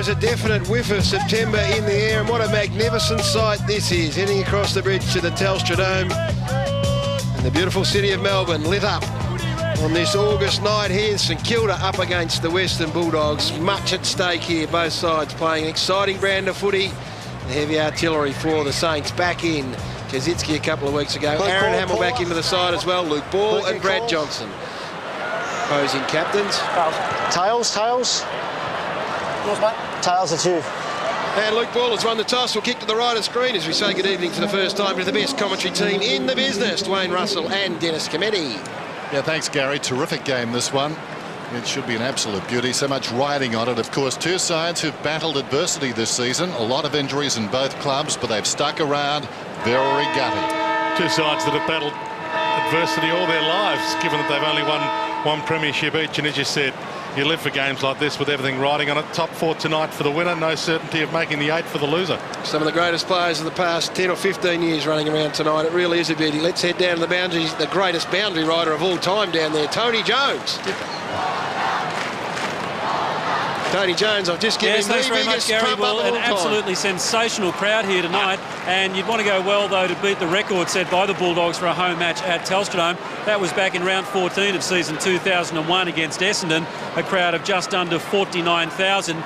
is a definite whiff of September in the air, and what a magnificent sight this is, heading across the bridge to the Telstra Dome. And the beautiful city of Melbourne lit up on this August night here. St Kilda up against the Western Bulldogs. Much at stake here, both sides playing an exciting brand of footy. The heavy artillery for the Saints back in. Kazitsky a couple of weeks ago. Aaron Hamill back into the side as well. Luke Ball and Brad Johnson. Opposing captains. Tails. Tails are two. And Luke Ball has won the toss. We'll kick to the right of screen as we say good evening for the first time to the best commentary team in the business, Dwayne Russell and Dennis Cometti. Yeah, thanks, Gary. Terrific game, this one. It should be an absolute beauty. So much riding on it. Of course, two sides who've battled adversity this season. A lot of injuries in both clubs, but they've stuck around. Very gutty. Two sides that have battled adversity all their lives, given that they've only won one premiership each. And as you said, you live for games like this with everything riding on it. Top four tonight for the winner. No certainty of making the eight for the loser. Some of the greatest players of the past 10 or 15 years running around tonight. It really is a beauty. Let's head down to the boundaries. The greatest boundary rider of all time down there, Tony Jones. Tony Jones, I've just given him thanks the very much, biggest Gary. pump Well, up of an all time. absolutely sensational crowd here tonight, and you'd want to go well, though, to beat the record set by the Bulldogs for a home match at Telstra Dome. That was back in round 14 of season 2001 against Essendon, a crowd of just under 49,000.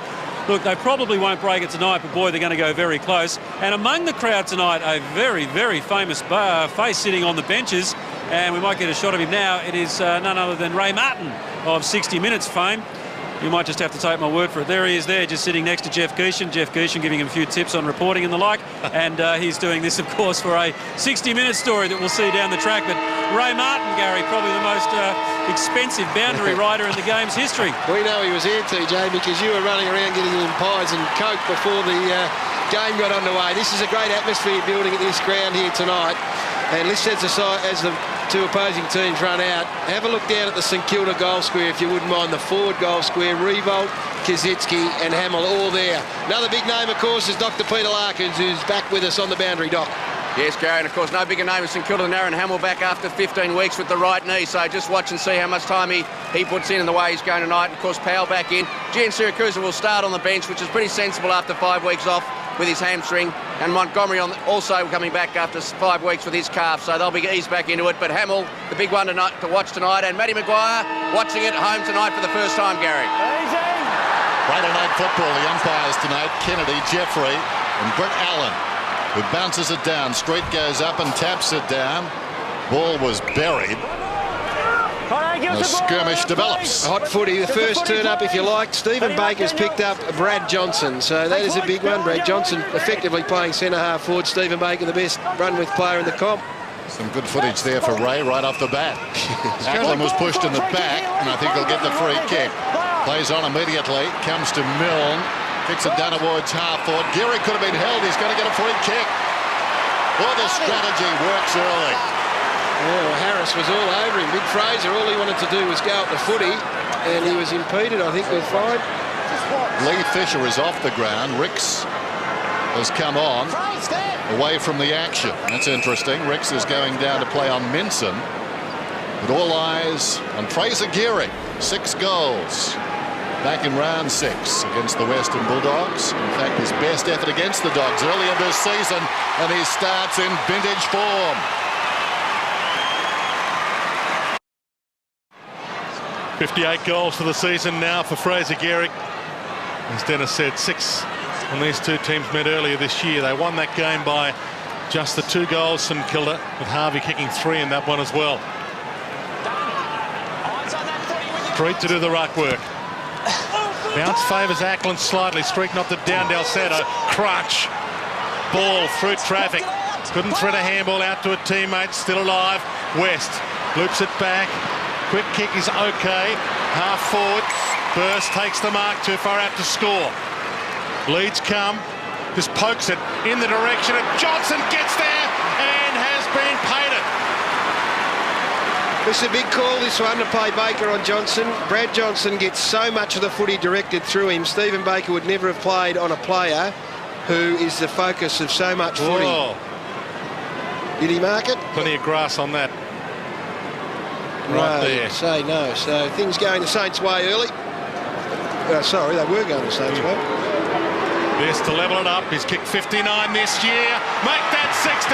Look, they probably won't break it tonight, but boy, they're going to go very close. And among the crowd tonight, a very, very famous face sitting on the benches, and we might get a shot of him now. It is none other than Ray Martin of 60 Minutes fame. You might just have to take my word for it. There he is there, just sitting next to Jeff Geeshan. Jeff Geeshan giving him a few tips on reporting and the like. And he's doing this, of course, for a 60-minute story that we'll see down the track. But Ray Martin, Gary, probably the most expensive boundary rider in the game's history. We know he was here, TJ, because you were running around getting him pies and Coke before the game got underway. This is a great atmosphere building at this ground here tonight. And let's set aside as the two opposing teams run out. Have a look down at the St Kilda goal square, if you wouldn't mind. The forward goal square, Revolt, Kazitsky and Hamill all there. Another big name, of course, is Dr. Peter Larkins, who's back with us on the boundary, Doc. Yes, Gary, and of course no bigger name in St Kilda than Aaron Hamill, back after 15 weeks with the right knee. So just watch and see how much time he puts in and the way he's going tonight. And of course, Powell back in. Gian Siracusa will start on the bench, which is pretty sensible after 5 weeks off with his hamstring, and Montgomery also coming back after 5 weeks with his calf, so they'll be eased back into it. But Hamill, the big one to watch tonight, and Matty Maguire watching it home tonight for the first time, Gary. Friday night football, the umpires tonight, Kennedy, Jeffrey and Brett Allen, who bounces it down. Street goes up and taps it down. Ball was buried. The skirmish develops. Hot footy, the first turn up, if you like. Stephen Baker's picked up Brad Johnson, so that is a big one. Brad Johnson effectively playing centre-half forward. Stephen Baker, the best run-with player in the comp. Some good footage there for Ray right off the bat. Ackland was pushed in the back, and I think he'll get the free kick. Plays on immediately, comes to Milne, kicks it down towards half-forward. Geary could have been held, he's going to get a free kick. Well, the strategy works early. Well, Harris was all over him. Big Fraser, all he wanted to do was go up the footy, and he was impeded, I think, with 5. Lee Fisher is off the ground. Ricks has come on, away from the action. That's interesting. Ricks is going down to play on Minson. But all eyes on Fraser Geary. 6 goals back in round 6 against the Western Bulldogs. In fact, his best effort against the Dogs early in this season, and he starts in vintage form. .58 goals for the season now for Fraser Geary. As Dennis said, 6 when these two teams met earlier this year. They won that game by just the 2 goals, St Kilda, with Harvey kicking 3 in that one as well. Street to do the ruck work. Bounce favours Ackland slightly. Street knocked it down. Delsato, crutch. Ball through traffic. Couldn't thread a handball out to a teammate. Still alive. West loops it back. Quick kick is okay. Half forward. Burst takes the mark. Too far out to score. Leeds come. Just pokes it in the direction of Johnson. Gets there and has been painted. This is a big call, this one, to play Baker on Johnson. Brad Johnson gets so much of the footy directed through him. Stephen Baker would never have played on a player who is the focus of so much footy. Whoa. Did he mark it? Plenty of grass on that. Right there. Say no. So things going the Saints' way early. Sorry, they were going the Saints' way. Best to level it up. He's kicked 59 this year. Make that 60.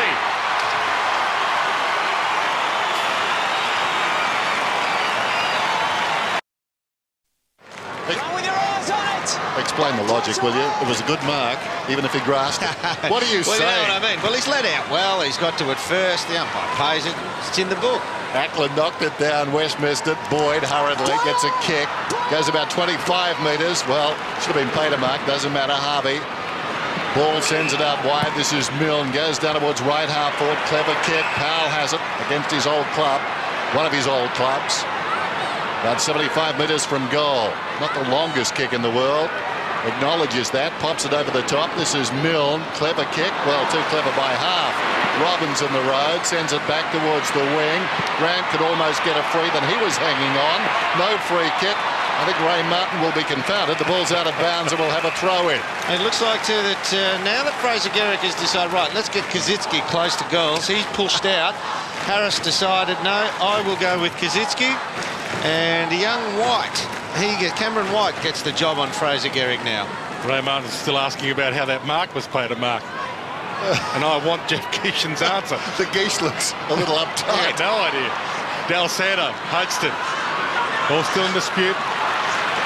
Explain the logic, will you? It was a good mark, even if he grasped it. What do you Well, say? you know what I mean. Well, he's let out well. He's got to it first. The umpire pays it. It's in the book. Ackland knocked it down. West missed it. Boyd hurriedly gets a kick. Goes about 25 metres. Well, should have been paid a mark. Doesn't matter. Harvey. Ball sends it out wide. This is Milne. Goes down towards right half forward. Clever kick. Powell has it against his old club. One of his old clubs. About 75 metres from goal. Not the longest kick in the world. Acknowledges that. Pops it over the top. This is Milne. Clever kick. Well, too clever by half. Robbins in the road. Sends it back towards the wing. Grant could almost get a free, then he was hanging on. No free kick. I think Ray Martin will be confounded. The ball's out of bounds and we'll have a throw in. It looks like too that now that Fraser Garrick has decided, right, let's get Kazitsky close to goals. He's pushed out. Harris decided, no, I will go with Kazitsky. And young White, Cameron White gets the job on Fraser Garrick now. Ray Martin's still asking about how that mark was paid a mark. And I want Jeff Keeshan's answer. The geese looks a little uptight. No idea. Del Santo, Hodgson. All still in dispute.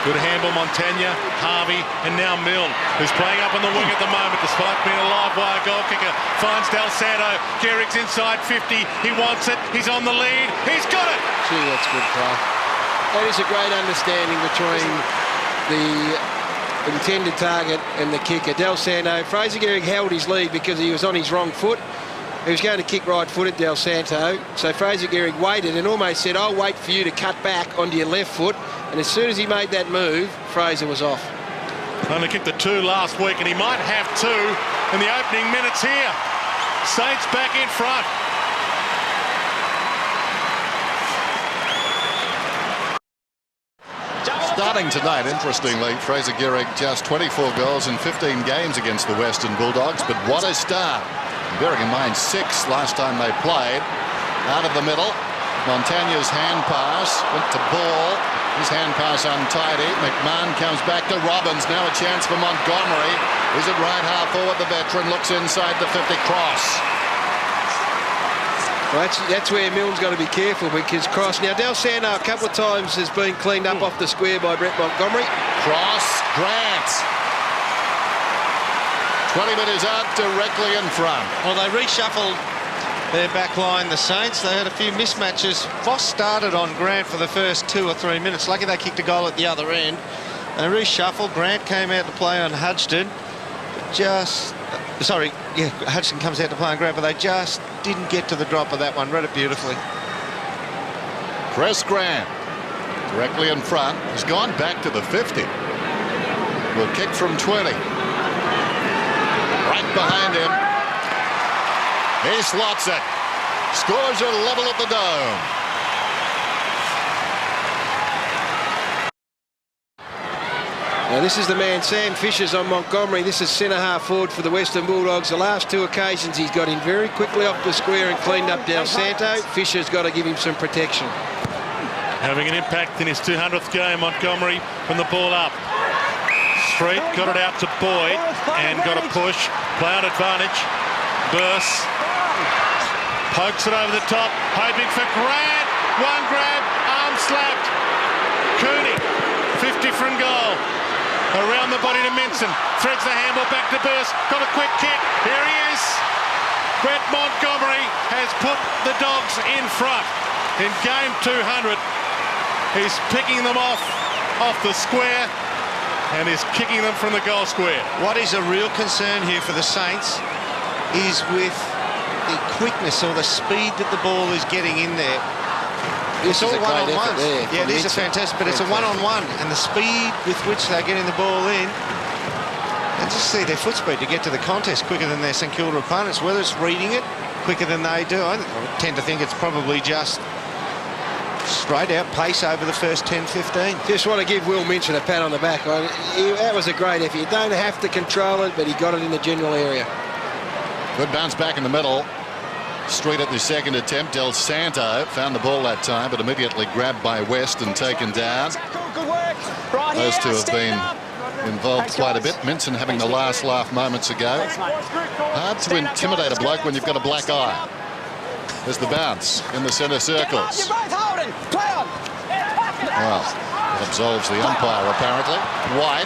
Good handball, Montagna, Harvey, and now Milne, who's playing up on the wing at the moment, despite being a live wire goal kicker. Finds Del Santo. Garrick's inside 50. He wants it. He's on the lead. He's got it. Gee, that's good play. That is a great understanding between the intended target and the kicker. Del Santo, Fraser Garrick held his lead because he was on his wrong foot. He was going to kick right-footed, Del Santo. So Fraser Garrick waited and almost said, I'll wait for you to cut back onto your left foot. And as soon as he made that move, Fraser was off. Only kicked the 2 last week, and he might have 2 in the opening minutes here. Saints back in front. Starting tonight, interestingly, Fraser Garrick just 24 goals in 15 games against the Western Bulldogs, but what a start. Bearing in mind 6 last time they played. Out of the middle, Montagna's hand pass, went to Ball. His hand pass untidy. McMahon comes back to Robbins. Now a chance for Montgomery. He's at right half forward. The veteran looks inside the 50 cross. Well, that's where Milne's got to be careful because cross. Now, Del Santo a couple of times has been cleaned up off the square by Brett Montgomery. Cross, Grant. 20 metres out, directly in front. Well, they reshuffled their back line, the Saints. They had a few mismatches. Voss started on Grant for the first 2 or 3 minutes. Lucky they kicked a goal at the other end. They reshuffled. Grant came out to play on Hodgson. Hodgson comes out to play on Grant, but they just didn't get to the drop of that one. Read it beautifully. Chris Grant, directly in front. He's gone back to the 50. Will kick from 20. Right behind him. He slots it. Scores a level at the Dome. Now this is the man, Sam Fisher's on Montgomery. This is centre half forward for the Western Bulldogs. The last 2 occasions he's got in very quickly off the square and cleaned up Del Santo. Fisher's got to give him some protection. Having an impact in his 200th game, Montgomery from the ball up. Street got it out to Boyd and got a push. Play on advantage. Burst. Pokes it over the top. Hoping for Grant. One grab. Arm slapped. Cooney. 50 from goal. Around the body to Minson. Threads the handball back to Burst. Got a quick kick. Here he is. Brett Montgomery has put the Dogs in front. In game 200, he's picking them off the square and is kicking them from the goal square. What is a real concern here for the Saints is with the quickness or the speed that the ball is getting in there. It's all one-on-one. Yeah, it is a fantastic, but it's a one-on-one, and the speed with which they're getting the ball in, and just see their foot speed to get to the contest quicker than their St Kilda opponents. Whether it's reading it quicker than they do, I tend to think it's probably just straight out pace over the first 10-15. Just want to give Will Minchin a pat on the back. That was a great effort. You don't have to control it, but he got it in the general area. Good bounce back in the middle. Street at the second attempt. Del Santo found the ball that time, but immediately grabbed by West and taken down. Those two have been involved quite a bit. Minson having the last laugh moments ago. Hard to intimidate a bloke when you've got a black eye. There's the bounce in the centre circles. Well, it absolves the umpire apparently. White,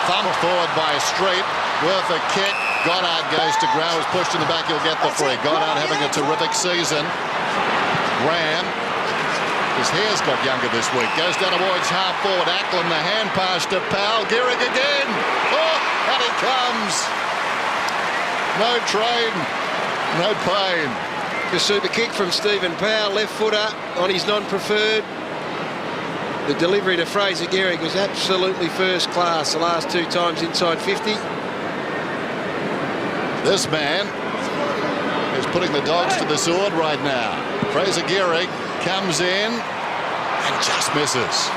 thumped forward by Street, worth a kick. Goddard goes to ground, was pushed in the back, he'll get the free. Goddard having a terrific season. Graham, his hair's got younger this week, goes down towards half forward. Ackland, the hand pass to Powell. Gehrig again. Oh, and it comes. No train, no pain. The super kick from Stephen Powell, left footer on his non-preferred. The delivery to Fraser Gehrig was absolutely first class the last 2 times inside 50. This man is putting the Dogs to the sword right now. Fraser Gehrig comes in and just misses.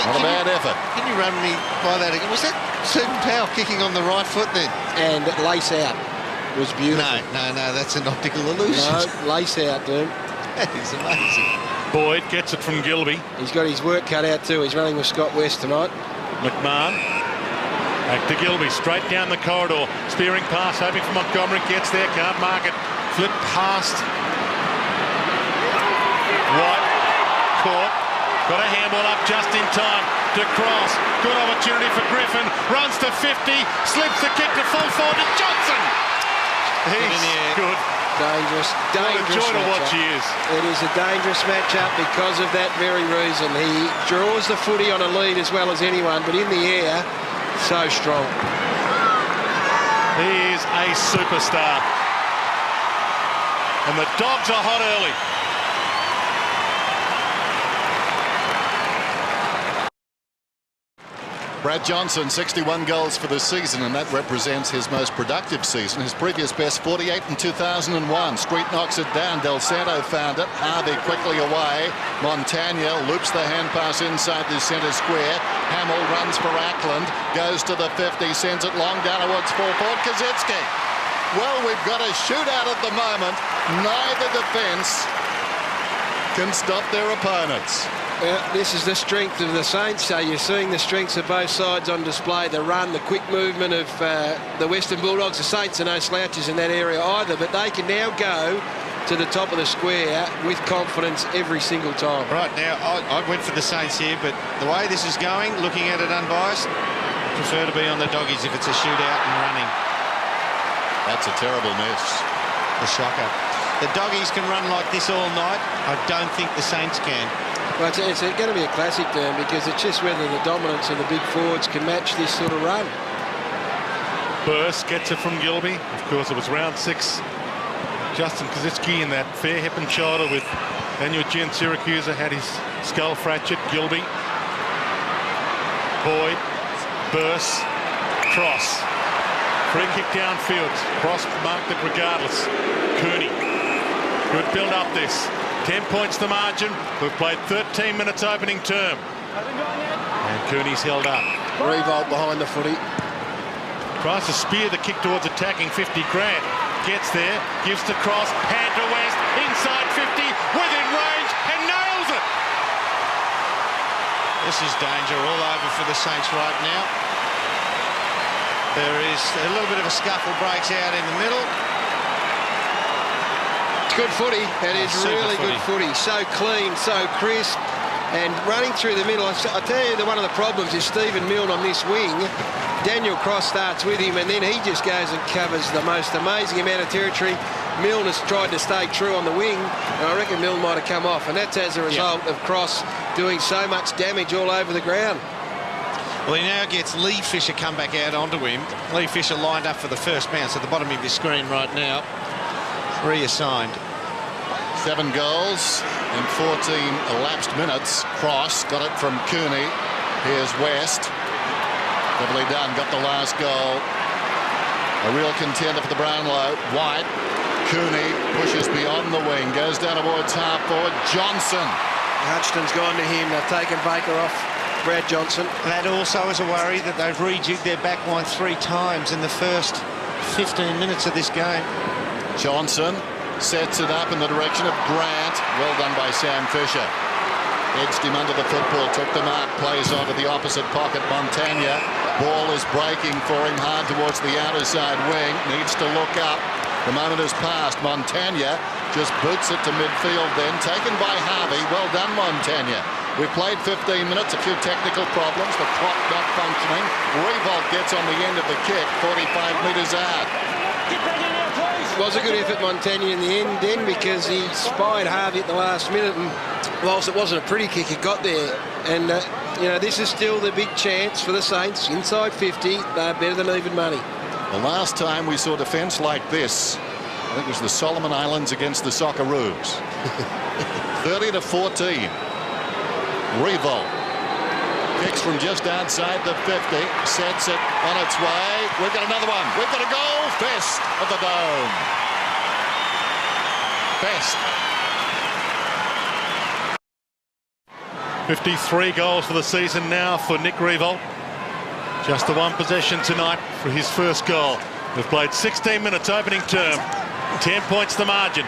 Not a bad effort. Can you run me by that again? Was that Stephen Powell kicking on the right foot then? And lace out was beautiful. No, that's an optical illusion. No, lace out, dude. That is amazing. Boyd gets it from Gilby. He's got his work cut out too. He's running with Scott West tonight. McMahon. Back to Gilby, straight down the corridor. Spearing pass, hoping for Montgomery. Gets there, can't mark it. Flip past. White. Caught. Got a handball up just in time to cross. Good opportunity for Griffin. Runs to 50. Slips the kick to full forward to Johnson. He's good. Dangerous What a joy to watch he is. It is a dangerous matchup because of that very reason. He draws the footy on a lead as well as anyone, but in the air, so strong. He is a superstar. And the Dogs are hot early. Brad Johnson, 61 goals for the season, and that represents his most productive season. His previous best, 48 in 2001. Street knocks it down. Del Santo found it. Harvey quickly away. Montagna loops the hand pass inside the centre square. Hamill runs for Ackland. Goes to the 50, sends it long down towards full forward. Kaczynski. Well, we've got a shootout at the moment. Neither defence can stop their opponents. This is the strength of the Saints. So you're seeing the strengths of both sides on display. The run, the quick movement of the Western Bulldogs. The Saints are no slouches in that area either, but they can now go to the top of the square with confidence every single time. Right, now, I went for the Saints here, but the way this is going, looking at it unbiased, I prefer to be on the Doggies if it's a shootout and running. That's a terrible miss. The shocker. The Doggies can run like this all night. I don't think the Saints can. Well, it's going to be a classic term because it's just whether the dominance of the big forwards can match this sort of run. Burst gets it from Gilby. Of course, it was round 6. Justin Kaczynski in that fair hip and shoulder with Daniel Gian Syracuse had his skull fractured. Gilby. Boyd. Burst. Cross. Free kick downfield. Cross marked it regardless. Cooney. Good build up this. 10 points the margin. We've played 13 minutes opening term. And Cooney's held up. Revolt behind the footy. Tries to spear the kick towards attacking 50. Grant gets there, gives the cross, hand to West, inside 50, within range, and nails it. This is danger all over for the Saints right now. There is a little bit of a scuffle breaks out in the middle. Good footy. That is really good footy. So clean, so crisp, and running through the middle. I tell you, one of the problems is Stephen Milne on this wing. Daniel Cross starts with him, and then he just goes and covers the most amazing amount of territory. Milne has tried to stay true on the wing, and I reckon Milne might have come off, and that's as a result of Cross doing so much damage all over the ground. Well, he now gets Lee Fisher come back out onto him. Lee Fisher lined up for the first bounce at the bottom of your screen right now. Reassigned. 7 goals in 14 elapsed minutes. Cross got it from Cooney. Here's West. Cleverly done, got the last goal. A real contender for the Brownlow. White. Cooney pushes beyond the wing, goes down towards half forward. Johnson. Hutchton's gone to him. They've taken Baker off Brad Johnson. That also is a worry that they've rejigged their back line 3 times in the first 15 minutes of this game. Johnson sets it up in the direction of Grant. Well done by Sam Fisher. edged him under the football, took the mark, plays onto the opposite pocket. Montagna, ball is breaking for him hard towards the outer side wing, needs to look up. The moment has passed. Montagna just boots it to midfield then, taken by Harvey. Well done, Montagna. We've played 15 minutes, a few technical problems, the clock not functioning. Revolt gets on the end of the kick, 45 metres out. It was a good effort, Montagna, in the end, then, because he spied Harvey at the last minute, and whilst it wasn't a pretty kick, he got there. And, you know, this is still the big chance for the Saints. Inside 50, they're better than even money. The last time we saw defence like this, I think it was the Solomon Islands against the Socceroos. 30-14. Revolt kicks from just outside the 50, sets it on its way. We've got another one. We've got a goal. Best of the Dome. Best. 53 goals for the season now for Nick Revolt. Just the one possession tonight for his first goal. We've played 16 minutes opening term. 10 points the margin.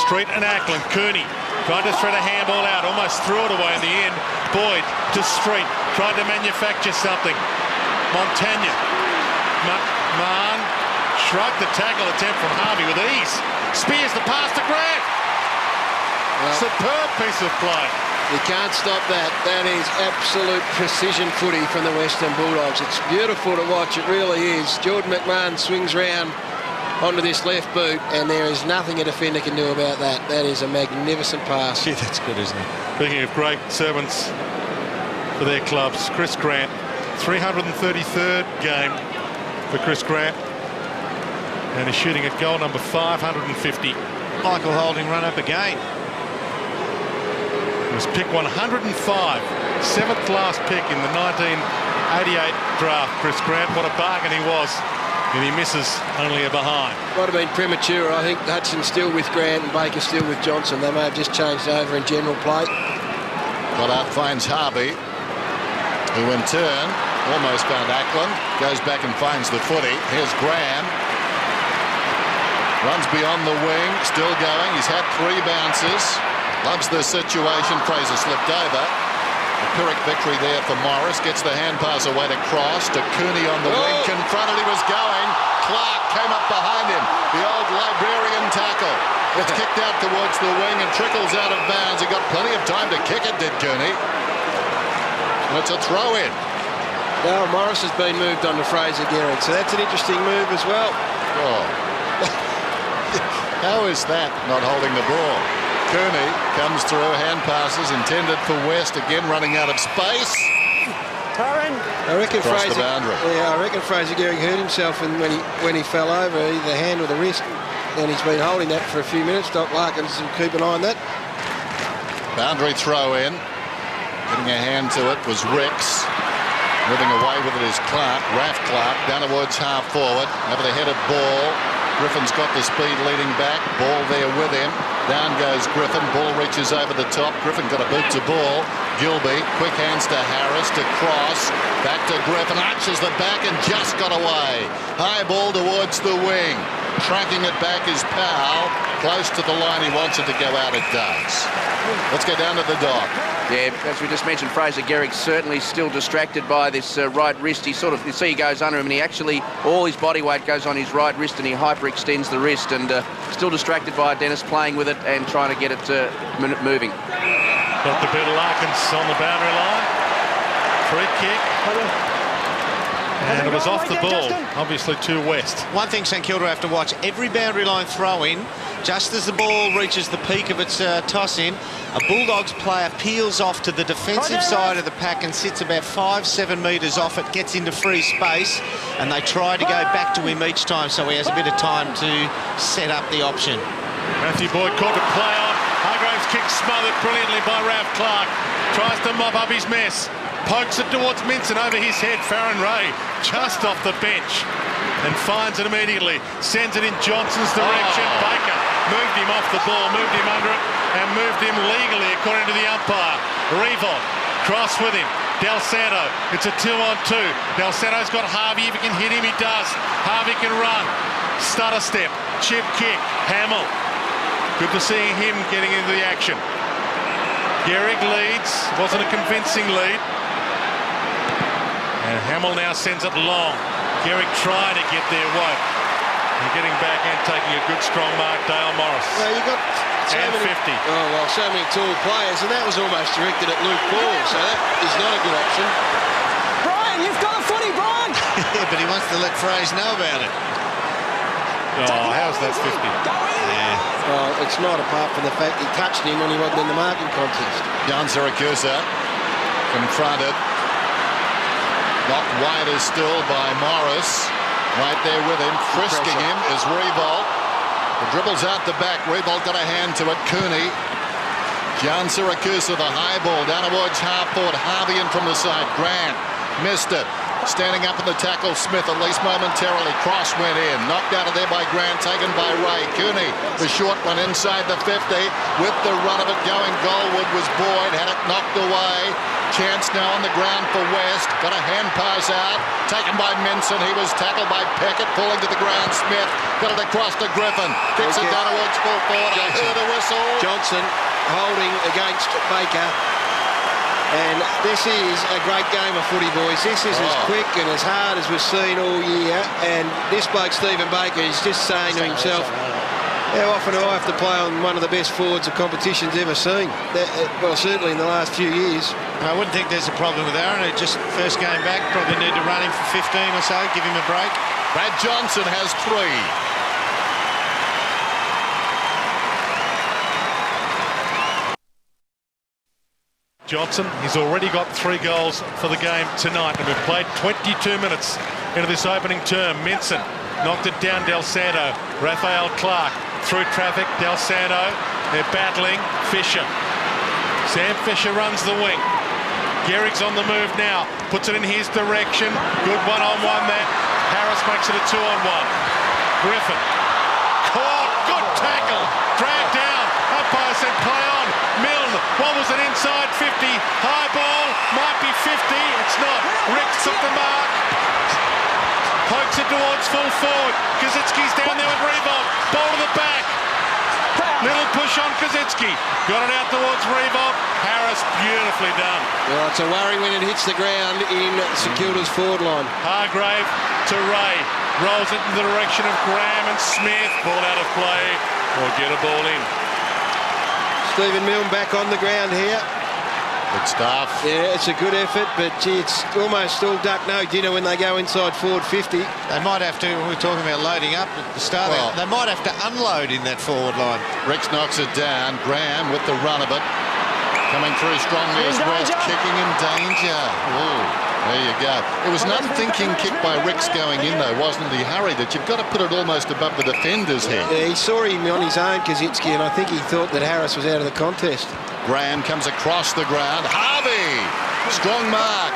Street and Ackland. Cooney tried to thread a handball out, almost threw it away in the end. Boyd to Street, tried to manufacture something. Montagna. Mahon shrugged the tackle attempt from Harvey with ease. Spears the pass to Grant. Superb piece of play. You can't stop that. That is absolute precision footy from the Western Bulldogs. It's beautiful to watch. It really is. Jordan McMahon swings round onto this left boot, and there is nothing a defender can do about that. That is a magnificent pass. Yeah, that's good, isn't it? Speaking of great servants for their clubs, Chris Grant, 333rd game for Chris Grant, and he's shooting at goal number 550. Michael Holding run up again. He was pick 105, 7th last pick in the 1988 draft. Chris Grant, what a bargain he was. And he misses only a behind. Might have been premature. I think Hudson's still with Grant and Baker's still with Johnson. They may have just changed over in general play. Goddard finds Harvey, who in turn almost found Ackland. Goes back and finds the footy. Here's Graham. Runs beyond the wing, still going. He's had 3 bounces. Loves the situation. Fraser slipped over. A Pyrrhic victory there for Morris. Gets the hand pass away to Cross. To Cooney on the wing. Confronted, he was going. Clark came up behind him. The old librarian tackle. It's kicked out towards the wing and trickles out of bounds. He got plenty of time to kick it, did Cooney. And it's a throw in. Now Morris has been moved on to Fraser Gehrig, so that's an interesting move as well. Oh. How is that not holding the ball? Cooney comes through, hand passes intended for West, again running out of space. I reckon Across Fraser, the boundary. Yeah, I reckon Fraser Gehrig hurt himself when he fell over, either hand or the wrist, and he's been holding that for a few minutes. Doc Larkins will keep an eye on that. Boundary throw in. Getting a hand to it was Ricks. Moving away with it is Clark, Raf Clark, down towards half forward. Over the headed ball. Griffin's got the speed leading back. Ball there with him. Down goes Griffin. Ball reaches over the top. Griffin got a boot to ball. Gilby, quick hands to Harris, to Cross. Back to Griffin. Arches the back and just got away. High ball towards the wing. Tracking it back is Powell. Close to the line. He wants it to go out. It does. Let's go down to the dock. Yeah, as we just mentioned, Fraser Gehrig certainly still distracted by this right wrist. He sort of, you see he goes under him and he actually, all his body weight goes on his right wrist and he hyperextends the wrist, and still distracted by Dennis playing with it and trying to get it moving. Got the bit of Larkins on the boundary line. Free kick. And it was off the ball, obviously to West. One thing St Kilda have to watch, every boundary line throw-in, just as the ball reaches the peak of its toss-in, a Bulldogs player peels off to the defensive side of the pack and sits about 5-7 metres off it, gets into free space, and they try to go back to him each time so he has a bit of time to set up the option. Matthew Boyd caught a play on. Hargraves kick smothered brilliantly by Ralph Clark. Tries to mop up his mess. Pokes it towards Minson over his head. Farron Ray just off the bench and finds it immediately. Sends it in Johnson's direction. Baker moved him off the ball, moved him under it, and moved him legally according to the umpire. Revolt, cross with him. Del Santo, it's a 2-on-2. Del Santo's got Harvey. If he can hit him, he does. Harvey can run. Stutter step, chip kick. Hamill. Good to see him getting into the action. Gehrig leads. Wasn't a convincing lead. And Hamill now sends it long. Gehrig trying to get there, won't. And getting back and taking a good strong mark, Dale Morris. Well, you got so and many, 50. Oh, well, so many tall players, and that was almost directed at Luke Ball, so that is not a good option. Brian, you've got a footy, Brian! Yeah, but he wants to let Fraser know about it. Oh, how's that 50? Yeah. Well, it's not, apart from the fact he touched him when he wasn't in the marking contest. Jan Siracusa confronted. Knocked wider still by Morris. Right there with him, frisking him is Revolt. The dribbles out the back. Revolt got a hand to it. Cooney. Jan Siracusa, the high ball down towards half forward. Harvey in from the side. Grant missed it. Standing up in the tackle, Smith at least momentarily. Cross went in. Knocked out of there by Grant, taken by Ray. Cooney, the short one inside the 50. With the run of it going, Goldwood was Boyd. Had it knocked away. Chance now on the ground for West. Got a hand pass out. Taken by Minson. He was tackled by Peckett. Falling to the ground. Smith got it across to Griffin. Kicks it down towards full forward. I heard a whistle. Johnson holding against Baker. And this is a great game of footy, boys. This is as quick and as hard as we've seen all year. And this bloke, Stephen Baker, is just saying to himself, how often do I have to play on one of the best forwards the competition's ever seen? Well, certainly in the last few years. I wouldn't think there's a problem with Aaron. He just first game back, probably need to run him for 15 or so, give him a break. Brad Johnson has 3. Johnson, he's already got 3 goals for the game tonight, and we've played 22 minutes into this opening term. Minson knocked it down, Del Santo. Raphael Clark through traffic, Del Santo. They're battling. Fisher. Sam Fisher runs the wing. Gehrig's on the move now. Puts it in his direction. Good one-on-one there. Harris makes it a 2-on-1. Griffin. Caught. Good tackle. Dragged down. Umpire said play on. Milne. What was it inside 50? High ball. Might be 50. It's not. Ricks took the mark. Pokes it towards full forward. Kaczynski's down there with Revolt. Ball to the back. Little push on Kaczynski. Got it out towards Revolt. Harris, beautifully done. Well, it's a worry when it hits the ground in St Kilda's forward line. Hargrave to Ray. Rolls it in the direction of Graham and Smith. Ball out of play. Or get a ball in. Stephen Milne back on the ground here. Good stuff. Yeah, it's a good effort, but gee, it's almost all duck no dinner when they go inside forward 50. They might have to, we were talking about loading up at the start, they might have to unload in that forward line. Ricks knocks it down. Graham with the run of it. Coming through strongly as West, kicking in danger. Ooh, there you go. It was an unthinking kick by Ricks going in, though, wasn't it? He hurried it. You've got to put it almost above the defender's head. Yeah, he saw him on his own, Kaczynski, and I think he thought that Harris was out of the contest. Graham comes across the ground. Harvey! Strong mark.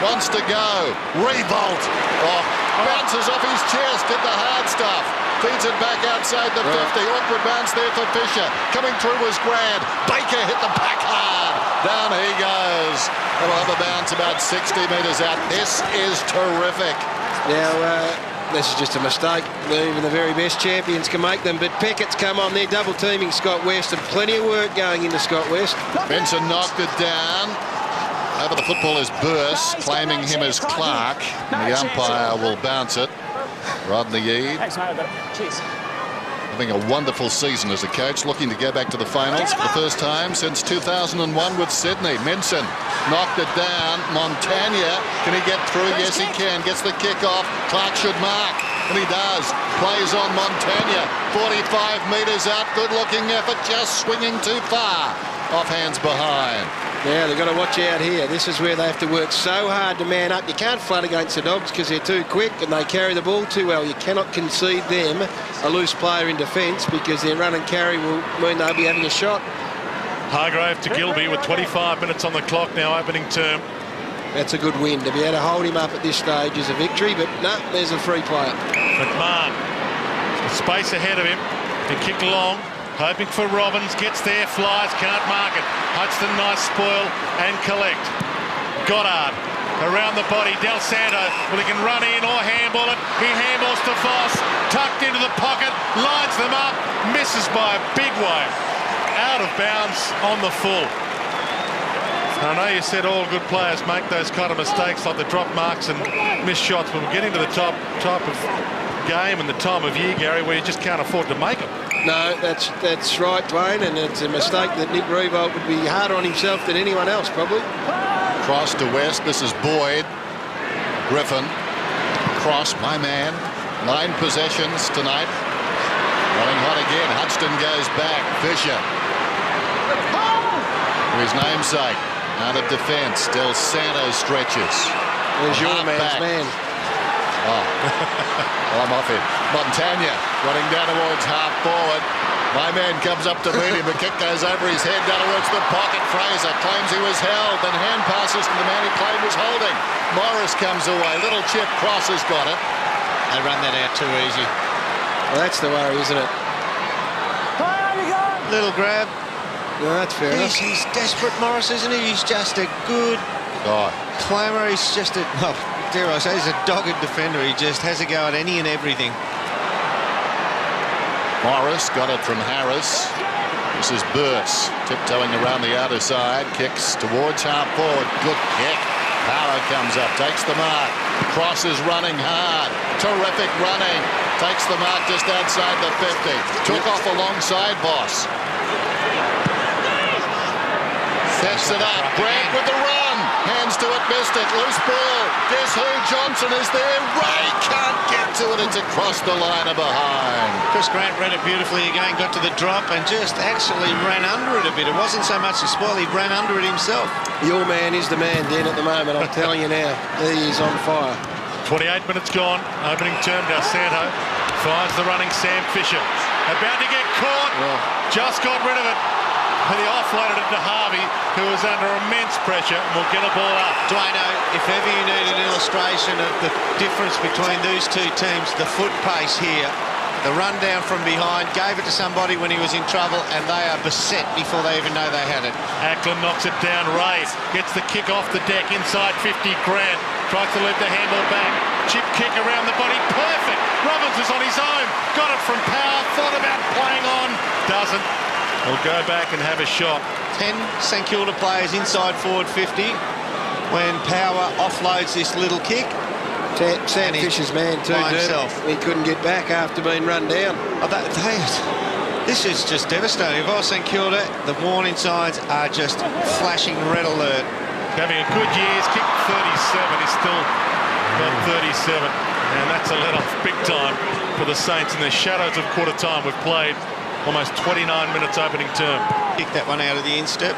Wants to go. Revolt. Oh, bounces off his chest. Did the hard stuff. Feeds it back outside the 50. Awkward bounce there for Fisher. Coming through was Grant. Baker hit the back hard. Down he goes. It'll have a bounce about 60 metres out. This is terrific. Now, this is just a mistake. Even the very best champions can make them. But Peckett's come on there, double teaming Scott West, and plenty of work going into Scott West. Benson knocked it down. Over the footballer's burst, claiming him as Clark. And the umpire will bounce it. Rodney Eade. Having a wonderful season as a coach, looking to go back to the finals for the first time since 2001 with Sydney. Minson knocked it down. Montagna, can he get through? Yes, he can. Gets the kick off. Clark should mark, and he does. Plays on Montagna. 45 metres out. Good-looking effort, just swinging too far. Off hands behind. Now they've got to watch out here. This is where they have to work so hard to man up. You can't flood against the Dogs because they're too quick and they carry the ball too well. You cannot concede them a loose player in defence because their run and carry will mean they'll be having a shot. Hargrave to Gilby with 25 minutes on the clock now, opening term. That's a good win. To be able to hold him up at this stage is a victory, but no, there's a free player. McMahon, space ahead of him. They kick long. Hoping for Robbins, gets there, flies, can't mark it. Hudson, nice spoil and collect. Goddard around the body, Del Santo, well, he can run in or handball it. He handballs to Voss, tucked into the pocket, lines them up, misses by a big way. Out of bounds on the full. I know you said all good players make those kind of mistakes, like the drop marks and missed shots, but we're getting to the type of game and the time of year, Gary, where you just can't afford to make them. No, that's right, Dwayne, and it's a mistake that Nick Revolt would be harder on himself than anyone else, probably. Cross to West. This is Boyd. Griffin. Cross, my man. 9 possessions tonight. Running hot again. Hudson goes back. Fisher. His namesake. Out of defence. Del Santo stretches. There's your man's man. Oh. I'm off it. Montagna running down towards half forward. My man comes up to meet him. The kick goes over his head down towards the pocket. Fraser claims he was held. Then hand passes to the man he claimed was holding. Morris comes away. Little chip. Cross has got it. They run that out too easy. Well, that's the worry, isn't it? Little grab. No, that's fair enough. He's desperate, Morris, isn't he? He's just a good clamor. He's just a, well, dare I say, he's a dogged defender. He just has a go at any and everything. Morris got it from Harris. This is Burse tiptoeing around the outer side. Kicks towards half forward. Good kick. Power comes up, takes the mark. Cross is running hard. Terrific running. Takes the mark just outside the 50. Took off alongside Voss. Sets it up. Grant with the run. Hands to it, missed it. Loose ball. Guess who? Johnson is there. Ray can't get to it. It's across the line of behind. Chris Grant read it beautifully again, got to the drop and just actually ran under it a bit. It wasn't so much a spoil, he ran under it himself. Your man is the man, Dan, at the moment. I'm telling you now. He is on fire. 28 minutes gone. Opening term, Del Santo finds the running Sam Fisher. About to get caught. Just got rid of it. And he offloaded it to Harvey, who was under immense pressure and will get a ball up. Dwayno, if ever you need an illustration of the difference between these two teams, the foot pace here, the run down from behind, gave it to somebody when he was in trouble, and they are beset before they even know they had it. Ackland knocks it down. Ray gets the kick off the deck inside 50. Grant tries to loop the handle back. Chip kick around the body. Perfect. Robbins is on his own. Got it from Power. Thought about playing on. Doesn't. He'll go back and have a shot. 10 St Kilda players inside forward 50 when Power offloads this little kick. Sam Fisher's man too, himself. He couldn't get back after being run down. This is just devastating. If I was St Kilda, the warning signs are just flashing red alert. Having a good year. He's kicked 37. He's still got 37. And that's a let-off big time for the Saints in the shadows of quarter time. We've played almost 29 minutes opening term. Kick that one out of the instep.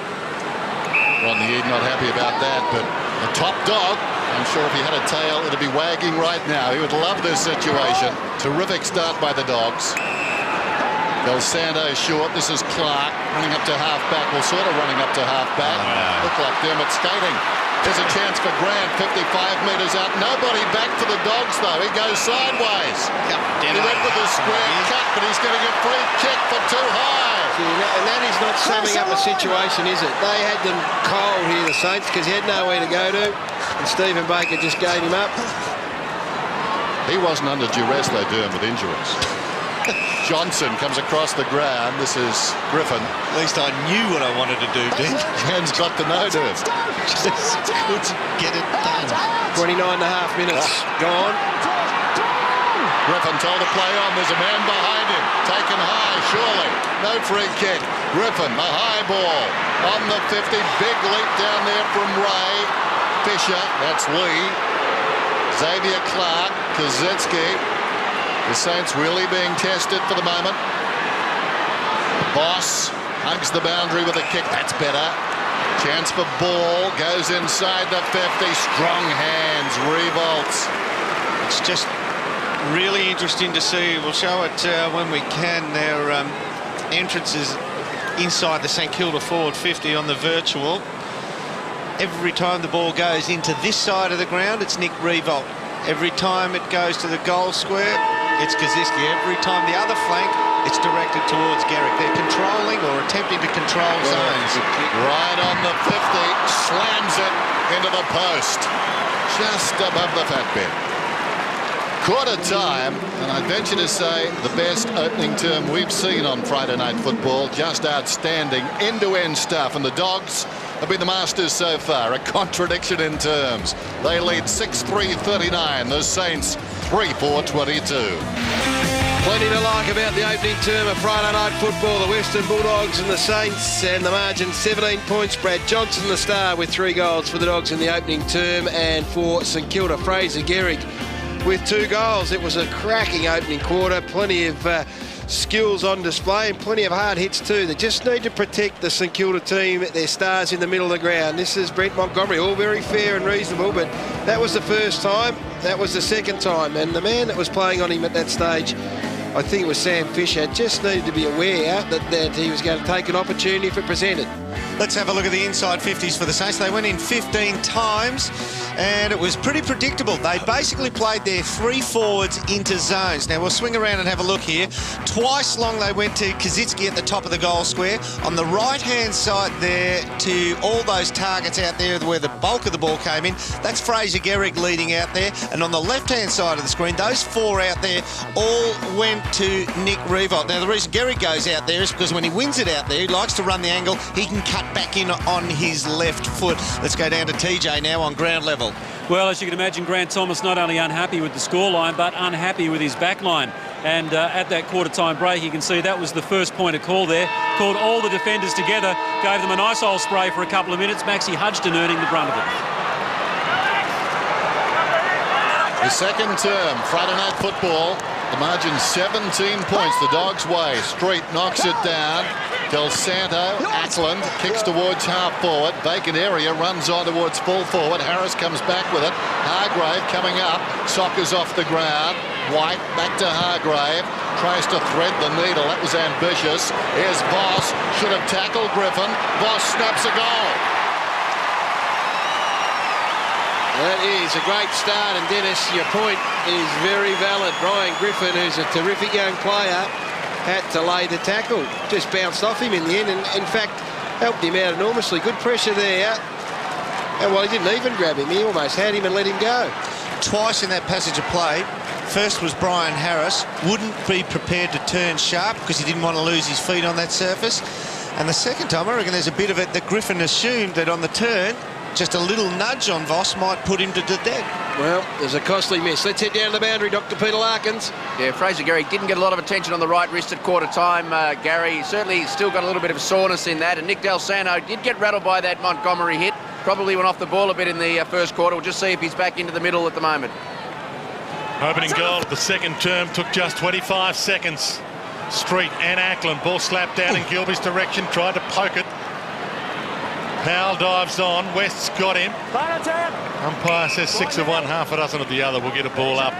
Rodney Eade not happy about that, but the top dog, I'm sure if he had a tail, it'd be wagging right now. He would love this situation. Terrific start by the Dogs. Del Santo short. This is Clark running up to half-back. Well, sort of running up to half-back. Look like Dermot skating. There's a chance for Grant, 55 metres out. Nobody back for the Dogs, though. He goes sideways. He went with the square cut, but he's getting a free kick for too high. And that is not summing up a situation, is it? They had them cold here, the Saints, because he had nowhere to go to. And Stephen Baker just gave him up. He wasn't under duress, though, Durham, with injuries. Johnson comes across the ground. This is Griffin. At least I knew what I wanted to do, Dean. Hands got to know to him. Just couldn't get it done. 29 and a half minutes gone. Griffin told to play on. There's a man behind him. Taken high, surely. No free kick. Griffin, the high ball. On the 50. Big leap down there from Ray. Fisher, that's Lee. Xavier Clark. Kazetsky. The Saints really being tested for the moment. Voss hugs the boundary with a kick. That's better. Chance for ball. Goes inside the 50. Strong hands. Revolts. It's just really interesting to see. We'll show it when we can. Their entrances inside the St Kilda forward 50 on the virtual. Every time the ball goes into this side of the ground, it's Nick Revolt. Every time it goes to the goal square, it's Kaziski. Every time the other flank, it's directed towards Garrick. They're controlling or attempting to control zones. Right on the 50, slams it into the post. Just above the fat bit. Quarter time, and I'd venture to say the best opening term we've seen on Friday Night Football. Just outstanding, end-to-end stuff. And the Dogs have been the masters so far. A contradiction in terms. They lead 6-3-39. The Saints 3-4-22. Plenty to like about the opening term of Friday night football. The Western Bulldogs and the Saints, and the margin 17 points. Brad Johnson, the star, with 3 goals for the Dogs in the opening term, and for St Kilda, Fraser Gehrig with 2 goals. It was a cracking opening quarter. Plenty of skills on display and plenty of hard hits too. They just need to protect the St Kilda team, their stars in the middle of the ground. This is Brent Montgomery, all very fair and reasonable, but that was the first time, that was the second time, and the man that was playing on him at that stage, I think it was Sam Fisher, just needed to be aware that he was going to take an opportunity if it presented. Let's have a look at the inside 50s for the Saints. They went in 15 times and it was pretty predictable. They basically played their 3 forwards into zones. Now we'll swing around and have a look here. Twice long they went to Kaczynski at the top of the goal square. On the right-hand side there to all those targets out there where the bulk of the ball came in. That's Fraser Gehrig leading out there. And on the left-hand side of the screen, those 4 out there all went to Nick Revolt. Now the reason Gehrig goes out there is because when he wins it out there, he likes to run the angle. He can cut back in on his left foot. Let's go down to TJ now on ground level. Well, as you can imagine, Grant Thomas not only unhappy with the scoreline, but unhappy with his back line. And at that quarter-time break, you can see that was the first point of call there. Called all the defenders together, gave them a nice old spray for a couple of minutes. Maxie Hudson earning the brunt of it. The second term, Friday night football. The margin 17 points the Dogs' way. Street knocks it down. Del Santo, Ackland kicks towards half forward. Vacant area, runs on towards full forward. Harris comes back with it. Hargrave coming up. Sockers off the ground. White back to Hargrave. Tries to thread the needle. That was ambitious. Here's Voss. Should have tackled Griffin. Voss snaps a goal. That is a great start, and Dennis, your point is very valid. Brian Griffin, who's a terrific young player, had to lay the tackle. Just bounced off him in the end, and in fact helped him out enormously. Good pressure there. And well, he didn't even grab him. He almost had him and let him go. Twice in that passage of play. First was Brian Harris. Wouldn't be prepared to turn sharp because he didn't want to lose his feet on that surface. And the second time, I reckon there's a bit of it that Griffin assumed that on the turn, just a little nudge on Voss might put him to the dead. Well, there's a costly miss. Let's head down to the boundary, Dr. Peter Larkins. Yeah, Fraser Gehrig didn't get a lot of attention on the right wrist at quarter time. Gary certainly still got a little bit of soreness in that, and Nick Del Santo did get rattled by that Montgomery hit. Probably went off the ball a bit in the first quarter. We'll just see if he's back into the middle at the moment. Opening goal of the second term took just 25 seconds. Street and Ackland, ball slapped down in Gilby's direction, tried to poke it. Powell dives on. West's got him. Umpire says 6 of one, half a dozen of the other. We'll get a ball up.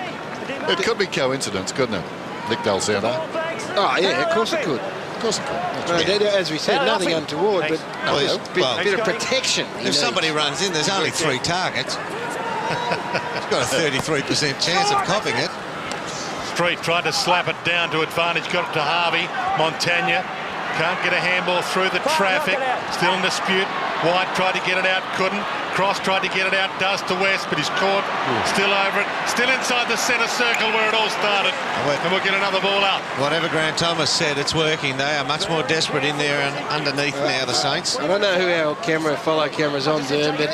It could be coincidence, couldn't it? Nick Del Santo. Oh, yeah, of course it could. Of course it could. As we said, nothing untoward, but a bit of protection. If somebody runs in, there's only 3 targets. He's got a 33% chance of copying it. Street tried to slap it down to advantage. Got it to Harvey. Montagna can't get a handball through the traffic. Still in dispute. White tried to get it out, couldn't. Cross tried to get it out, does to West, but he's caught. Still over it. Still inside the centre circle where it all started. And we'll get another ball out. Whatever Grant Thomas said, it's working. They are much more desperate in there and underneath now, the Saints. I don't know who our follow camera's on, Durham, but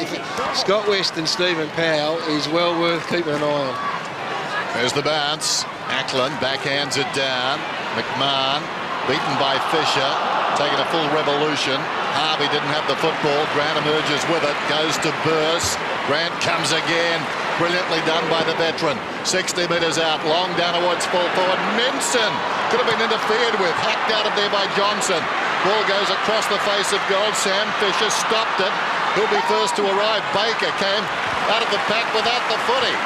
Scott West and Stephen Powell is well worth keeping an eye on. There's the bounce. Ackland backhands it down. McMahon beaten by Fisher, taking a full revolution. Harvey didn't have the football. Grant emerges with it, goes to Burse. Grant comes again. Brilliantly done by the veteran. 60 metres out, long down towards full forward. Minson could have been interfered with. Hacked out of there by Johnson. Ball goes across the face of goal. Sam Fisher stopped it. He'll be first to arrive. Baker came out of the pack without the footy.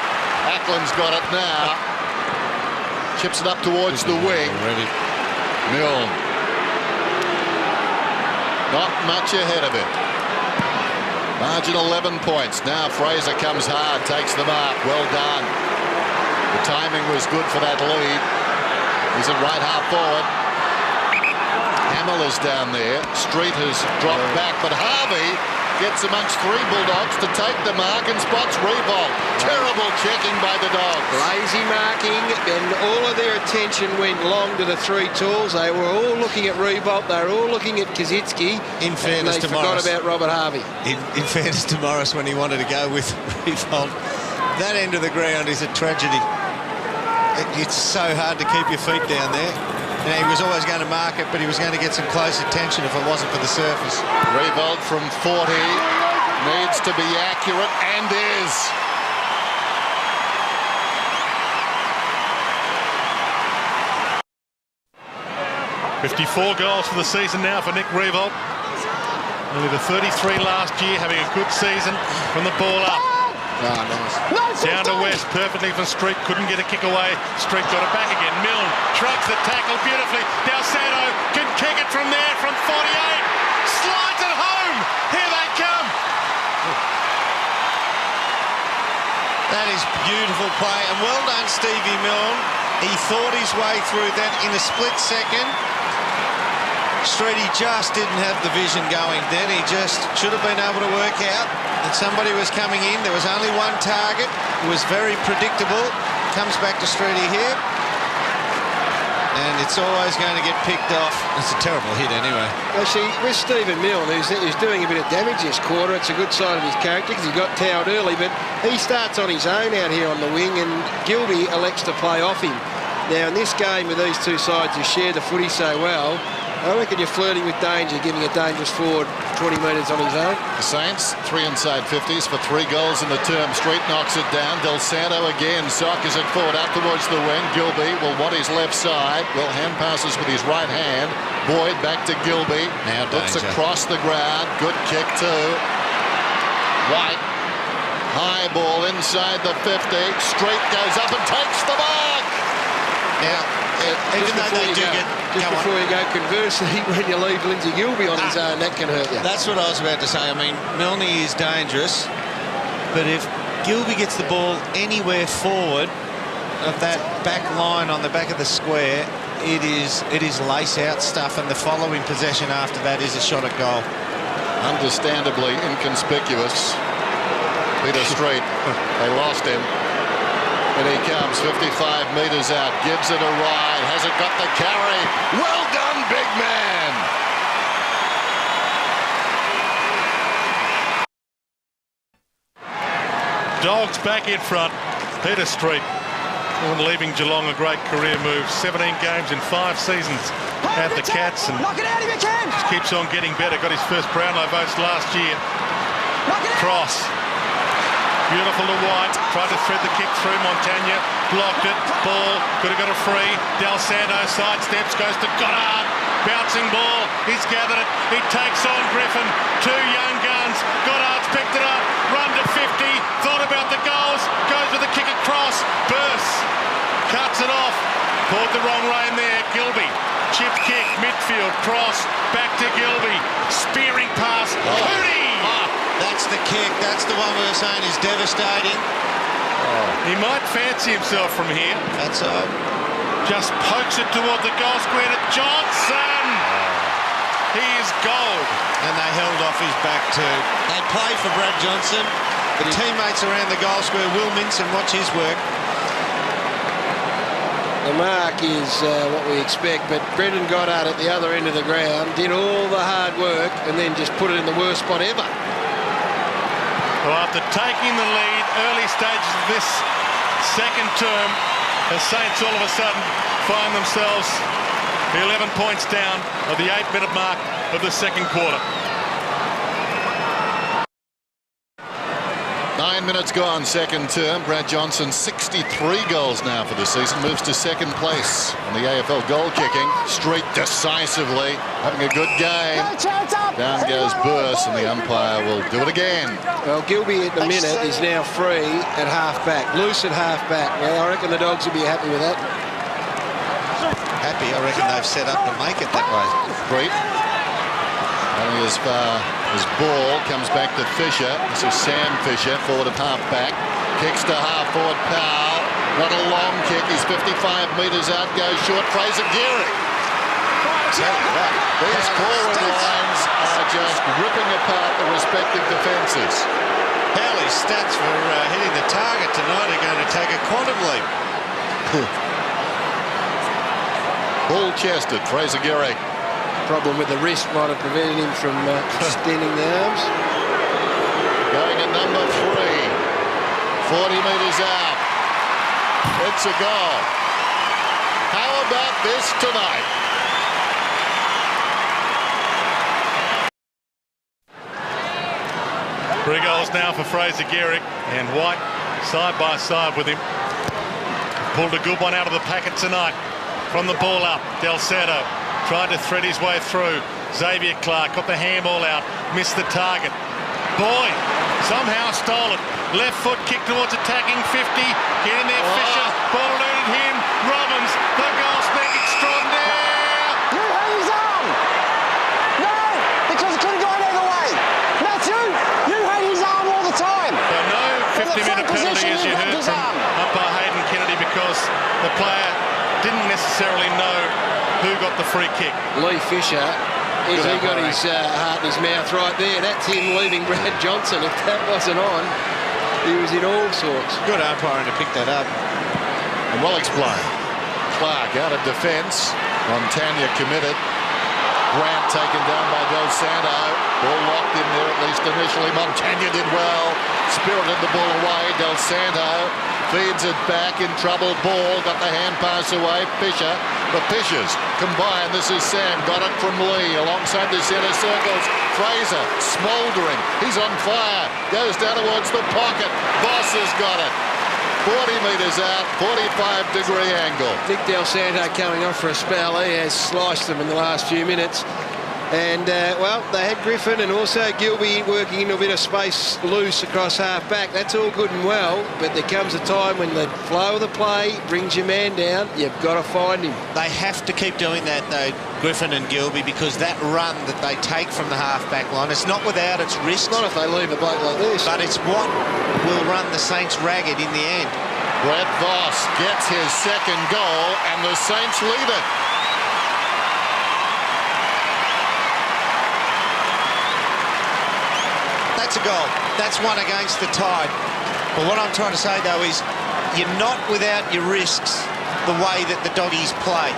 Ackland's got it now. Chips it up towards the wing. Milne. Not much ahead of it. Margin 11 points. Now Fraser comes hard, takes the mark. Well done. The timing was good for that lead. He's at right half forward. Hamill is down there. Street has dropped back, but Harvey gets amongst three Bulldogs to take the mark and spots Revolt. Terrible checking by the Dogs. Lazy marking, and all of their attention went long to the three tools. They were all looking at Revolt. They were all looking at Kaczynski. In fairness to forgot Morris. about Robert Harvey. In fairness to Morris, when he wanted to go with Revolt, that end of the ground is a tragedy. It's so hard to keep your feet down there. And he was always going to mark it, but he was going to get some close attention if it wasn't for the surface. Revolt from 40 needs to be accurate and is. "54 goals for the season now for Nick Revolt. Only the 33 last year, having a good season from the ball up. Nice. Down to West, perfectly from Street, couldn't get a kick away. Street got it back again. Milne shrugs the tackle beautifully. Del Santo can kick it from there from 48. Slides it home. Here they come. That is beautiful play, and well done, Stevie Milne. He thought his way through that in a split second. Streety just didn't have the vision going then. He just should have been able to work out that somebody was coming in. There was only one target. It was very predictable. Comes back to Streety here. And it's always going to get picked off. It's a terrible hit anyway. Well, see, with Stephen Milne, who's doing a bit of damage this quarter, it's a good sign of his character because he got towed early, but he starts on his own out here on the wing, and Gilby elects to play off him. Now, in this game with these two sides who share the footy so well, I reckon you're flirting with danger, giving a dangerous forward 20 metres on his own. The Saints, 3 inside 50s for 3 goals in the term. Street knocks it down. Del Santo again. Sockers it forward out towards the wing. Gilby will want his left side. Will hand passes with his right hand. Boyd back to Gilby. Now looks danger. across the ground. Good kick too. White. High ball inside the 50. Street goes up and takes the mark. Now, even though they do get... Just before you go, conversely, when you leave Lindsay Gilby on his own, that can hurt you. That's what I was about to say. I mean, Milne is dangerous, but if Gilby gets the ball anywhere forward of that back line on the back of the square, it is lace-out stuff, and the following possession after that is a shot at goal. Understandably inconspicuous. Peter Street, they lost him. And he comes 55 metres out, gives it a ride, hasn't got the carry. Well done, big man. Dogs back in front. Peter Street, when leaving Geelong, a great career move. 17 games in 5 seasons at the Cats, and Knock it out if you can. just keeps on getting better. Got his first Brownlow votes last year. Knock it out. Cross. Beautiful to White. Tried to thread the kick through. Montagna blocked it. Ball. Could have got a free. Del Santo sidesteps. Goes to Goddard. Bouncing ball. He's gathered it. He takes on Griffin. 2 young guns. Goddard's picked it up. Run to 50. Thought about the goals. Goes with a kick across. Bursts. Cuts it off. Caught the wrong rein there. Gilby. Chip kick. Midfield. Cross. Back to Gilby. Spearing pass. Cooney. That's the kick. That's the one we were saying is devastating. He might fancy himself from here. That's all. Just pokes it toward the goal square to Johnson. He is gold. And they held off his back too. They play for Brad Johnson. The teammates around the goal square will mince and watch his work. The mark is what we expect, but Brendan Goddard at the other end of the ground did all the hard work and then just put it in the worst spot ever. Well, after taking the lead early stages of this second term, the Saints all of a sudden find themselves 11 points down of the 8-minute mark of the second quarter. 9 minutes gone, second term. Brad Johnson, 63 goals now for the season. Moves to second place on the AFL goal kicking. Street decisively, having a good game. Down goes Burse, and the umpire will do it again. Well, Gilby at the minute is now free at half-back, loose at half-back. Well, I reckon the Dogs will be happy with that. Happy, I reckon they've set up to make it that way. Street. Only as far as ball comes back to Fisher. This is Sam Fisher, forward of half-back. Kicks to half-forward Powell. Not a long kick. He's 55 metres out, goes short. Fraser Geary. tell you that. These forward lines are just ripping apart the respective defences. Howley's stats for hitting the target tonight are going to take a quantum leap. Ball-chested, Fraser Gehrig. Problem with the wrist might have prevented him from extending the arms. Going at number 3. 40 metres out. It's a goal. How about this tonight? Three goals now for Fraser Gehrig, and White side by side with him. Pulled a good one out of the packet tonight. From the ball up, Del Cerdo tried to thread his way through. Xavier Clark got the handball out, missed the target. Boyd somehow stole it. Left foot kick towards attacking 50. Get in there, Fisher. Ball eluded him. Robbins, the goal sneak extraordinaire. You hit his arm! No! Because it could have gone either way! Matthew, you hit his arm all the time! So no 50-minute penalty, as you heard from umpire Hayden Kennedy, because the player didn't necessarily know who got the free kick. Lee Fisher, he got his heart in his mouth right there. That's him leaving Brad Johnson. If that wasn't on, he was in all sorts. Good umpiring to pick that up. And well explained. Clark out of defence. Montagna committed. Grant taken down by Del Santo. Ball locked in there, at least initially. Montagna did well. Spirited the ball away. Del Santo feeds it back, in trouble. Ball got the hand pass away. Fisher. The Fishers combined. This is Sam. Got it from Lee alongside the centre circles. Fraser smouldering. He's on fire. Goes down towards the pocket. Boss has got it. 40 metres out, 45-degree angle. Nick Del Santo coming off for a spell. He has sliced them in the last few minutes. And, well, they had Griffin and also Gilby working into a bit of space loose across half-back. That's all good and well, but there comes a time when the flow of the play brings your man down. You've got to find him. They have to keep doing that, though, Griffin and Gilby, because that run that they take from the half-back line, it's not without its risks. Not if they leave a bloke like this. But it's what will run the Saints ragged in the end. Brett Voss gets his second goal, and the Saints lead it. That's a goal. That's one against the tide. But what I'm trying to say, though, is you're not without your risks the way that the Doggies play.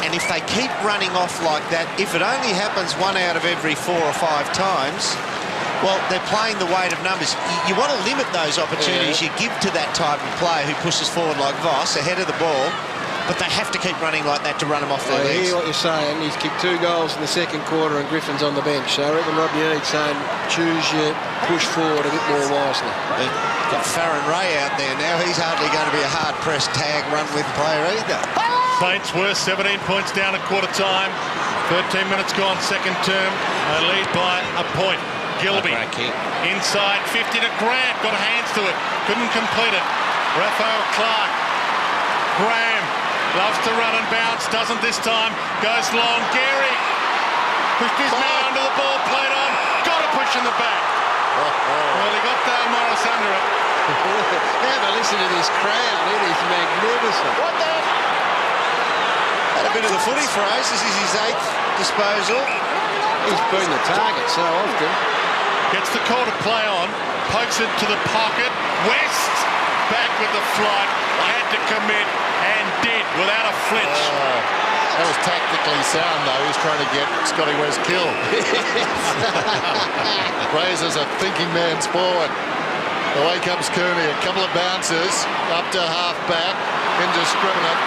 And if they keep running off like that, if it only happens 1 out of every 4 or 5 times, well, they're playing the weight of numbers. You want to limit those opportunities you give to that type of player who pushes forward like Voss ahead of the ball, but they have to keep running like that to run them off their legs. I hear what you're saying. He's kicked 2 goals in the second quarter and Griffin's on the bench. So I reckon Rob Yaneed's saying choose your push forward a bit more wisely. They've got Farron Ray out there now. He's hardly going to be a hard-pressed tag run-with player either. Saints were 17 points down at quarter time. 13 minutes gone, second term. They lead by a point. Gilby inside 50 to Grant, got hands to it, couldn't complete it. Raphael Clark. Graham loves to run and bounce, doesn't this time, goes long. Gehrig pushed his man under the ball, played on, got a push in the back. Well, he got Morris under it. Have a listen to this crowd. It is magnificent. What the? Had a bit of the footy throws. This is his 8th disposal. He's been the target so often. Gets the call to play on, pokes it to the pocket. West back with the flight. Had to commit and did without a flinch. That was tactically sound, though. He's trying to get Scotty West killed. Fraser's a thinking man's forward. Away comes Cooney. A couple of bounces up to half-back. Indiscriminate.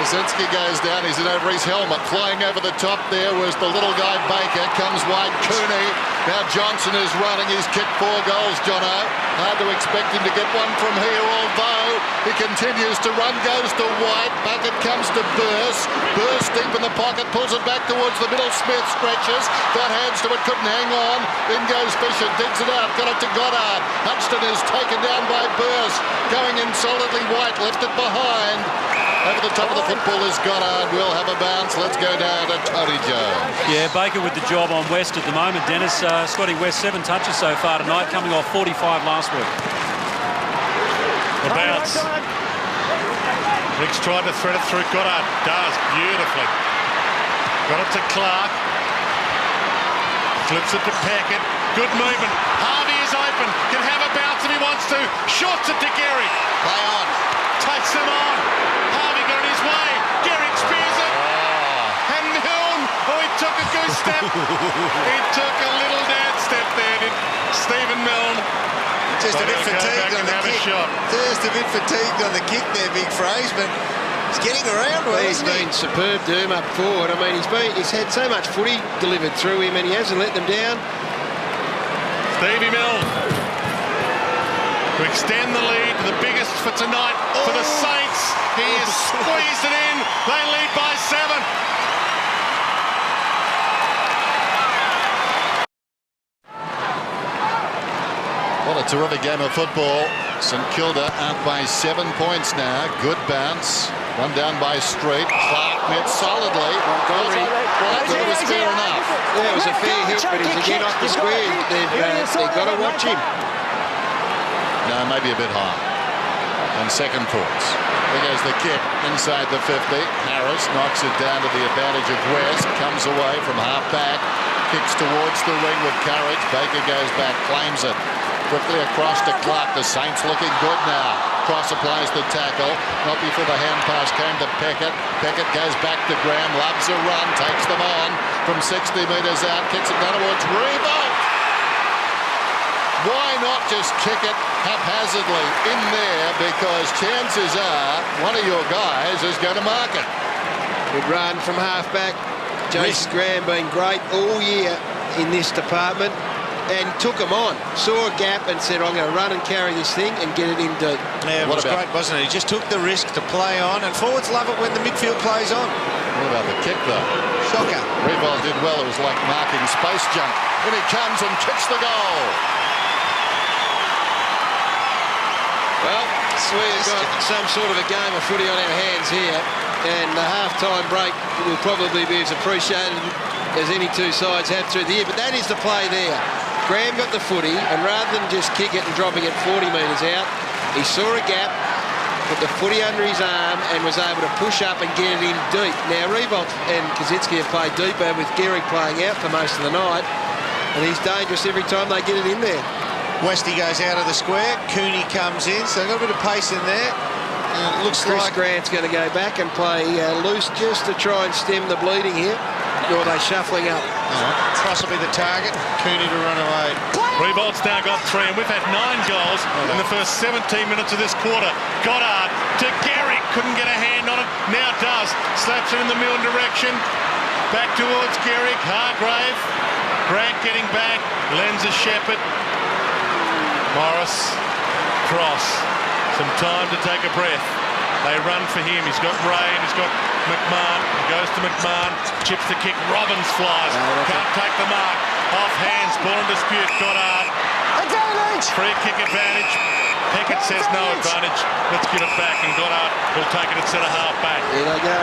Wazinski goes down. He's in over his helmet. Flying over the top there was the little guy Baker. Comes wide Cooney. Now Johnson is running. He's kicked 4 goals, Jono. Hard to expect him to get one from here, although he continues to run. Goes to White. Bucket comes to Burst. Burst deep in the pocket. Pulls it back towards the middle. Smith stretches. Got hands to it. Couldn't hang on. In goes Fisher. Digs it out. Got it to Goddard. Hunston is taken down by Burst. Going in solidly. White left it behind. Over the top of the football is Goddard. We'll have a bounce. Let's go down to Tony Jones. Yeah, Baker with the job on West at the moment. Dennis, Scotty West 7 touches so far tonight, coming off 45 last week. The bounce. Ricks tried to thread it through. Goddard does beautifully. Got it to Clark. Flips it to Peckett. Good movement. Harvey is open. Can have a bounce if he wants to. Shorts it to Gehrig. Play on. Takes them on. Harvey got it his way. Gehrig spears it. And Milne, he took a goose step. He took a little dance step there, did Stephen Milne. Just a bit fatigued on the kick. Just a bit fatigued on the kick there, big phrase, but he's getting around well, He's been superb, Doom, up forward. I mean, he's had so much footy delivered through him and he hasn't let them down. Stevie Milne to extend the lead, the biggest for tonight for the Saints. He has squeezed it in. They lead by 7. What a terrific game of football. St Kilda out by 7 points now. Good bounce. One down by Street. Clark met solidly. It was fair enough. Yeah, it was a fair hit, but he's again off the square. They've got to watch him. No, maybe a bit high. And second thoughts. There goes the kick inside the 50. Harris knocks it down to the advantage of West. Comes away from half back. Kicks towards the ring with courage. Baker goes back, claims it. Quickly across to Clark. The Saints looking good now. Cross applies the tackle. Not before the hand pass came to Peckett. Peckett goes back to Graham. Loves a run. Takes them on from 60 metres out. Kicks it down towards Revolt. Why not just kick it haphazardly in there? Because chances are one of your guys is going to mark it. Good run from half-back. Jason Graham been great all year in this department and took him on. Saw a gap and said, I'm going to run and carry this thing and get it in deep. Yeah, it was great, wasn't it? He just took the risk to play on, and forwards love it when the midfield plays on. What about the kick, though? Shocker. Revolt did well. It was like marking space junk. And he comes and kicks the goal. Well, we've got some sort of a game of footy on our hands here, and the half-time break will probably be as appreciated as any two sides have through the year, but that is the play there. Graham got the footy, and rather than just kick it and dropping it 40 metres out, he saw a gap, put the footy under his arm and was able to push up and get it in deep. Now, Revolt and Kaczynski have played deeper with Gehrig playing out for most of the night, and he's dangerous every time they get it in there. Westy goes out of the square, Cooney comes in, so they've got a bit of pace in there. And it looks Chris like Grant's going to go back and play loose just to try and stem the bleeding here. Or are they shuffling up? Cross will be the target, Cooney to run away. Revolt's now got 3, and we've had 9 goals in the first 17 minutes of this quarter. Goddard to Gehrig, couldn't get a hand on it, now does. Slaps it in the Milne direction, back towards Gehrig. Hargrave, Grant getting back, lends a Shepherd. Morris, cross, some time to take a breath. They run for him. He's got Rain. He's got McMahon. He goes to McMahon. Chips the kick. Robbins flies. Can't take the mark. Off hands. Ball in dispute. Goddard. Advantage! Free kick advantage. Peckett says no advantage. Let's get it back. And Goddard will take it at centre half back. Here they go.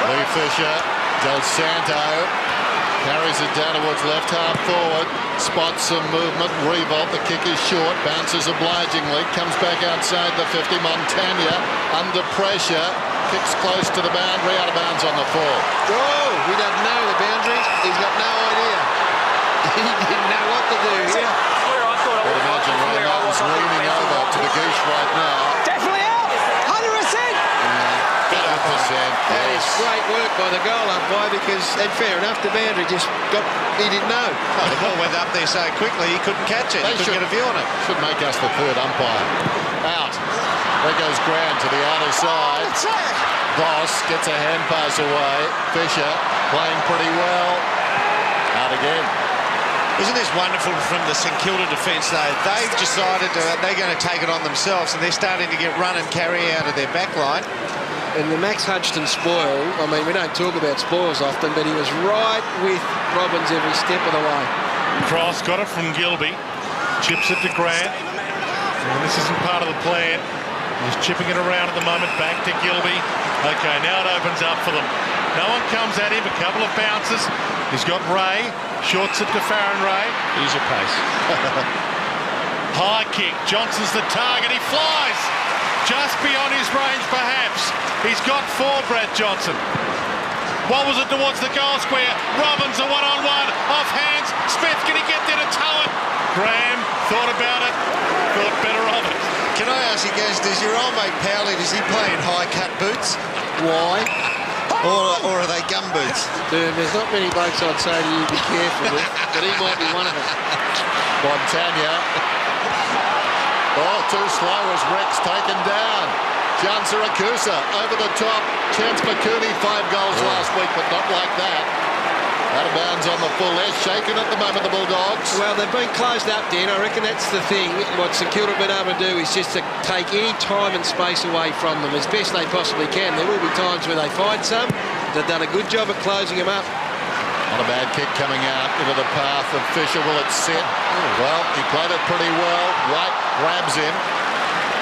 Lee Fisher. Del Santo. Carries it down towards left half forward. Spots some movement. Revolt. The kick is short. Bounces obligingly. Comes back outside the 50. Montagna under pressure. Kicks close to the boundary. Out of bounds on the fall. Oh, he doesn't know the boundaries. He's got no idea. He didn't know what to do here. I'd imagine Ray Martin's leaning over to the goose right now. Definitely out! 100%! 100%. That is great work by the goal umpire because, and fair enough, the boundary just got, he didn't know. Oh, the ball went up there so quickly he couldn't catch it. He couldn't get a view on it. Should make us the third umpire. Out. There goes Grant to the outer side. Voss gets a hand pass away. Fisher playing pretty well. Out again. Isn't this wonderful from the St Kilda defence, though? They've decided they're going to take it on themselves, and they're starting to get run and carry out of their back line. And the Max Hudson spoil, I mean, we don't talk about spoils often, but he was right with Robbins every step of the way. Cross got it from Gilby. Chips it to Grant. And this isn't part of the plan. He's chipping it around at the moment. Back to Gilby. Okay, now it opens up for them. No one comes at him. A couple of bounces. He's got Ray. Shorts it to Farron Ray. Use your pace. High kick. Johnson's the target. He flies. Just beyond his range, perhaps. He's got 4, Brad Johnson. Wobbles it towards the goal square. Robbins a one-on-one. Off hands. Smith, can he get there to tow it? Graham thought about it. Thought better of it. Can I ask you guys, does your old mate Powley, does he play in high-cut boots? Why? Or are they gum boots? Dude, there's not many blokes I'd say to you be careful with, but he might be one of them. Montagna. Oh, too slow as Rex taken down. John Siracusa over the top. Chance McCooney, 5 goals last week, but not like that. Out of bounds on the full. They're shaken at the moment, the Bulldogs. Well, they've been closed up, Dan. I reckon that's the thing. What St Kilda have been able to do is just to take any time and space away from them as best they possibly can. There will be times where they find some. They've done a good job at closing them up. Not a bad kick coming out into the path of Fisher. Will it sit? Well, he played it pretty well. White grabs him.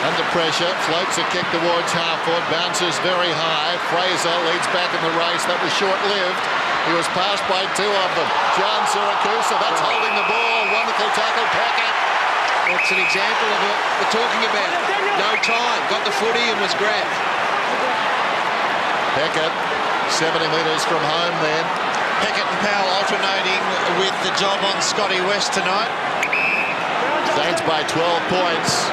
Under pressure, floats a kick towards half-forward, bounces very high. Fraser leads back in the race. That was short-lived. He was passed by 2 of them. John Siracusa, that's holding the ball. Wonderful tackle, Packett. That's an example of what we're talking about. No time, got the footy and was grabbed. Packett, 70 metres from home then. Pickett and Powell alternating with the job on Scotty West tonight. Saints by 12 points.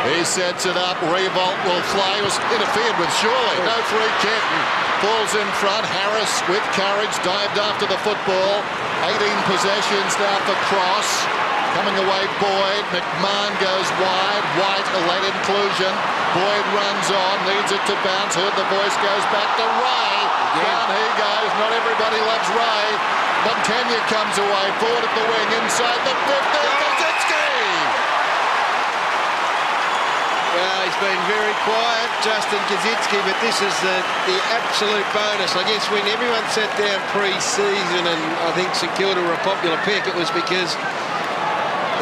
He sets it up. Revolt will fly. He was interfered with, surely. No free kick. Falls in front. Harris with courage dived after the football. 18 possessions now for Cross. Coming away Boyd. McMahon goes wide. White, a late inclusion. Boyd runs on. Needs it to bounce. Heard the voice, goes back to Ray. Down he goes. Not everybody loves Ray. Montagna comes away. Forward at the wing. Inside the 50. Well, he's been very quiet, Justin Kaczynski, but this is the absolute bonus. I guess when everyone sat down pre-season and I think St Kilda were a popular pick, it was because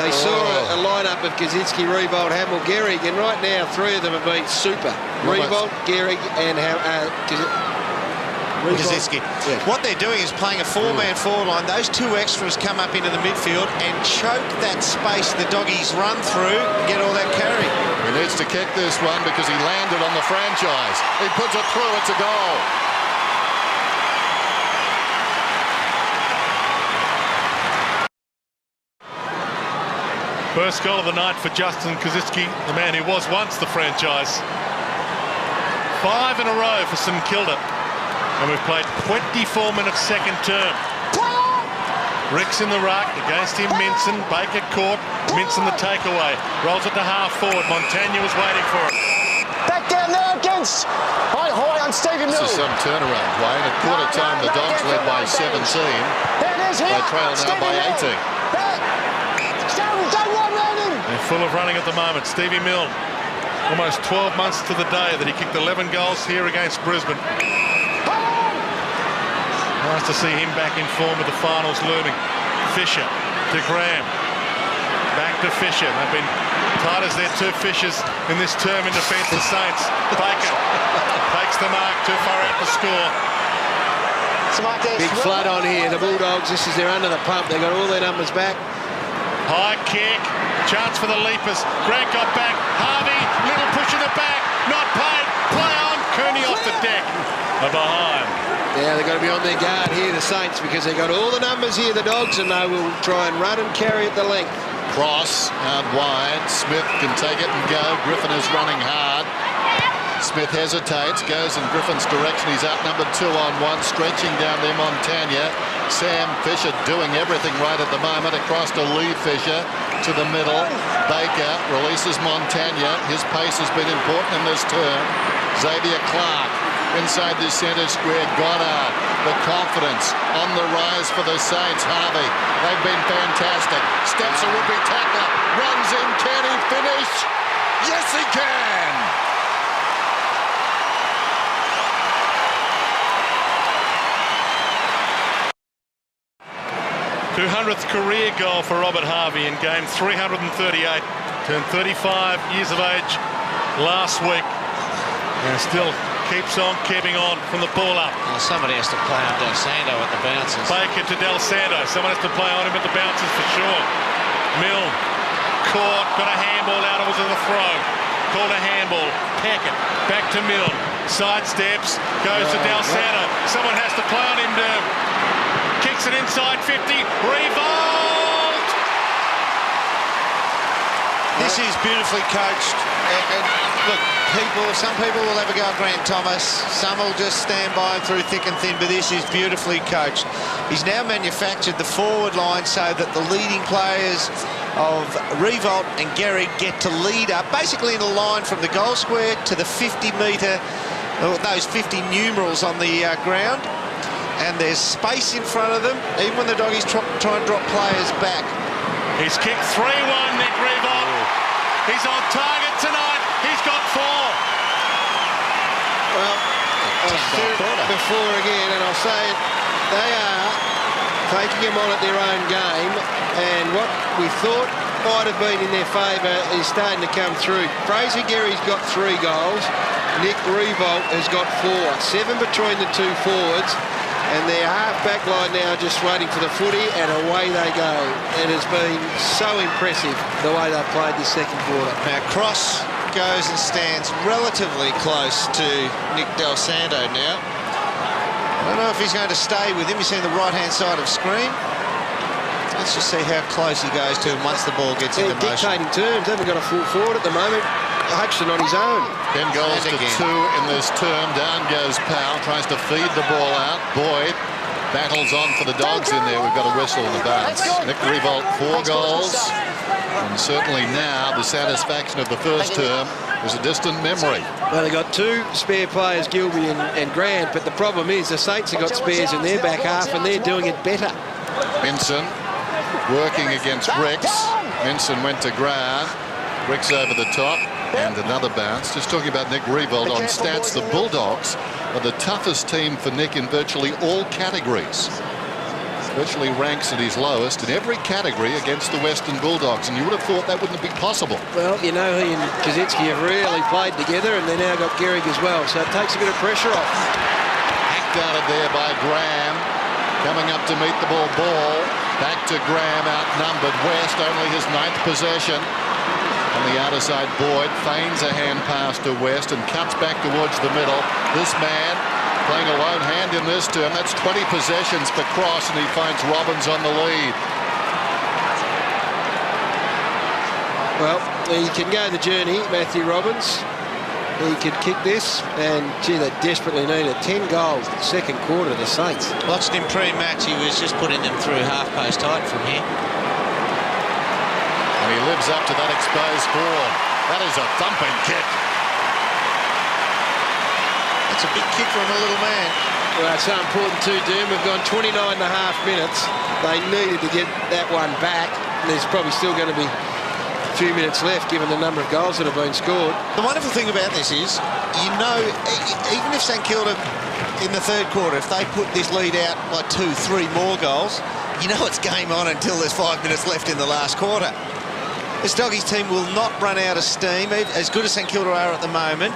they saw a lineup of Kaczynski, Revolt, Hamill, Gehrig, and right now 3 of them have been super. Revolt, Gehrig, and Kaczynski. Yeah. What they're doing is playing a 4-man forward line. Those 2 extras come up into the midfield and choke that space the doggies run through, get all that carry. He needs to kick this one because he landed on the franchise. He puts it through, it's a goal. First goal of the night for Justin Kaczynski, the man who was once the franchise. 5 in a row for St Kilda. And we've played 24 minutes second term. Ricks in the ruck, against him Minson, Baker caught, Minson the takeaway. Rolls it to half forward, Montagna was waiting for it. Back down there against Hoy on Stevie Mills. This is some turnaround, Wayne. At quarter time, the Dogs led by 17. They trail now by 18. They're full of running at the moment. Stevie Mill, almost 12 months to the day that he kicked 11 goals here against Brisbane. Nice to see him back in form with the finals looming. Fisher to Graham. Back to Fisher. They've been tight as their 2 Fishers in this term in defence of Saints. Baker takes the mark, too far out to score. Big flood on here. The Bulldogs, this is their under the pump. They've got all their numbers back. High kick. Chance for the Leapers. Grant got back. Harvey, little push in the back. Not played. Play on. Cooney off the deck. They're behind. Yeah, they've got to be on their guard here, the Saints, because they've got all the numbers here, the Dogs, and they will try and run and carry at the length. Cross out wide. Smith can take it and go. Griffin is running hard. Smith hesitates, goes in Griffin's direction. He's outnumbered 2-on-1, stretching down there Montagna. Sam Fisher doing everything right at the moment. Across to Lee Fisher to the middle. Baker releases Montagna. His pace has been important in this term. Xavier Clark inside the centre square. Goddard, the confidence on the rise for the Saints. Harvey, they've been fantastic. Steps a would-be tackler. Runs in. Can he finish? Yes, he can! 200th career goal for Robert Harvey in game 338. Turned 35 years of age last week. And still keeps on keeping on from the ball up. Well, somebody has to play on Del Santo at the bounces. Baker to Del Santo. Someone has to play on him at the bounces for sure. Mill caught, got a handball out. It was a throw. Called a handball. Packett back to Mill. sidesteps, goes to Del Santo. Someone has to play on him to kicks it inside 50. Revolt! This is beautifully coached. And look, some people will have a go at Grant Thomas. Some will just stand by him through thick and thin, but this is beautifully coached. He's now manufactured the forward line so that the leading players of Revolt and Gehrig get to lead up, basically in a line from the goal square to the 50-metre, those 50 numerals on the ground. And there's space in front of them, even when the Doggies try and drop players back. He's kicked 3-1, Nick Revolt. He's on target tonight. He's got 4. Well, I've said it before again, and I'll say it, they are taking him on at their own game, and what we thought might have been in their favour is starting to come through. Fraser Gehrig's got 3 goals. Nick Revolt has got 4. 7 between the 2 forwards. And their half-back line now just waiting for the footy, and away they go. It has been so impressive the way they've played this second quarter. Now, Cross goes and stands relatively close to Nick Del Santo now. I don't know if he's going to stay with him. You see the right-hand side of screen. Let's just see how close he goes to him once the ball gets into motion. Dictating terms. They haven't got a full forward at the moment. Hodgson on his own. 10 goals to 2 in this term. Down goes Powell, tries to feed the ball out. Boyd battles on for the Dogs in there. We've got a whistle and a bounce. Nick Revolt, 4 goals. And certainly now the satisfaction of the first term is a distant memory. Well, they got 2 spare players, Gilby and Grant, but the problem is the Saints have got spares in their back half and they're doing it better. Minson working against Ricks. Minson went to ground. Ricks over the top. And another bounce. Just talking about Nick Revolt on stats, the Bulldogs are the toughest team for Nick in virtually all categories. Virtually ranks at his lowest in every category against the Western Bulldogs, and you would have thought that wouldn't be possible. Well, you know, he and Kaczynski have really played together, and they now got Gehrig as well, so it takes a bit of pressure off. Hacked out of there by Graham. Coming up to meet the ball. Back to Graham, outnumbered. West, only his 9th possession. On the outer side, Boyd feigns a hand pass to West and cuts back towards the middle. This man playing a lone hand in this term. That's 20 possessions for Cross, and he finds Robbins on the lead. Well, he can go the journey, Matthew Robbins. He could kick this, and gee, they desperately need it. 10 goals, second quarter, the Saints. Watched him pre-match. He was just putting them through half-post height from here. And he lives up to that exposed forward. That is a thumping kick. That's a big kick from a little man. Well, it's so important too, Doom. We've gone 29 and a half minutes. They needed to get that one back. There's probably still going to be a few minutes left, given the number of goals that have been scored. The wonderful thing about this is, you know, even if St Kilda in the third quarter, if they put this lead out by 2, 3 more goals, you know it's game on until there's 5 minutes left in the last quarter. This Doggies team will not run out of steam. As good as St Kilda are at the moment,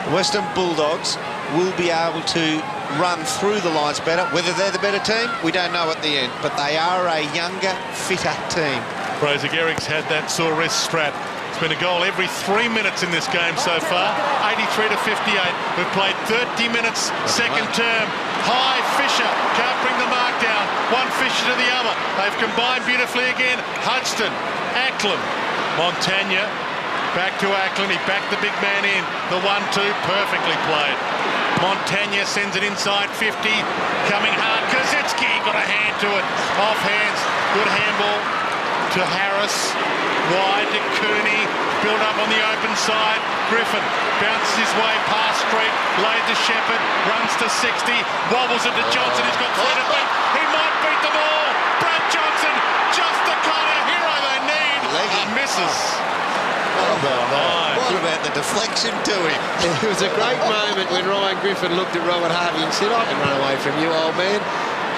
Western Bulldogs will be able to run through the lines better. Whether they're the better team, we don't know at the end, but they are a younger, fitter team. Fraser Gehrig's had that sore wrist strap. It's been a goal every 3 minutes in this game so far. 83 to 58. We've played 30 minutes second term. High, Fisher can't bring the mark down. One Fisher to the other. They've combined beautifully again. Hudson, Ackland, Montagna. Back to Ackland. He backed the big man in. The 1-2 perfectly played. Montagna sends it inside 50. Coming hard. Kaczynski got a hand to it. Off hands. Good handball to Harris. Wide to Cooney. Build up on the open side. Griffin bounces his way past Street. Laid to Shepherd. Runs to 60. Wobbles it to Johnson. He's got 3 to beat. He might beat them all. Brad Johnson. Just the kind of hero they need. He misses. What about the deflection to him? It was a great moment when Ryan Griffin looked at Robert Harvey and said, I can run away from you, old man.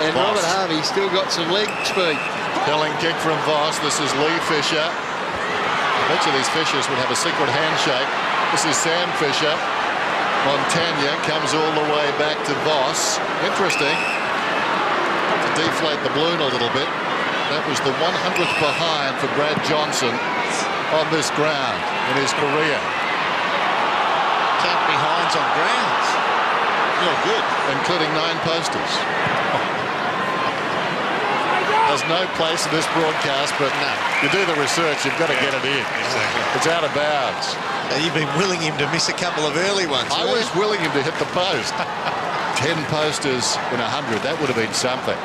And Robert Harvey still got some leg speed. Telling kick from Voss. This is Lee Fisher. Each of these Fishers would have a secret handshake. This is Sam Fisher. Montagna comes all the way back to Voss. Interesting. To deflate the balloon a little bit. That was the 100th behind for Brad Johnson on this ground in his career. Count behind lines on grounds. You're good. Including 9 posters. There's no place in this broadcast, but no. You do the research, you've got to get it in. Exactly. It's out of bounds. You've been willing him to miss a couple of early ones. I was willing him to hit the post. 10 posters in 100, that would have been something.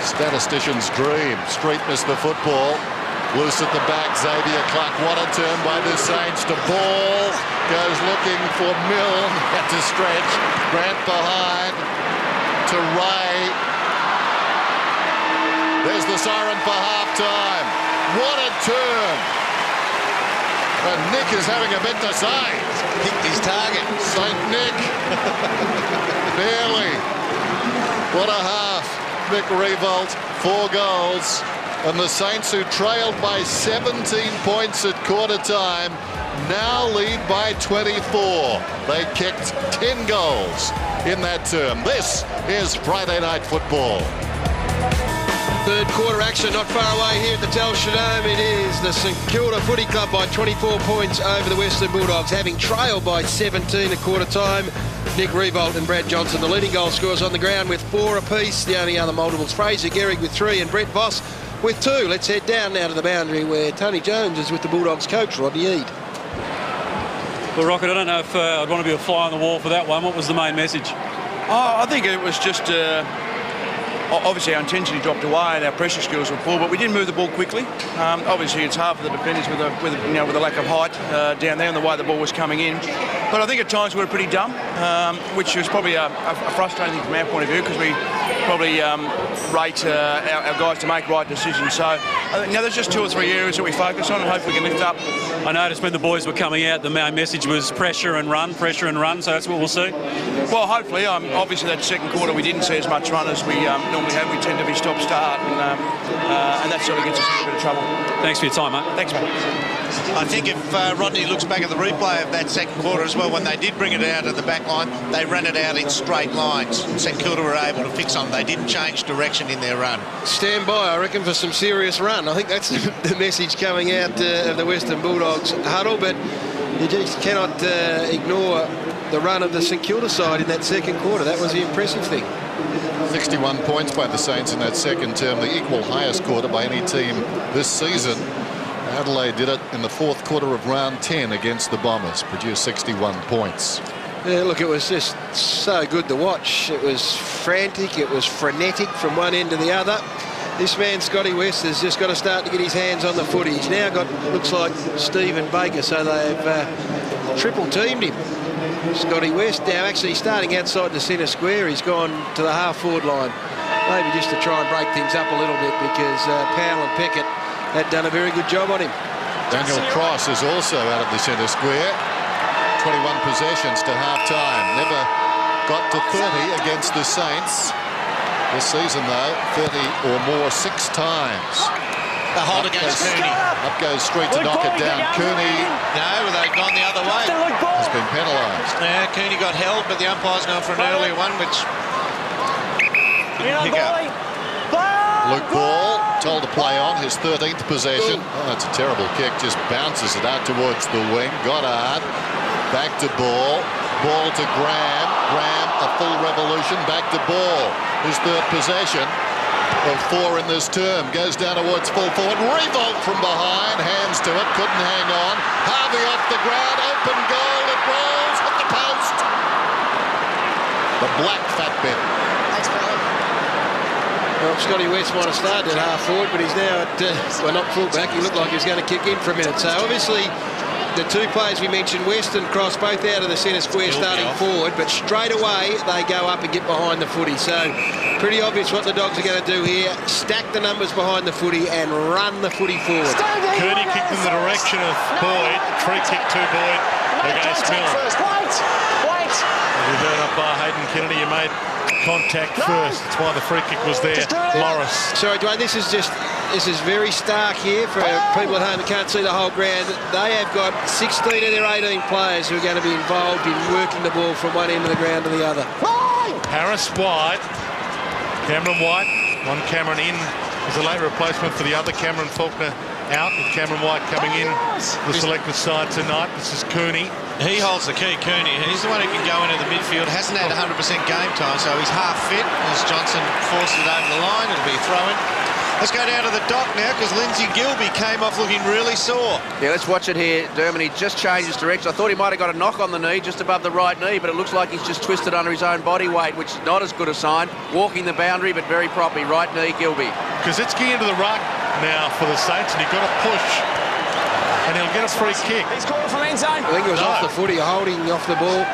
Statistician's dream. Street missed the football. Loose at the back, Xavier Clark. What a turn by the Saints to Ball. Goes looking for Milne. Had to stretch. Grant behind to Ray. There's the siren for half-time. What a turn. And Nick is having a bit to say. Picked his target. St. Nick. Barely. What a half. Nick Revolt, 4 goals. And the Saints, who trailed by 17 points at quarter time, now lead by 24. They kicked 10 goals in that term. This is Friday Night Football. Third quarter action not far away here at the Telstra Dome. It is the St Kilda Footy Club by 24 points over the Western Bulldogs, having trailed by 17 at quarter time. Nick Revolt and Brad Johnson, the leading goal scorers on the ground with 4 apiece. The only other multiples, Fraser Gehrig with 3 and Brett Voss with 2. Let's head down now to the boundary where Tony Jones is with the Bulldogs coach, Rodney Eade. Well, Rocket, I don't know if I'd want to be a fly on the wall for that one. What was the main message? I think it was just... obviously our intensity dropped away and our pressure skills were poor, but we didn't move the ball quickly. Obviously it's hard for the defenders with the lack of height down there and the way the ball was coming in. But I think at times we were pretty dumb, which was probably a frustrating thing from our point of view, because we probably rate our guys to make right decisions. So I think, there's just 2 or 3 areas that we focus on and hopefully we can lift up. I noticed when the boys were coming out, the main message was pressure and run, so that's what we'll see. Well, hopefully. Obviously that second quarter we didn't see as much run as we normally have. We tend to be stop-start, and that sort of gets us in a bit of trouble. Thanks for your time, mate. Thanks, mate. I think if Rodney looks back at the replay of that second quarter as well, when they did bring it out of the back line, they ran it out in straight lines. St Kilda were able to fix on. They didn't change direction in their run. Stand by, I reckon, for some serious run. I think that's the message coming out of the Western Bulldogs huddle, but you just cannot ignore the run of the St Kilda side in that second quarter. That was the impressive thing. 61 points by the Saints in that second term, the equal highest quarter by any team this season. Adelaide did it in the 4th quarter of round 10 against the Bombers, produced 61 points. Yeah, look, it was just so good to watch. It was frantic, it was frenetic from one end to the other. This man, Scotty West, has just got to start to get his hands on the footy. He's now got, looks like, Stephen Baker, so they've triple teamed him. Scotty West now actually starting outside the centre square. He's gone to the half-forward line, maybe just to try and break things up a little bit, because Powell and Peckett had done a very good job on him. Daniel Cross is also out of the centre square. 21 possessions to half-time. Never got to 30 against the Saints. This season, though, 30 or more 6 times. The hold against Cooney. Up goes Street to knock it down. Cooney. No, they've gone the other way. Has been penalised. Yeah, Cooney got held, but the umpire's gone for an earlier one, which didn't pick up. Luke Ball told to play on his 13th possession. Oh, that's a terrible kick. Just bounces it out towards the wing. Goddard back to Ball. Ball to Graham. Graham, a full revolution. Back to Ball. His 3rd possession of 4 in this term. Goes down towards full forward. Revolt from behind. Hands to it. Couldn't hang on. Harvey off the ground. Open goal. It rolls. Hit the post. The black fat bit. Well, Scotty West might have started at half-forward, but he's now at, well, not full-back. He looked like he was going to kick in for a minute. So, obviously, the 2 players we mentioned, West and Cross, both out of the centre square starting forward, but straight away they go up and get behind the footy. So, pretty obvious what the Dogs are going to do here. Stack the numbers behind the footy and run the footy forward. Cooney kicked in the direction of Boyd. Free kick to Boyd against Milne. Wait! As we heard up by Hayden Kennedy, you made contact first. That's why the free kick was there. Morris. Sorry, Dwayne, this is very stark here for people at home that can't see the whole ground. They have got 16 of their 18 players who are going to be involved in working the ball from one end of the ground to the other. Harris wide. Cameron White. One Cameron in as a late replacement for the other Cameron Faulkner out. With Cameron White coming in the selected side tonight. This is Cooney. He holds the key, Cooney. He's the one who can go into the midfield. Hasn't had 100% game time, so he's half fit as Johnson forces it over the line. It'll be a throw-in. Let's go down to the dock now because Lindsay Gilby came off looking really sore. Yeah, let's watch it here, Dermot. He just changed his direction. I thought he might have got a knock on the knee, just above the right knee, but it looks like he's just twisted under his own body weight, which is not as good a sign. Walking the boundary, but very properly. Right knee, Gilby. Kaczynski into the ruck now for the Saints, and he's got to push. And he'll get a free kick. He's called from end zone. I think it was off the footy, holding off the ball.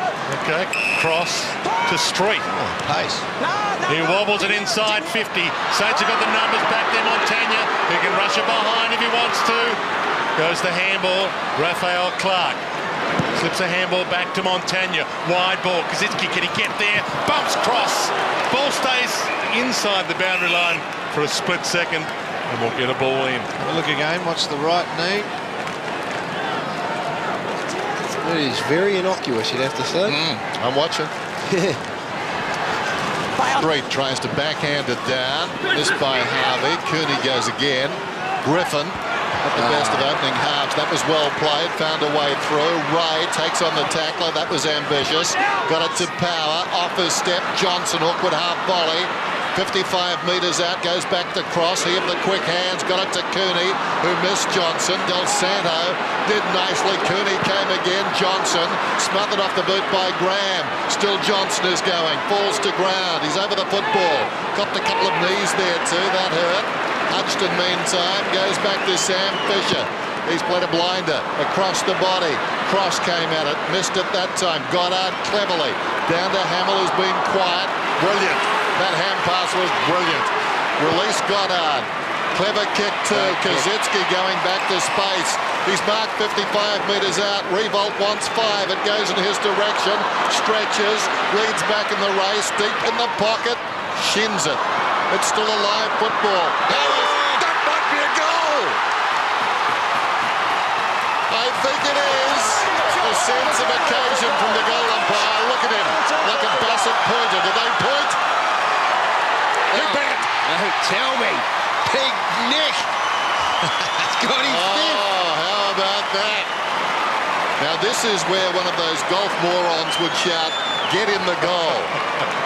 Okay, cross to Street. Pace. He wobbles it inside 50. Saints have got the numbers back there. Montagna, who can rush it behind if he wants to. Goes the handball. Raphael Clark slips a handball back to Montagna. Wide ball. Kaczynski, can he get there? Bumps cross. Ball stays inside the boundary line for a split second, and we'll get a ball in. Have a look again. Watch the right knee. It is very innocuous, you'd have to say. I'm watching. Street tries to backhand it down. Missed by Harvey. Cooney goes again. Griffin at the best of opening halves. That was well played. Found a way through. Ray takes on the tackler. That was ambitious. Got it to Power. Off his step. Johnson, awkward half volley. 55 metres out, goes back to cross. He with the quick hands, got it to Cooney, who missed Johnson. Del Santo did nicely. Cooney came again. Johnson smothered off the boot by Graham. Still Johnson is going, falls to ground. He's over the football. Copped a couple of knees there too, that hurt. Hutchton, meantime, goes back to Sam Fisher. He's played a blinder across the body. Cross came at it, missed it that time. Goddard cleverly. Down to Hamill, who's been quiet. Brilliant. That hand pass was brilliant. Release Goddard. Clever kick to Kaczynski going back to space. He's marked 55 metres out. Revolt wants 5. It goes in his direction. Stretches. Leads back in the race. Deep in the pocket. Shins it. It's still a live football. That might be a goal. I think it is. A sense of occasion from the goal umpire. Look at him. Like a Bassett pointer. Did they point? Oh, tell me. Big Nick. Got his fifth. Oh, how about that? Now, this is where one of those golf morons would shout, get in the goal.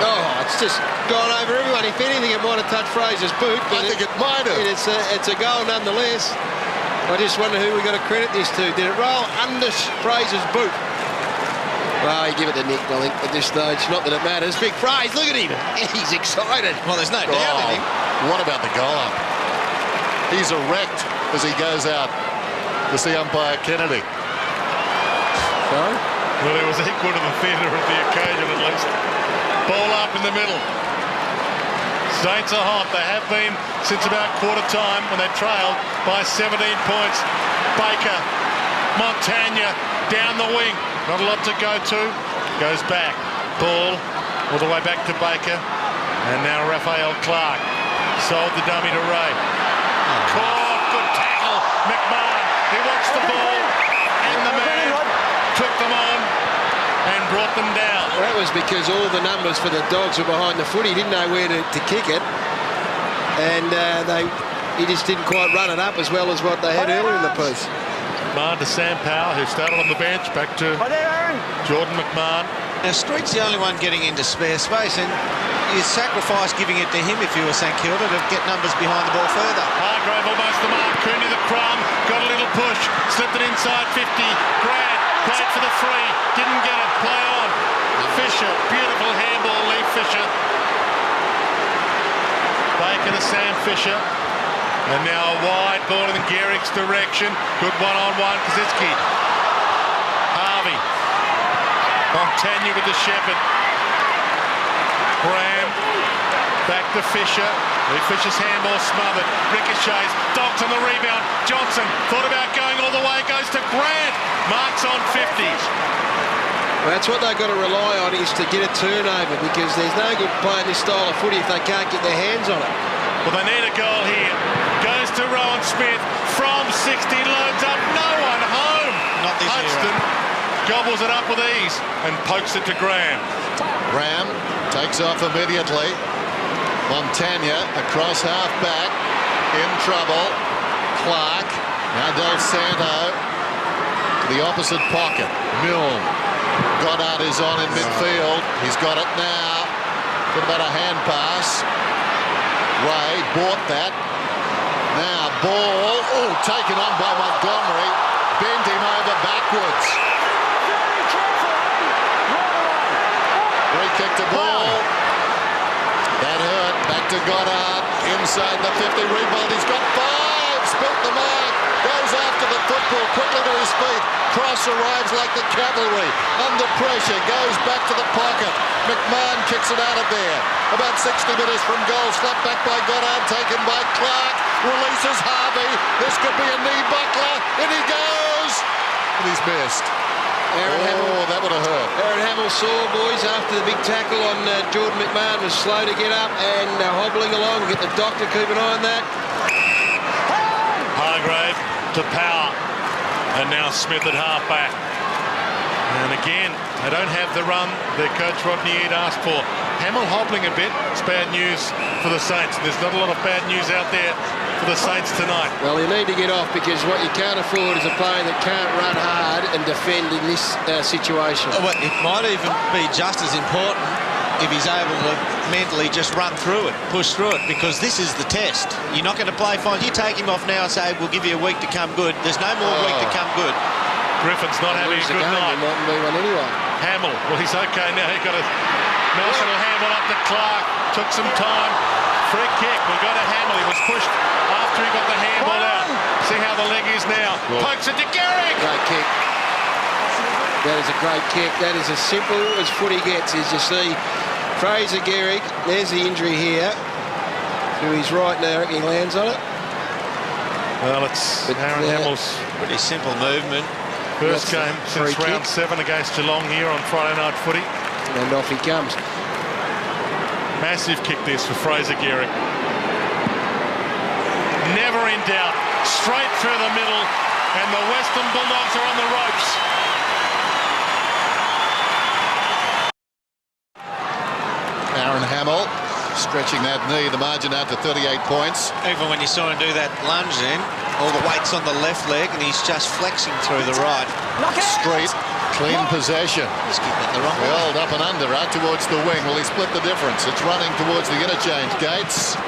Oh, it's just gone over everyone. If anything, it might have touched Fraser's boot. I think it might have. It's a goal nonetheless. I just wonder who we've got to credit this to. Did it roll under Fraser's boot? Well, you give it to Nick, I think, at this stage. Not that it matters. Big Fraser, look at him. He's excited. Well, there's no doubt in him. What about the goal up? He's erect as he goes out to see umpire Kennedy. Sorry? Well, it was equal to the theatre of the occasion, at least. Ball up in the middle. Saints are hot. They have been since about quarter time when they trailed by 17 points. Baker, Montagna, down the wing. Not a lot to go to. Goes back. Ball all the way back to Baker. And now Raphael Clark. Sold the dummy to Ray. Caught. Good tackle. McMahon. He watched the ball. And the man took them on and brought them down. Well, that was because all the numbers for the Dogs were behind the foot. He didn't know where to kick it. And he just didn't quite run it up as well as what they had earlier in the piece. McMahon to Sam Powell, who started on the bench, back to Jordan McMahon. Now, Street's the only one getting into spare space, and you'd sacrifice giving it to him if you were St Kilda to get numbers behind the ball further. Hargrave almost the mark. Cooney the crumb. Got a little push. Slipped it inside 50. Grant played for the free. Didn't get it. Play on. Fisher. Beautiful handball. Lee Fisher. Baker to Sam Fisher. And now a wide ball in Gehrig's direction. Good one-on-one. Kaczynski. Harvey. Montagna with the shepherd. Graham. Back to Fisher. Fisher's handball smothered. Ricochets. Dogs on the rebound. Johnson thought about going all the way. Goes to Grant. Marks on 50. Well, that's what they've got to rely on, is to get a turnover, because there's no good playing this style of footy if they can't get their hands on it. Well, they need a goal here. Goes to Rowan Smith from 60, loads up, no one home. Not this Hutchton gobbles it up with ease and pokes it to Graham. Graham takes off immediately. Montagna across half back, in trouble. Clark, now Del Santo The opposite pocket. Milne. Goddard is on in midfield. He's got it now. What about a hand pass? Ray bought that. Now ball. Oh, taken on by Montgomery. Bent him over backwards. Free kick to ball. That hurt. Back to Goddard. Inside the 50. Rebound. He's got 5. Spilt the mark. Goes after the football. Quickly to his feet. Cross arrives like the cavalry. Under pressure. Goes back to the pocket. McMahon kicks it out of there. About 60 metres from goal. Slapped back by Goddard. Taken by Clark. Releases Harvey. This could be a knee buckler. In he goes. And he's missed. Hamill, that would have hurt. Aaron Hamill saw, boys, after the big tackle on Jordan McMahon, was slow to get up and hobbling along. Get the doctor, keep an eye on that. Hargrave to Power. And now Smith at half-back. And again, they don't have the run their coach Rodney Eade asked for. Hamill hobbling a bit. It's bad news for the Saints. There's not a lot of bad news out there for the Saints tonight. Well, you need to get off, because what you can't afford is a player that can't run hard and defend in this situation. Well, it might even be just as important if he's able to mentally just run through it, push through it, because this is the test. You're not going to play fine. You take him off now and say, we'll give you a week to come good. There's no more week to come good. Griffin's not having a good night. He mightn't be one anyway. Hamill, well, he's okay now. He got a Nelson will handle up to Clark. Took some time. Free kick. We got a Hamill. He was pushed after he got the handball out. See how the leg is now. Good. Pokes it to Garrick. Great kick. That is a great kick. That is as simple as footy gets. As you see, Fraser Garrick. There's the injury here to his right now. He lands on it. Well, it's Aaron Hamill's pretty simple movement. First game since round 7 against Geelong here on Friday Night Footy. And off he comes. Massive kick this for Fraser Garrick. Never in doubt. Straight through the middle. And the Western Bulldogs are on the ropes. Aaron Hamill stretching that knee, the margin out to 38 points. Even when you saw him do that lunge then, all the weight's on the left leg and he's just flexing through the right. Straight, clean possession. He's getting it the wrong way. Held up and under, out towards the wing. Well, he split the difference. It's running towards the interchange gates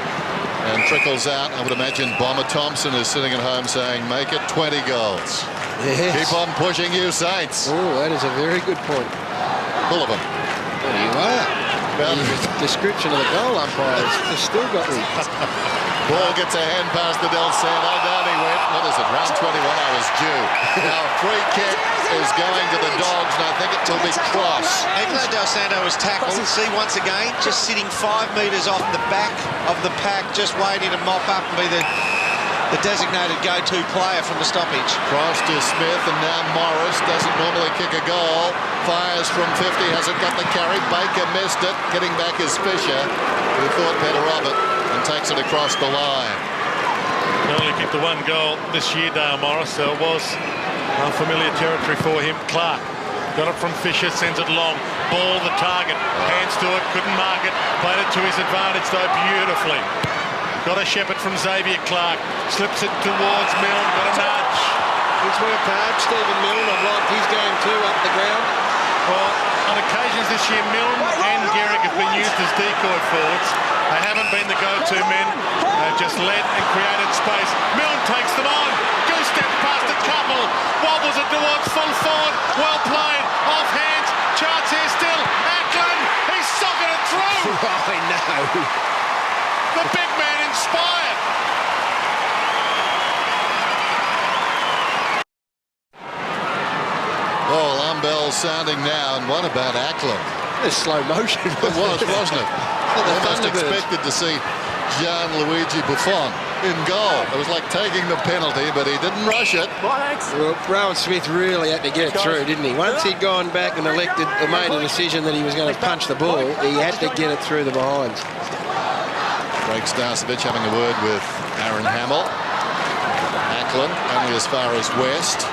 and trickles out. I would imagine Bomber Thompson is sitting at home saying, make it 20 goals. Yes. Keep on pushing, you Saints. Oh, that is a very good point. Full of them. There you are. The description of the goal umpires has still got me. Ball gets a hand pass to Del Santo. Down he went. What is it? Round 21. I was due. Now a free kick is going to the Dogs, and I think it will be cross. Even though Del Santo was tackled, see once again, just sitting 5 metres off the back of the pack, just waiting to mop up and be the designated go-to player from the stoppage. Cross to Smith, and now Morris doesn't normally kick a goal. Fires from 50, hasn't got the carry. Baker missed it. Getting back is Fisher, who thought better of it, and takes it across the line. Only kicked the 1 goal this year, Dale Morris, so it was unfamiliar territory for him. Clark got it from Fisher, sends it long. Ball the target, hands to it, couldn't mark it. Played it to his advantage, though, beautifully. Got a shepherd from Xavier Clark. Slips it towards Milne. Got a nudge. He's worked hard, Stephen Milne. I've liked his game too, up the ground. Well, on occasions this year, Milne and Garrick have been used as decoy forwards. They haven't been the go-to men. They've just led and created space. Milne takes them on. Goose steps past a couple. Wobbles it towards full forward. Well played. Off hands. Chance here still. Ackland. He's socking it through. I know. The big man inspired. Oh, alarm bells sounding now, and what about Ackland? It's slow motion. It was, wasn't it? Almost expected to see Gianluigi Buffon in goal. It was like taking the penalty, but he didn't rush it. Well, Rowan Smith really had to get it through, didn't he? Once he'd gone back and elected or made a decision that he was going to punch the ball, he had to get it through the behinds. Craig Starcevich having a word with Aaron Hamill. Ackland only as far as West.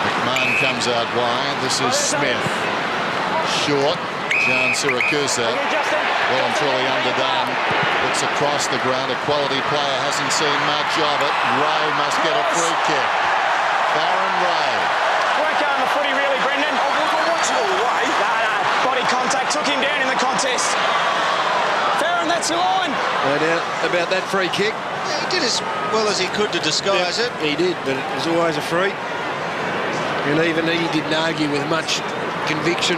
McMahon comes out wide. This is Smith. Short. John Siracusa. Well and truly underdone. Looks across the ground. A quality player. Hasn't seen much of it. Ray must get a free kick. Darren Ray. Weren't going the footy really, Brendan. We'll watch it all the way. No. Body contact took him down in the contest. Farron, that's your line. No doubt about that free kick. He did as well as he could to disguise it. He did, but it was always a free. And even he didn't argue with much conviction.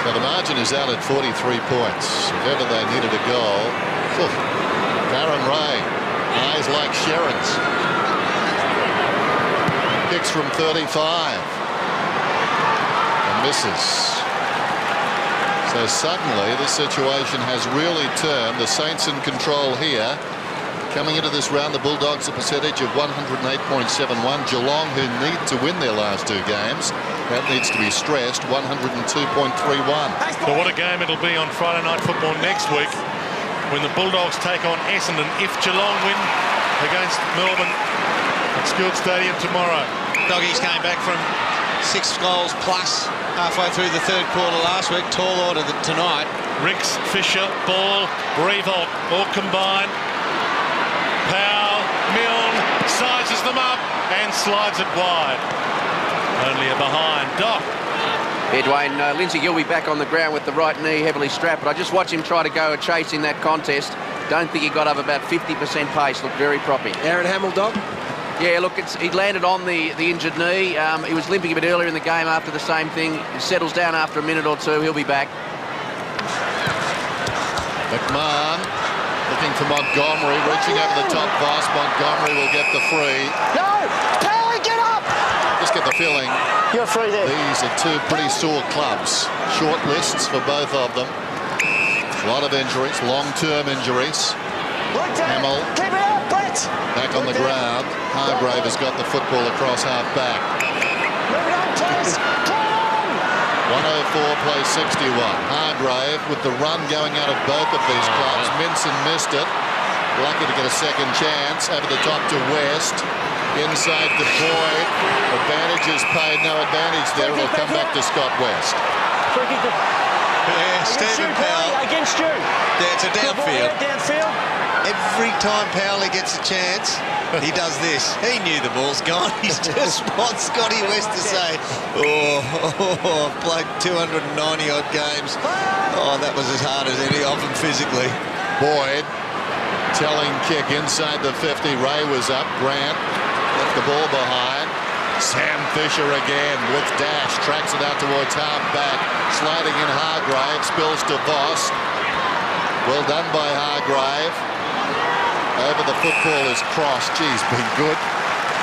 So the margin is out at 43 points. If ever they needed a goal, Darren Ray, eyes like Sharon's. Kicks from 35 and misses. So suddenly this situation has really turned. The Saints in control here. Coming into this round, the Bulldogs a percentage of 108.71. Geelong, who need to win their last two games, that needs to be stressed, 102.31. So what a game it'll be on Friday Night Football next week when the Bulldogs take on Essendon if Geelong win against Melbourne at Skilled Stadium tomorrow. Doggies came back from 6 goals plus halfway through the third quarter last week. Tall order tonight. Ricks, Fisher, Ball, Revolt all combined. Powell, Milne sizes them up and slides it wide. Only a behind. Doc. Yeah, Dwayne, Lindsay Gilby back on the ground with the right knee heavily strapped, but I just watched him try to go a chase in that contest. Don't think he got up about 50% pace. Looked very proppy. Aaron Hamill, Doc. Yeah, look, he landed on the injured knee. He was limping a bit earlier in the game after the same thing. He settles down after a minute or two. He'll be back. McMahon looking for Montgomery, reaching over the top pass. Montgomery will get the free. No! Powell, get up! Just get the feeling You're free there. these are two pretty sore clubs. Short lists for both of them. A lot of injuries, long-term injuries. Hamill Keep it up, Brett! back on the ground. Hargrave has got the football across half-back. Move it on, please! 104 plays 61. Hargrave with the run going out of both of these clubs. Minson missed it. Lucky to get a second chance. Over the top to West. Inside to Boyd. Advantage is paid. No advantage there. It'll come back to Scott West. Yeah, Stephen Powell. Against you. Yeah, it's a downfield. Downfield. Every time Powell gets a chance, he does this. He knew the ball's gone. He just wants Scotty West to say, I've played 290-odd games. Oh, that was as hard as any of them physically. Boyd, telling kick inside the 50. Ray was up. Grant left the ball behind. Sam Fisher again with dash. Tracks it out towards half-back. Sliding in Hargrave. Spills to Voss. Well done by Hargrave. Over the football is Cross. Geez, been good.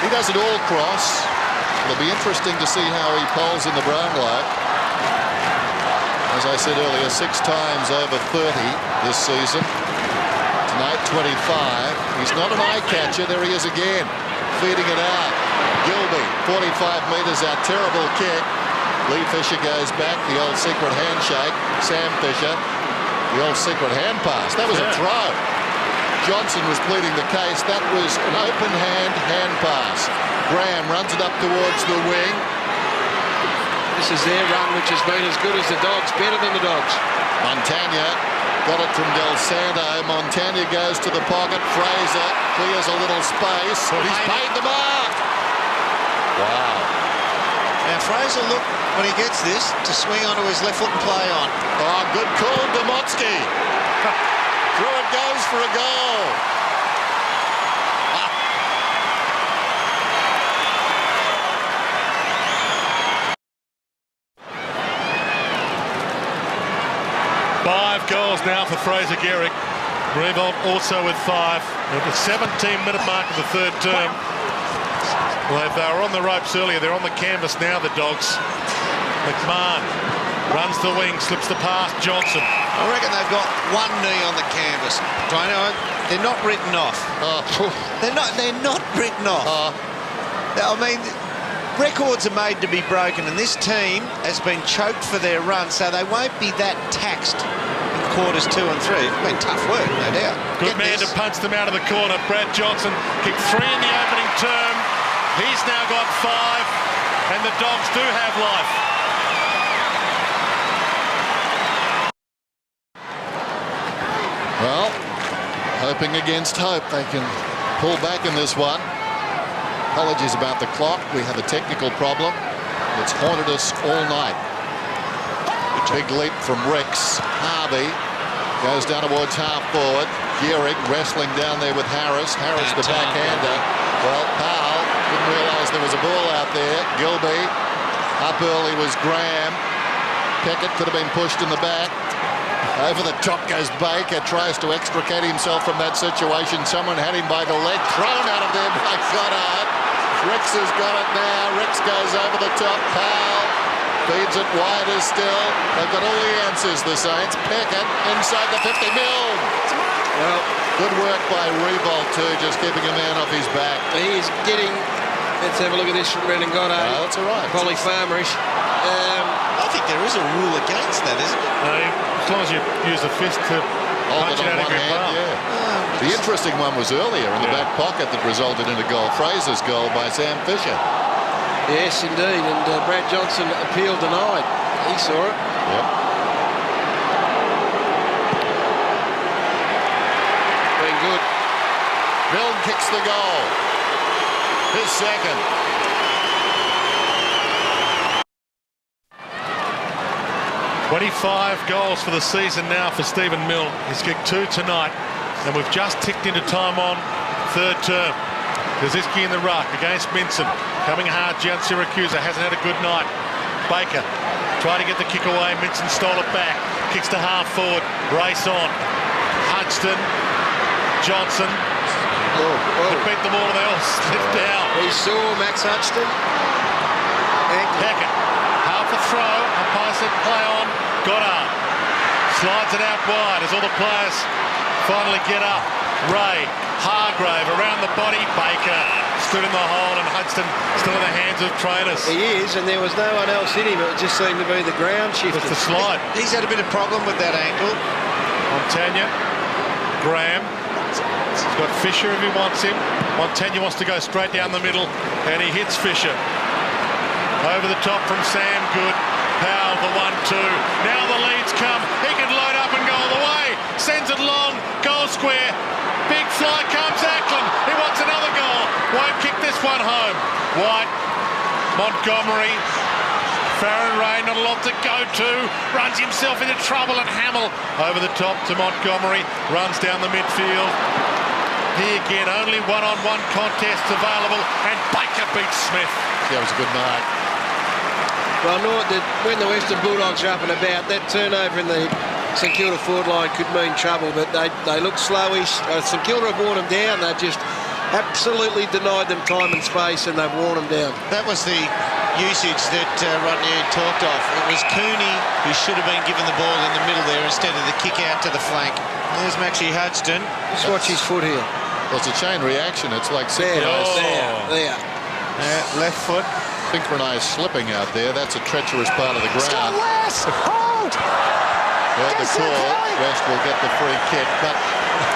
He does it all cross. It'll be interesting to see how he polls in the Brownlow. As I said earlier, 6 times over 30 this season. Tonight, 25. He's not an eye catcher. There he is again. Feeding it out. Gilby, 45 metres out. Terrible kick. Lee Fisher goes back. The old secret handshake. Sam Fisher. The old secret hand pass. That was a throw. Johnson was pleading the case. That was an open hand pass. Graham runs it up towards the wing. This is their run, which has been as good as the Dogs, better than the Dogs. Montagna got it from Del Santo. Montagna goes to the pocket. Fraser clears a little space. He's paid the mark. Wow. Now Fraser, look, when he gets this, to swing onto his left foot and play on. Oh, good call, Demotsky. Through it goes for a goal. Five goals now for Fraser Gehrig. Revolt also with 5. At the 17-minute mark of the third term. Well, they were on the ropes earlier. They're on the canvas now, the Dogs. McMahon runs the wing, slips the pass. Johnson. I reckon they've got one knee on the canvas. They're not written off. They're not written off. I mean, records are made to be broken, and this team has been choked for their run, so they won't be that taxed in quarters 2 and 3. It's been tough work, no doubt. Good man to punch them out of the corner. Brad Johnson kicked 3 in the opening term. He's now got 5, and the Dogs do have life. Well, hoping against hope they can pull back in this one. Apologies about the clock. We have a technical problem. It's haunted us all night. Big leap from Ricks. Harvey goes down towards half forward. Gearig wrestling down there with Harris. Harris the backhander. Well, Powell didn't realise there was a ball out there. Gilby. Up early was Graham. Pickett could have been pushed in the back. Over the top goes Baker. Tries to extricate himself from that situation. Someone had him by the leg. Thrown out of there by Goddard. Ricks has got it now. Ricks goes over the top. Powell feeds it wider still. They've got all the answers, the Saints. Pickett inside the 50 mil. Well, good work by Revolt too, just keeping a man off his back. He's getting... Let's have a look at this from Brendan Goddard. That's all right. Polly Farmerish. I think there is a rule against that, isn't it? No, as long as you use the fist to Hold punch it it on out of one your hand, glove. yeah. The interesting one was earlier in the back pocket that resulted in a goal. Fraser's goal by Sam Fisher. Yes, indeed. And Brad Johnson appeal denied. He saw it. Yep. Been good. Milne kicks the goal. His second. "25 goals for the season now for Stephen Milne. He's kicked 2 tonight, and we've just ticked into time on third term. Kaczynski in the ruck against Minson. Coming hard, Gian Siracusa hasn't had a good night. Baker tried to get the kick away. Minson stole it back. Kicks to half forward. Race on. Hudson. Johnson. To beat them all, they all slipped down. He saw Max Hudson. Pickett. Half a throw. Umpire said play on. Goddard. Slides it out wide as all the players finally get up. Ray. Hargrave around the body. Baker stood in the hole, and Hudson still in the hands of trainers. He is, and there was no one else in him. It just seemed to be the ground shift. It's the slide. He's had a bit of problem with that ankle. Montagna. Graham. He's got Fisher if he wants him. Montagna wants to go straight down the middle, and he hits Fisher. Over the top from Sam Good. Powell, the 1-2. Now the leads come. He can load up and go all the way. Sends it long. Goal square. Big fly comes Ackland. He wants another goal. Won't kick this one home. White. Montgomery. Farron Ray, not a lot to go to. Runs himself into trouble, and Hamill over the top to Montgomery. Runs down the midfield. Here again, only one-on-one contests available, and Baker beats Smith. That was a good mark. Well, when the Western Bulldogs are up and about, that turnover in the St Kilda forward line could mean trouble, but they look slowish. St Kilda have worn them down. They've just absolutely denied them time and space, and they've worn them down. That was the usage that Rodney talked of. It was Cooney who should have been given the ball in the middle there instead of the kick out to the flank. There's Maxie Hudson. Just watch his foot here. Well, it's a chain reaction. It's like There, synchronised. there. Left foot. Synchronised slipping out there. That's a treacherous part of the ground. West! Hold! Heard the call. West will get the free kick. But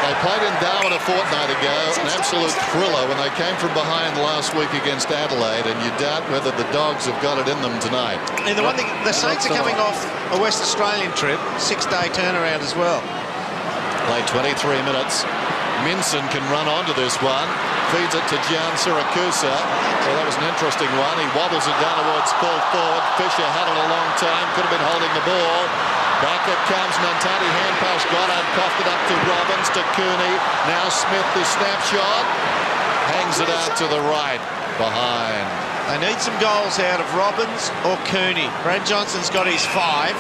they played in Darwin a fortnight ago. An absolute thriller when they came from behind last week against Adelaide. And you doubt whether the Dogs have got it in them tonight. And the one thing, the Saints are coming off a West Australian trip. 6-day turnaround as well. Played 23 minutes. Minson can run onto this one. Feeds it to Gian Siracusa. Well, that was an interesting one. He wobbles it down towards full forward. Fisher had it a long time. Could have been holding the ball. Back it comes. Nantati hand pass. Goddard coughed it up to Robbins, to Cooney. Now Smith, the snapshot. Hangs it out to the right. Behind. They need some goals out of Robbins or Cooney. Brad Johnson's got his 5.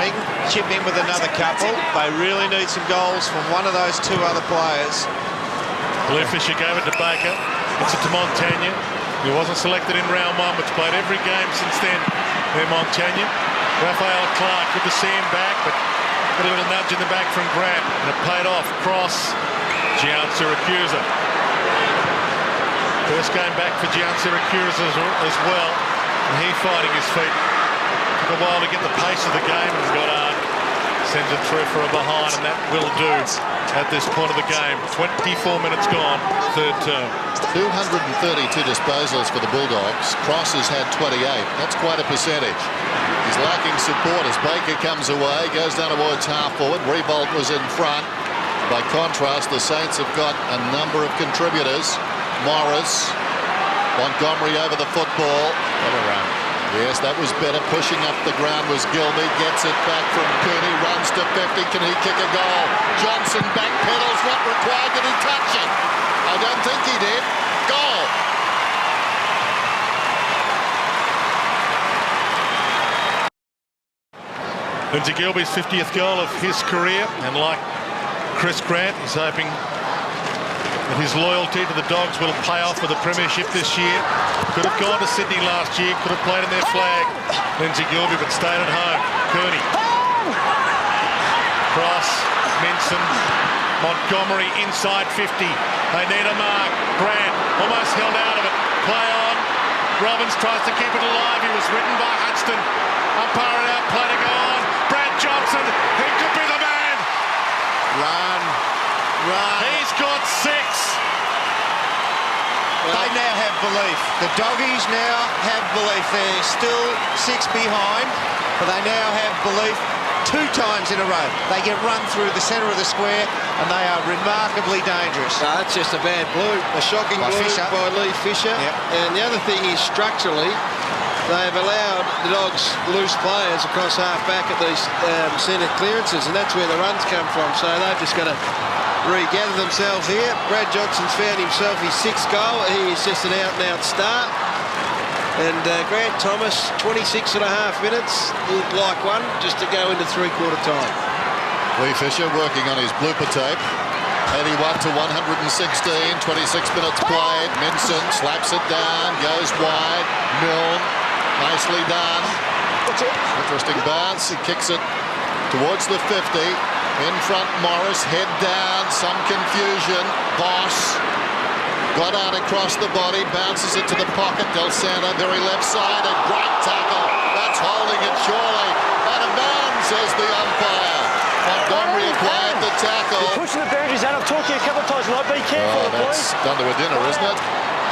He can chip in with another couple. They really need some goals from one of those two other players. Blue Fisher gave it to Baker. It's it to Montagna. He wasn't selected in round 1, but played every game since then. There, Montagna. Raphael Clark with the Sam back, but got a little nudge in the back from Grant, and it paid off. Cross. Gian Siracusa. First game back for Gian Siracusa as well, and he fighting his feet. Took a while to get the pace of the game, and Goddard sends it through for a behind, and that will do at this point of the game. 24 minutes gone, third term. 232 disposals for the Bulldogs. Cross has had 28. That's quite a percentage. He's lacking support as Baker comes away, goes down towards half forward. Revolt was in front. By contrast, the Saints have got a number of contributors. Morris, Montgomery over the football. What a run. Yes, that was better. Pushing up the ground was Gilby. Gets it back from Cooney. Runs to 50. Can he kick a goal? Johnson backpedals. What required? Did he touch it? I don't think he did. Goal. Lindsay Gilby's 50th goal of his career, and like Chris Grant, he's hoping that his loyalty to the Dogs will pay off with the premiership this year. Could have gone to Sydney last year, could have played in their flag, Lindsay Gilby, but stayed at home. Cooney. Cross, Minson, Montgomery inside 50. They need a mark. Grant almost held out of it. Play on. Robbins tries to keep it alive. He was ridden by Hudson. Umpire it out, play to go on. Brad Johnson, he could be the man. Run. He's got 6. They now have belief. The Doggies now have belief. They're still 6 behind, but they now have belief 2 times in a row. They get run through the centre of the square, and they are remarkably dangerous. No, that's just a bad blue. A shocking By blue Fisher. by Lee Fisher. Yep. And the other thing is, structurally, they've allowed the Dogs loose players across half-back at these centre clearances, and that's where the runs come from. So they've just got to regather themselves here. Brad Johnson's found himself his 6th goal. He is just an out-and-out start. And Grant Thomas, 26.5 minutes, looked like one, just to go into three-quarter time. Lee Fisher working on his blooper tape. 81 to 116, 26 minutes played. Minson slaps it down, goes wide. Milne, nicely done. Interesting bounce. He kicks it towards the 50. In front, Morris, head down, some confusion. Boss got out across the body, bounces it to the pocket. Del Santo, very left-sided, great tackle. That's holding it surely. Out of bounds, says the umpire. Montgomery acquired the tackle. You're pushing the boundaries out. I've talked to you a couple of times, mate. Be careful, That's please. done to a dinner, isn't it?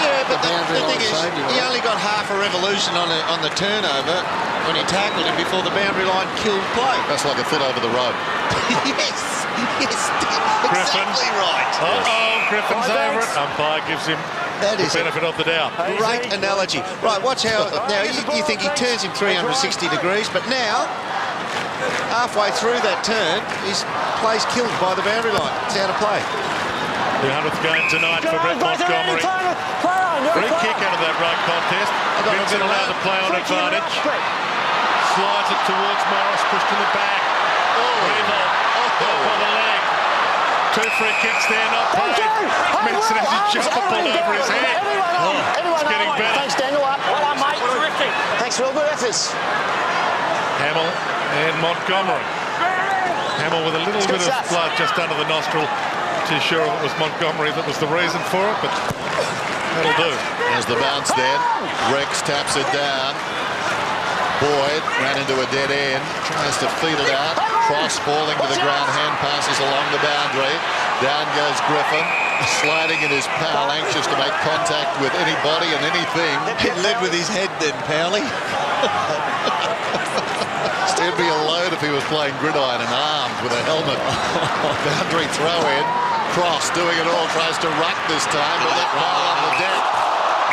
Yeah, but the boundary thing line is, saved him, he right? only got half a revolution on the turnover when he tackled him before the boundary line killed play. That's like a foot over the rope. yes, Griffin. exactly right. Griffin's over it. Umpire gives him That the is benefit of the doubt. Great analogy. Right, watch how, now you think he turns him 360 degrees, but now, halfway through that turn, his play's killed by the boundary line. It's out of play. The 100th game tonight for Brett Montgomery. Free kick out of that ruck contest. Minson allowed to play on advantage. Slides it towards Morris, pushed in the back. Revolt on the leg. 2 free kicks there, not played. Minson has his jumper pulled over his head. It's getting better. Thanks, Daniel. Well done, mate. Terrific. Thanks for all good efforts. Hamill and Montgomery. Hamill with a little bit of blood just under the nostril. Too sure it was Montgomery that was the reason for it, but that'll do. There's the bounce then. Rex taps it down. Boyd ran into a dead end, tries to feed it out. Cross falling to the ground, hand passes along the boundary. Down goes Griffin, sliding in his pal, anxious to make contact with anybody and anything. He led with his head then, Powley. It'd be a load if he was playing gridiron and armed with a helmet. Boundary throw in. Cross doing it all, tries to ruck this time, but let ball on the deck.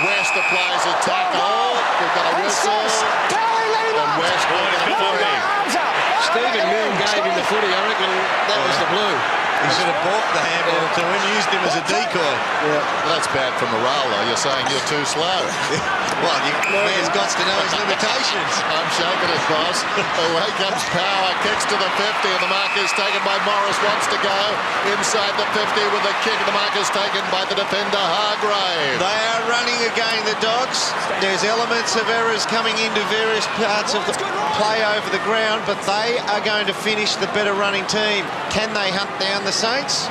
West applies a tackle. We've got a whistle. And West will get a free. Stephen Milne gave him the footy. I reckon that was the blue. He should have bought the handball to him, used him as a decoy. Yeah. Well, that's bad for morale, though. You're saying you're too slow. Well, man's got to know his limitations. I'm shaking it, boss. Away comes Power, kicks to the 50, and the mark is taken by Morris. Wants to go inside the 50 with a kick, and the mark is taken by the defender, Hargrave. They are running again, the Dogs. There's elements of errors coming into various parts of the play over the ground, but they are going to finish the better running team. Can they hunt down the Saints?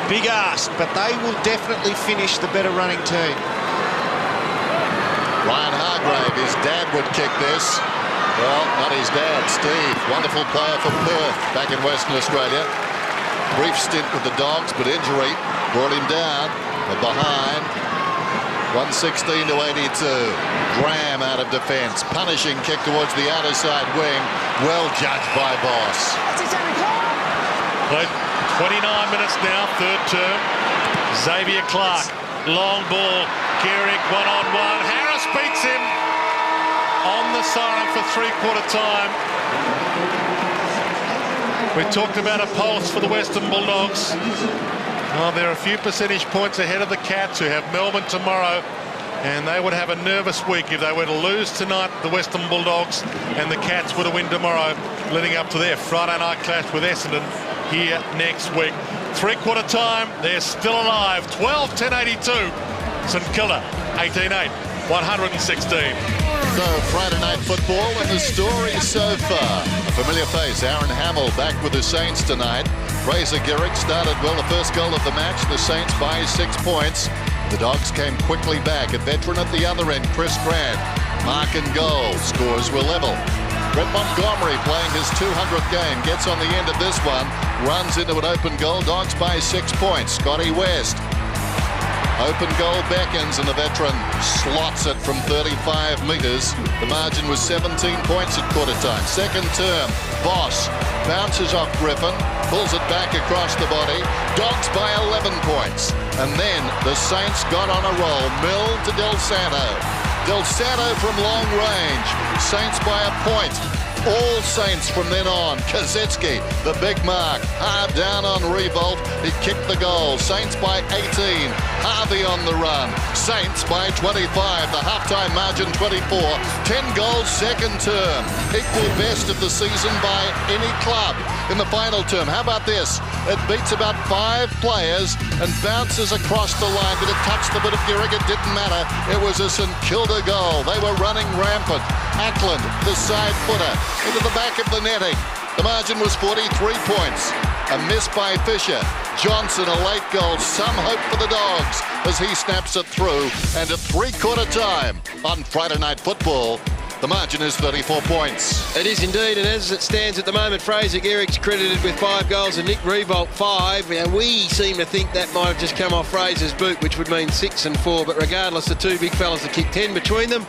Big ask, but they will definitely finish the better running team. Ryan Hargrave, his dad would kick this. Well, not his dad, Steve. Wonderful player for Perth back in Western Australia. Brief stint with the Dogs, but injury brought him down. But behind, 116 to 82. Graham out of defence. Punishing kick towards the outer side wing. Well judged by Boss. Played 29 minutes now, third term. Xavier Clark Long ball. Gehrig one-on-one. Harris beats him on the siren for three-quarter time. We talked about a pulse for the Western Bulldogs. Well, they're a few percentage points ahead of the Cats, who have Melbourne tomorrow, and they would have a nervous week if they were to lose tonight, the Western Bulldogs, and the Cats were to win tomorrow, leading up to their Friday night clash with Essendon here next week. Three-quarter time, they're still alive. 12-10-82. St Kilda 18-8, 116. So Friday night football and the story so far. A familiar face, Aaron Hamill, back with the Saints tonight. Fraser Gehrig started well, the first goal of the match. The Saints by 6 points. The Dogs came quickly back. A veteran at the other end, Chris Grant. Mark and goal. Scores were level. Brett Montgomery playing his 200th game. Gets on the end of this one. Runs into an open goal. Dogs by 6 points. Scotty West. Open goal beckons and the veteran slots it from 35 metres. The margin was 17 points at quarter time. Second term, Voss bounces off Griffin, pulls it back across the body. Dogs by 11 points. And then the Saints got on a roll. Mill to Del Santo. Del Santo from long range. Saints by a point. All Saints from then on. Kazetsky, the big mark. Hard down on Revolt. He kicked the goal. Saints by 18. Harvey on the run. Saints by 25. The halftime margin 24. 10 goals second term. Equal best of the season by any club in the final term. How about this? It beats about 5 players and bounces across the line. Did it touch the bit of Gehrig? It didn't matter. It was a St Kilda goal. They were running rampant. Ackland, the side footer, into the back of the netting. The margin was 43 points. A miss by Fisher. Johnson, a late goal. Some hope for the Dogs as he snaps it through. And at three-quarter time on Friday Night Football, the margin is 34 points. It is indeed, and as it stands at the moment, Fraser Gehrig's credited with 5 goals and Nick Revolt 5. And we seem to think that might have just come off Fraser's boot, which would mean 6 and 4. But regardless, the two big fellas have kicked 10 between them.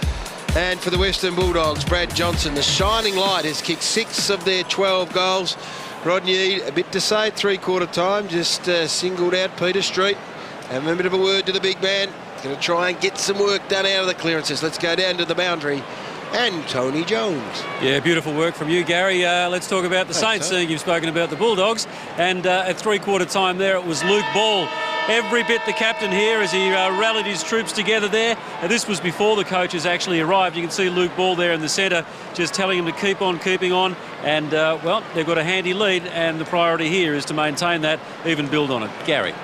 And for the Western Bulldogs, Brad Johnson, the shining light, has kicked 6 of their 12 goals. Rodney, a bit to say at three-quarter time, just singled out Peter Street. And a bit of a word to the big man. Going to try and get some work done out of the clearances. Let's go down to the boundary. And Tony Jones. Yeah, beautiful work from you, Gary. Let's talk about the Saints, seeing you've spoken about the Bulldogs. And at three-quarter time there, it was Luke Ball. Every bit the captain here as he rallied his troops together there. This was before the coaches actually arrived. You can see Luke Ball there in the centre just telling him to keep on keeping on. And, well, they've got a handy lead, and the priority here is to maintain that, even build on it. Gary.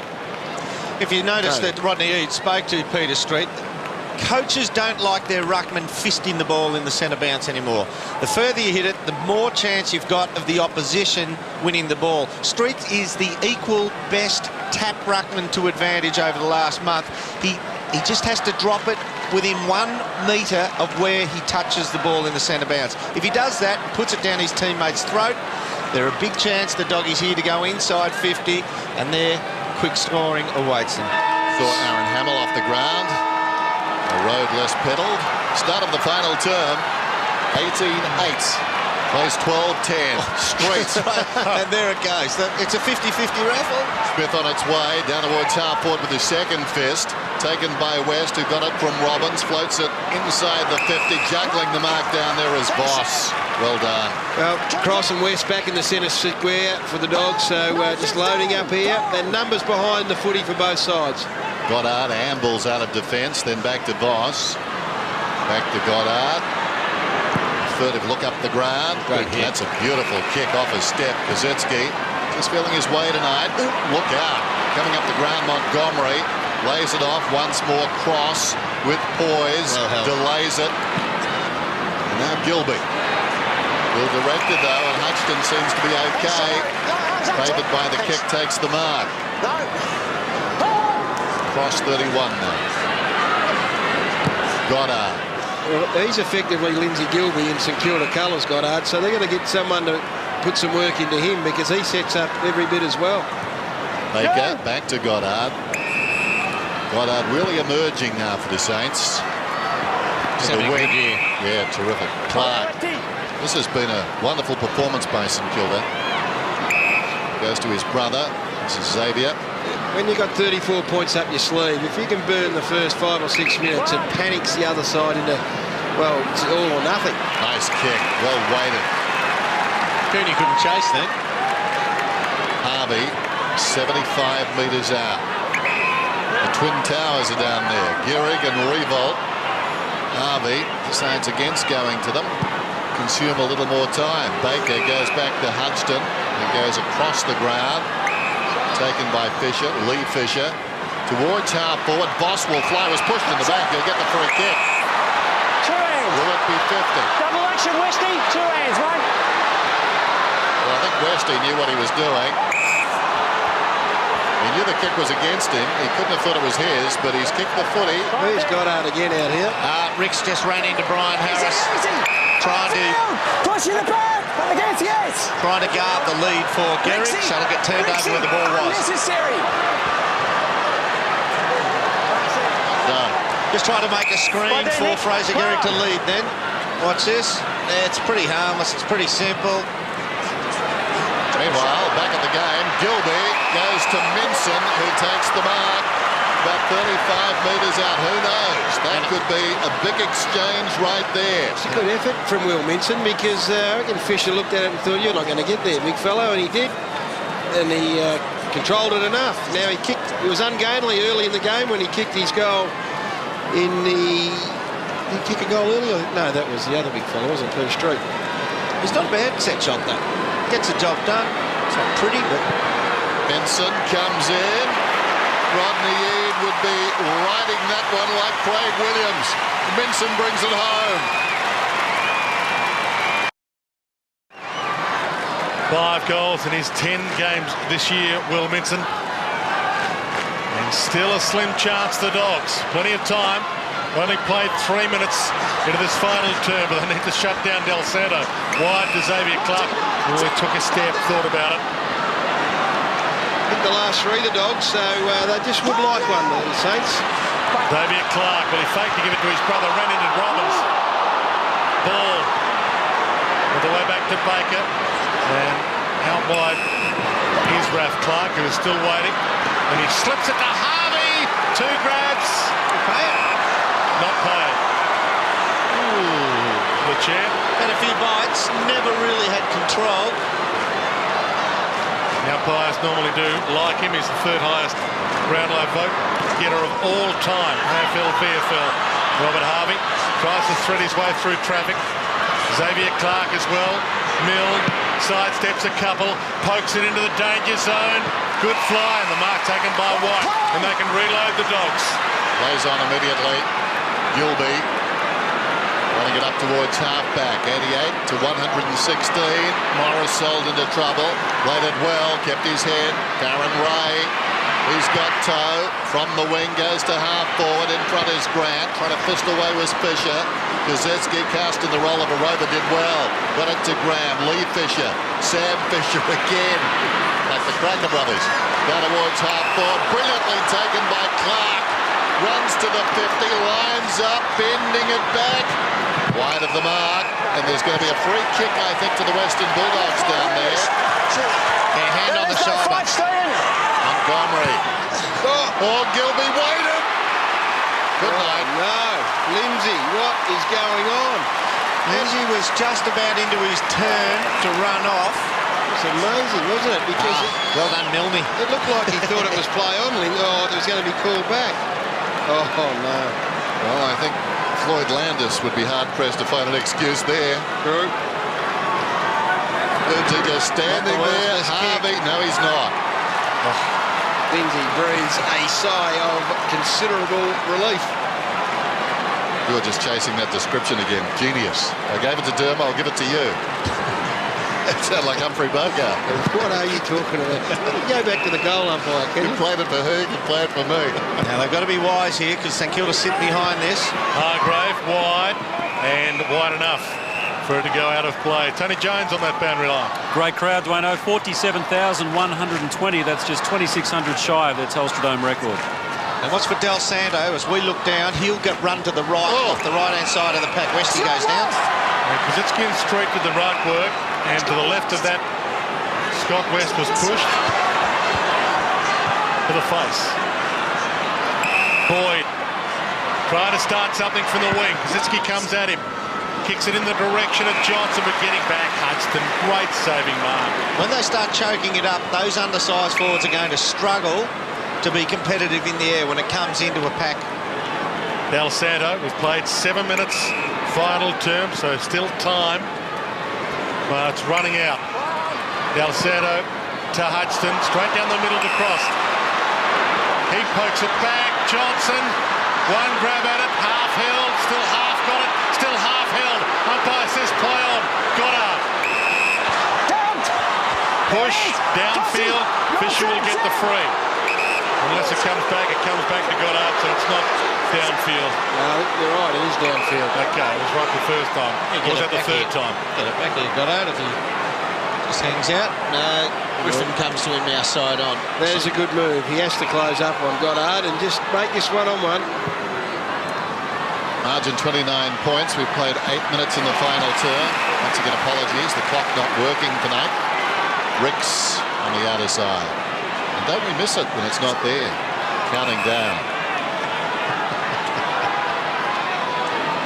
If you notice that Rodney Eade spoke to Peter Street, coaches don't like their ruckman fisting the ball in the centre bounce anymore. The further you hit it, the more chance you've got of the opposition winning the ball. Street is the equal best tap ruckman to advantage over the last month. He just has to drop it within 1 metre of where he touches the ball in the centre bounce. If he does that and puts it down his teammate's throat, there's a big chance the doggies here to go inside 50, and their quick scoring awaits them. Saw Aaron Hamill off the ground. A road less pedalled. Start of the final term, 18-8. Plays 12-10. Straight. And there it goes. It's a 50-50 raffle. Smith on its way down towards half forward with his second fist. Taken by West, who got it from Robbins. Floats it inside the 50. Juggling the mark down there is Voss. Well done. Well, Cross and West back in the centre square for the Dogs. So just loading up here. And numbers behind the footy for both sides. Goddard ambles out of defence, then back to Voss. Back to Goddard. Furtive look up the ground. That's a beautiful kick off his step. Kazetsky just feeling his way tonight. Look out. Coming up the ground, Montgomery lays it off once more. Cross with poise. Delays it. And now Gilby. Well directed though, and Hutchton seems to be okay. Favoured by the kick, takes the mark. Cross 31 now. Goddard. Well, he's effectively Lindsay Gilby in St Kilda colours, Goddard, so they're going to get someone to put some work into him because he sets up every bit as well. Baker, back to Goddard. Goddard really emerging now for the Saints. He's having a good year. Yeah, terrific. Clark. This has been a wonderful performance by St Kilda. Goes to his brother. This is Xavier. when you've got 34 points up your sleeve, if you can burn the first 5 or 6 minutes, it panics the other side into, well, it's all or nothing. Nice kick, well weighted. Cooney couldn't chase then. Harvey, 75 metres out. The Twin Towers are down there. Gehrig and Revolt. Harvey decides against going to them. Consume a little more time. Baker goes back to Hudson and goes across the ground. Taken by Fisher, Lee Fisher. Towards half forward. Boswell fly was pushed in the back. He'll get the free kick. 2 hands. Will it be 50? Double action, Westy. 2 hands, mate. Well, I think Westy knew what he was doing. He knew the kick was against him. He couldn't have thought it was his, but he's kicked the footy. Who's Goddard again out here? Ricks just ran into Brian Harris, trying to Push in the back. Against, yes. trying to guard the lead for Gehrig, so it'll get turned over where the ball was. Necessary. No. Just try to make a screen for Fraser Gehrig to lead then. Watch this. It's pretty harmless. It's pretty simple. Meanwhile, back at the game, Gilby goes to Minson, who takes the mark. About 35 metres out, who knows? That could be a big exchange right there. It's a good effort from Will Minson, because I reckon Fisher looked at it and thought, you're not going to get there, big fellow, and he did. And he controlled it enough. Now he kicked, it was ungainly early in the game when he kicked his goal in the... Did he kick a goal earlier? No, that was the other big fellow, wasn't it? Peter Street. It's not a bad set shot though. Gets the job done. It's not pretty, but Benson comes in. Rodney Eade would be riding that one like Craig Williams. Benson brings it home. 5 goals in his 10 games this year, Will Minson. And still a slim chance, the Dogs. Plenty of time. Only played 3 minutes into this final term, but they need to shut down Del Santo. Wide to Xavier Clark, who really took a step, thought about it. I think the last 3, the Dogs, so they just would like one, the Saints. Xavier Clark, well, he faked to give it to his brother, ran into Robbins. Ball all the way back to Baker, and out wide is Raph Clark, who is still waiting, and he slips it to Harvey. 2 grabs. Not paid. Ooh, the champ. had a few bites, never really had control. The umpires normally do like him. He's the 3rd highest Brownlow vote getter of all time. AFL, VFL. Robert Harvey tries to thread his way through traffic. Xavier Clark as well. Milne sidesteps a couple, pokes it into the danger zone. Good fly, and the mark taken by White, and they can reload the Dogs. Plays on immediately. Gilby running it up towards half-back. 88 to 116. Morris sold into trouble. Played it well, kept his head. Darren Ray, he's got toe. From the wing, goes to half-forward. In front is Grant, trying to fist away with Fisher. Kozeski cast in the role of a rover, did well. Got it to Graham. Lee Fisher. Sam Fisher again. Like the Cracker brothers. Down towards half-forward. Brilliantly taken by Clark. Runs to the 50, lines up, bending it back. Wide of the mark, and there's going to be a free kick, I think, to the Western Bulldogs down there. Their hand on the shoulder. Montgomery. Oh, Gilby waited. Good night. No, Lindsay, what is going on? Lindsay was just about into his turn to run off. It's amazing, wasn't it? Because Well done, Milne. it looked like he thought it was play on. Oh, it was going to be called back. Oh, no. Well, I think Floyd Landis would be hard-pressed to find an excuse there. True. Lindsay just standing there. Harvey, no, he's not. Lindsay breathes a sigh of considerable relief. You're just chasing that description again. Genius. I gave it to Dermo, I'll give it to you. That sounds like Humphrey Bogart. What are you talking about? Go back to the goal umpire, can You you? played it for who? You played it for me. Now they've got to be wise here because St Kilda sit behind this. Hargrave wide, and wide enough for it to go out of play. Tony Jones on that boundary line. Great crowd, Dwayno. 47,120. That's just 2,600 shy of their Telstra Dome record. And what's for Del Santo, as we look down, he'll get run to the right, off the right-hand side of the pack. Westy goes down. Kozeski and Street did the right work, and to the left of that, Scott West was pushed. to the face. Boyd trying to start something from the wing. Kosicki comes at him. Kicks it in the direction of Johnson, but getting back Hudson. Great saving mark. When they start choking it up, those undersized forwards are going to struggle to be competitive in the air when it comes into a pack. Del Santo, we've played 7 minutes final term, so still time. Well, it's running out. Del Santo to Hudson, straight down the middle to Cross. He pokes it back. Johnson, one grab at it, half held, still half got it, still half held. Umpire says play on. Goddard. Push downfield. Fisher will get the free. Unless it comes back to Goddard, so it's not downfield. No, you're right, it is downfield. Okay, it was right the first time. Or was that the third time? Get it back here, Goddard, if he just hangs out. No, Griffin comes to him outside on. There's a good move. He has to close up on Goddard and just make this one-on-one. Margin 29 points. We've played 8 minutes in the final term. Once again, apologies. The clock not working tonight. Ricks on the outer side. And don't we miss it when it's not there? Counting down.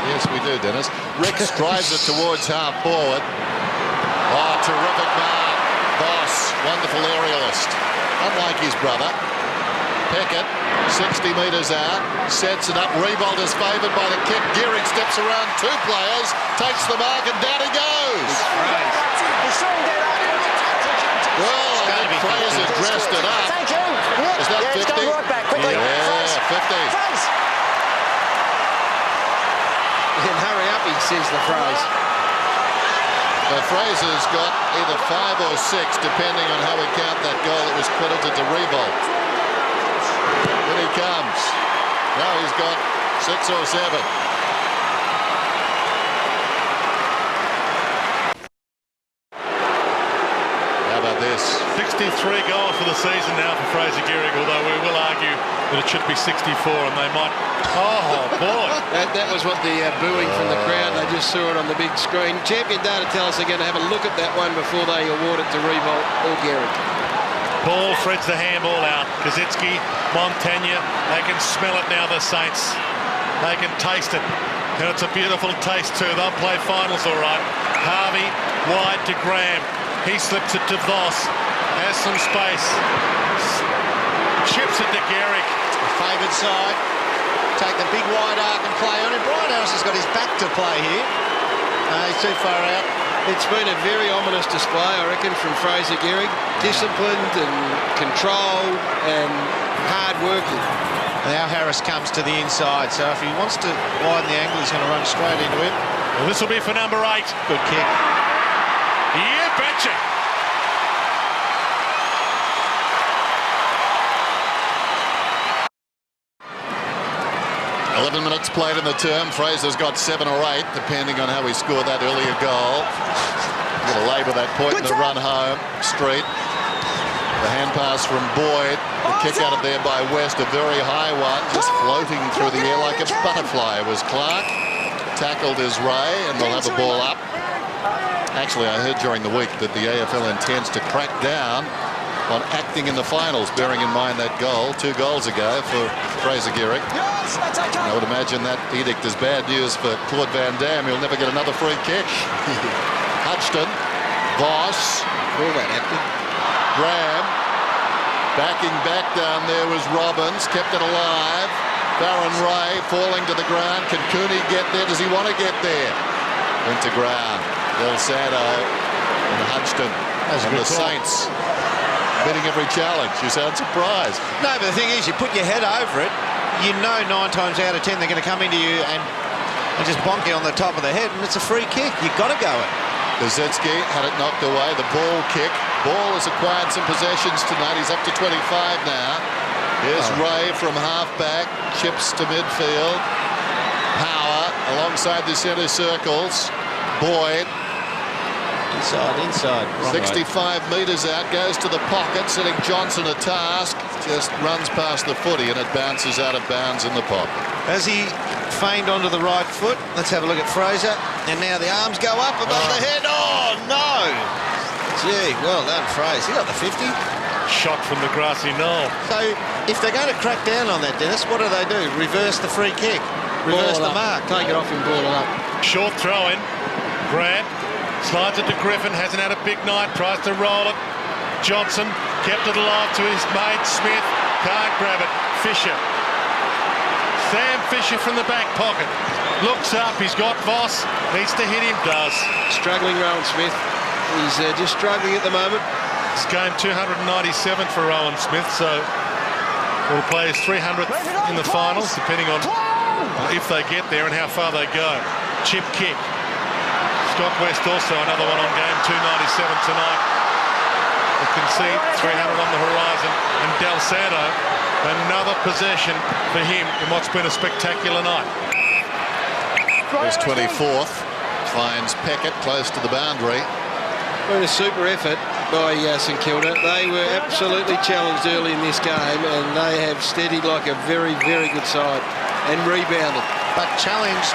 Yes, we do, Dennis. Ricks drives it towards half forward. Oh, terrific mark. Boss, wonderful aerialist. Unlike his brother. Peckett, 60 metres out, sets it up. Riebold is favoured by the kick. Gearing steps around 2 players, takes the mark, and down he goes. Well, I think Fraser dressed it up. Is that 50? Yeah, 50. And hurry up, he says the phrase. So Fraser's got either 5 or 6, depending on how we count that goal that was credited to Riebold. Here he comes. Now he's got 6 or 7. How about this? 63 goals for the season now for Fraser Gehrig, although we will argue that it should be 64, and they might... Oh, boy. That was what the booing from the crowd. They just saw it on the big screen. Champion Data tell us they're going to have a look at that one before they award it to Riebold or Gehrig. Ball threads the handball out. Kosicki, Montagna, they can smell it now, the Saints. They can taste it. And it's a beautiful taste too. They'll play finals all right. Harvey, wide to Graham. He slips it to Voss. Has some space. Chips it to Gehrig. Favoured side. Take the big wide arc and play on it. Brian Harris has got his back to play here. He's too far out. It's been a very ominous display, I reckon, from Fraser Gehrig. Disciplined and controlled and hard working. Now Harris comes to the inside, so if he wants to widen the angle, he's going to run straight into it. Well, this will be for number 8. Good kick. You betcha. .11 minutes played in the term. Fraser's got 7 or 8, depending on how he scored that earlier goal. Going to labour that point in the run home. Street. The hand pass from Boyd. The kick out of there by West, a very high one, just floating through the air like a butterfly. It was Clark. Tackled is Ray, and they'll have a ball up. Actually, I heard during the week that the AFL intends to crack down on acting in the finals, bearing in mind that goal 2 goals ago for Fraser Gehrig. I would imagine that edict is bad news for Claude Van Damme. He'll never get another free kick. Hudson, Voss, Call that acting. Graham, backing back down there was Robbins, kept it alive. Baron Ray falling to the ground. Can Cooney get there? Does he want to get there? Into ground. Del Santo and Hudson and the Saints bidding every challenge. You sound surprised. No, but the thing is, you put your head over it, you know 9 times out of 10 they're going to come into you and just bonk you on the top of the head, and it's a free kick. You've got to go it. Kosicki had it knocked away. The ball kick. Ball has acquired some possessions tonight. He's up to 25 now. Here's Ray from half-back. Chips to midfield. Power alongside the centre circles. Boyd. Inside. 65 metres out, goes to the pocket, setting Johnson a task. Just runs past the footy and it bounces out of bounds in the pocket. As he feigned onto the right foot, let's have a look at Fraser. And now the arms go up above the head. Oh, no! Gee, well done, Fraser. He got the 50. shot from the grassy knoll. So if they're going to crack down on that, Dennis, what do? Reverse the free kick, reverse the mark, take it off and ball it up. Short throw in. Grant slides it to Griffin, hasn't had a big night, tries to roll it. Johnson kept it alive to his mate Smith, can't grab it. Fisher. Sam Fisher from the back pocket. Looks up, he's got Voss, needs to hit him, does. Struggling Rowan Smith. He's just struggling at the moment. It's game 297 for Rowan Smith, so will play his 300th in the finals, depending on if they get there and how far they go. Chip kick. Scott West also another one on game 297 tonight. You can see 300 on the horizon, and Del Santo, another possession for him in what's been a spectacular night. His 24th finds Peckett close to the boundary. Been a super effort by St Kilda. They were absolutely challenged early in this game, and they have steadied like a very, very good side and rebounded. but challenged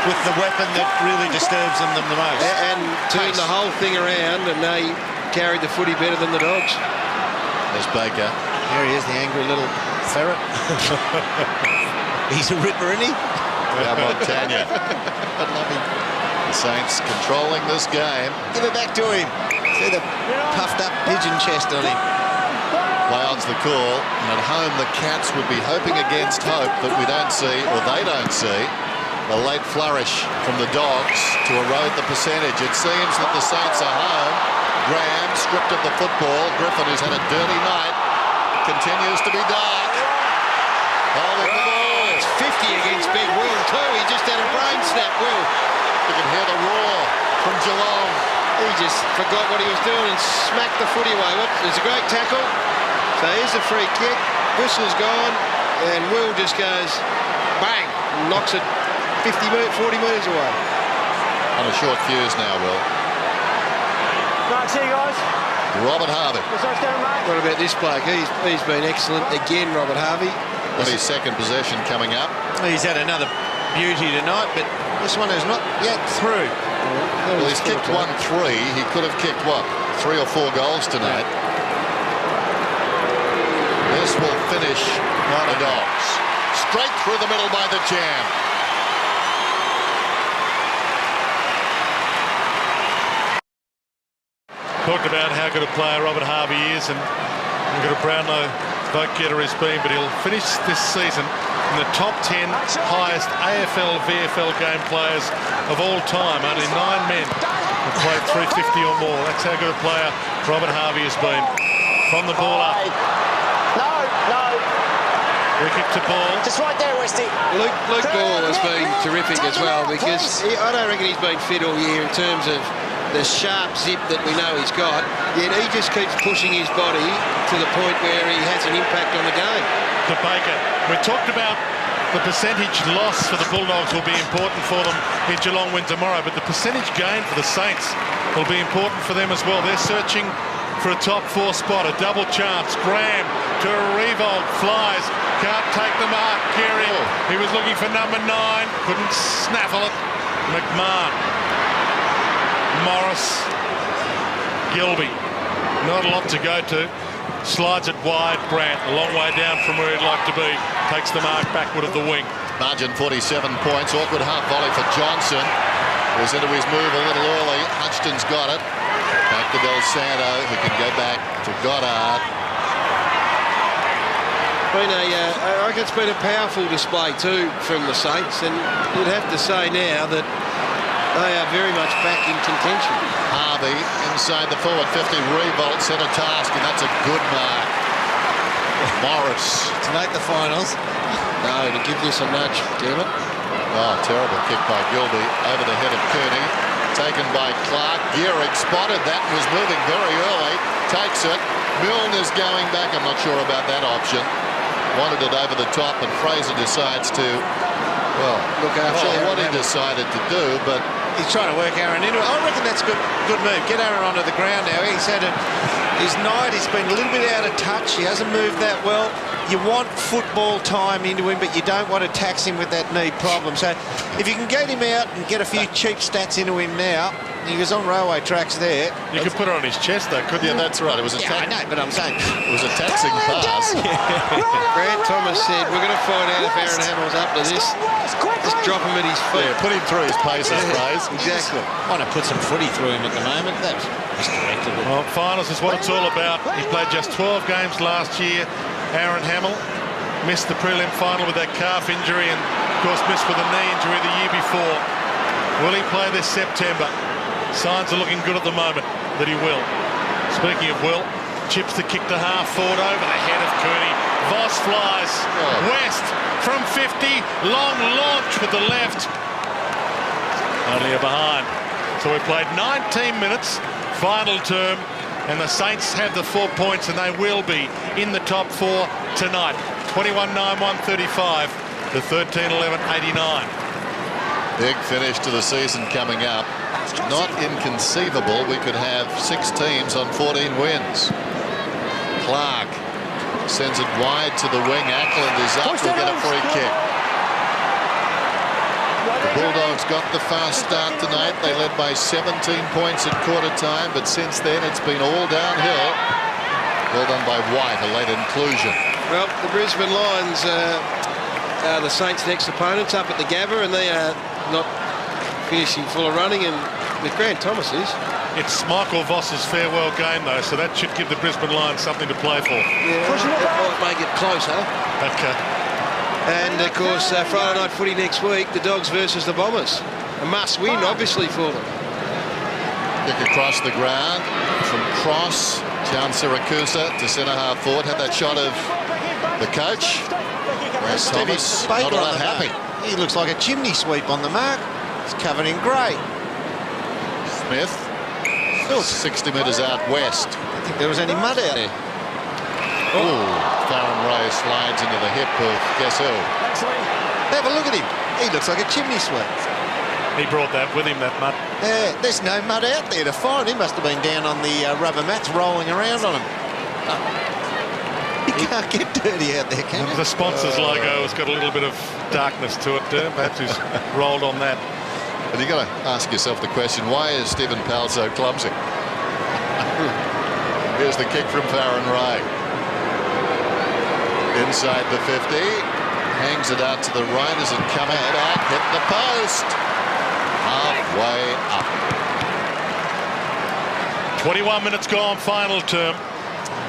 with the weapon that really disturbs them the most. And turned the whole thing around, and they carried the footy better than the Dogs. There's Baker. Here he is, the angry little ferret. He's a ripper, isn't he? How about Tanya? I love him. The Saints controlling this game. Give it back to him. See the puffed up pigeon chest on him. Clouds the call, and at home the Cats would be hoping against hope that we don't see, or they don't see, a late flourish from the Dogs to erode the percentage. It seems that the Saints are home. Graham stripped of the football. Griffin, who's had a dirty night, continues to be dark. Holding the ball. It's 50 against Big Will too. He just had a brain snap, Will. You can hear the roar from Geelong. He just forgot what he was doing and smacked the footy away. It's a great tackle. So here's the free kick. Whistle's gone, and Will just goes bang, knocks it 40 metres away. On a short fuse now, Will. Right, see you guys. Robert Harvey. What about this bloke? He's been excellent again, Robert Harvey. Got his second possession coming up. He's had another beauty tonight, but this one is not yet through. Well, he's kicked 1-3. He could have kicked, what, 3 or 4 goals tonight. This will finish the Dogs. Straight through the middle by the jam. Talked about how good a player Robert Harvey is and how good a Brownlow vote getter he's been, but he'll finish this season in the top 10 highest AFL, VFL game players of all time. Only 9 men have played 350 or more. That's how good a player Robert Harvey has been. From the ball up. No. Wicket to ball. Just right there, Westy. Luke Ball has been terrific as well, because I don't reckon he's been fit all year in terms of the sharp zip that we know he's got, yet he just keeps pushing his body to the point where he has an impact on the game. To Baker. We talked about the percentage loss for the Bulldogs will be important for them if Geelong win tomorrow, but the percentage gain for the Saints will be important for them as well. They're searching for a top 4 spot, a double chance. Graham to a revolt, flies, can't take the mark. Carey, he was looking for number 9, couldn't snaffle it. McMahon. Morris, Gilby, not a lot to go to. Slides it wide. Grant, a long way down from where he'd like to be. Takes the mark backward of the wing. Margin 47 points. Awkward half volley for Johnson. Was into his move a little early. Hutchton's got it. Back to Del Santo, who can go back to Goddard. I reckon it's been a powerful display too from the Saints, and you'd have to say now that they are very much back in contention. Harvey inside the forward 50. Revolt set a task, and that's a good mark. Morris. To make the finals. No, to give this a nudge, damn it. Oh, terrible kick by Gilby over the head of Kearney. Taken by Clark. Gehrig spotted that and was moving very early. Takes it. Milner's going back. I'm not sure about that option. Wanted it over the top, and Fraser decides to, well, look after what he decided to do, but he's trying to work Aaron into it. I reckon that's a good move. Get Aaron onto the ground now. He's had his night. He's been a little bit out of touch. He hasn't moved that well. You want football time into him, but you don't want to tax him with that knee problem. So if you can get him out and get a few cheap stats into him now, He was on railway tracks there. You could put it on his chest, though, couldn't you? Yeah, that's right. It was a I know, but I'm saying it was a taxing pass. Grant Thomas said, we're going to find out if Aaron Hamill's up to this. Just drop him at his feet. Yeah, put him through his paces, Fraser. Exactly. want to put some footy through him at the moment. That's misdirected. Well, finals is what it's all about. He played just 12 games last year. Aaron Hamill missed the prelim final with that calf injury and, of course, missed with a knee injury the year before. Will he play this September? Signs are looking good at the moment that he will. Speaking of Will, chips the kick to half forward over the head of Cooney. Voss flies west from 50. Long launch with the left. Only a behind. So we played 19 minutes, final term, and the Saints have the 4 points, and they will be in the top 4 tonight. 21-9-1-35 to 13-11-89. Big finish to the season coming up. Not inconceivable we could have 6 teams on 14 wins. Clark sends it wide to the wing. Ackland is up. We'll get a free kick. The Bulldogs got the fast start tonight. They led by 17 points at quarter time, but since then it's been all downhill. Well done by White, a late inclusion. Well, the Brisbane Lions are the Saints' next opponents up at the Gabba, and they are not finishing full of running, and with Grant Thomas is. It's Michael Voss's farewell game, though, so that should give the Brisbane Lions something to play for. Yeah, that might make it closer. Okay. And, of course, Friday night footy next week, the Dogs versus the Bombers. A must-win, obviously, for them. Kick across the ground from Cross. John Siracusa to centre-half forward. Had that shot of the coach. Where's Thomas? Not all that happy. He looks like a chimney sweep on the mark. He's covered in grey. Smith, 60 metres out west. I don't think there was any mud out there. Oh, Farron Ray slides into the hip of guess who? Have a look at him. He looks like a chimney sweep. He brought that with him, that mud. There's no mud out there to find. He must have been down on the rubber mats rolling around on him. You can't get dirty out there, can you? The sponsor's logo has got a little bit of darkness to it. Perhaps he's rolled on that. But you've got to ask yourself the question, why is Stephen Powell so clumsy? Here's the kick from Farron Ray. Inside the 50. Hangs it out to the right as it coming back. Hit the post. Halfway up. 21 minutes gone, final term.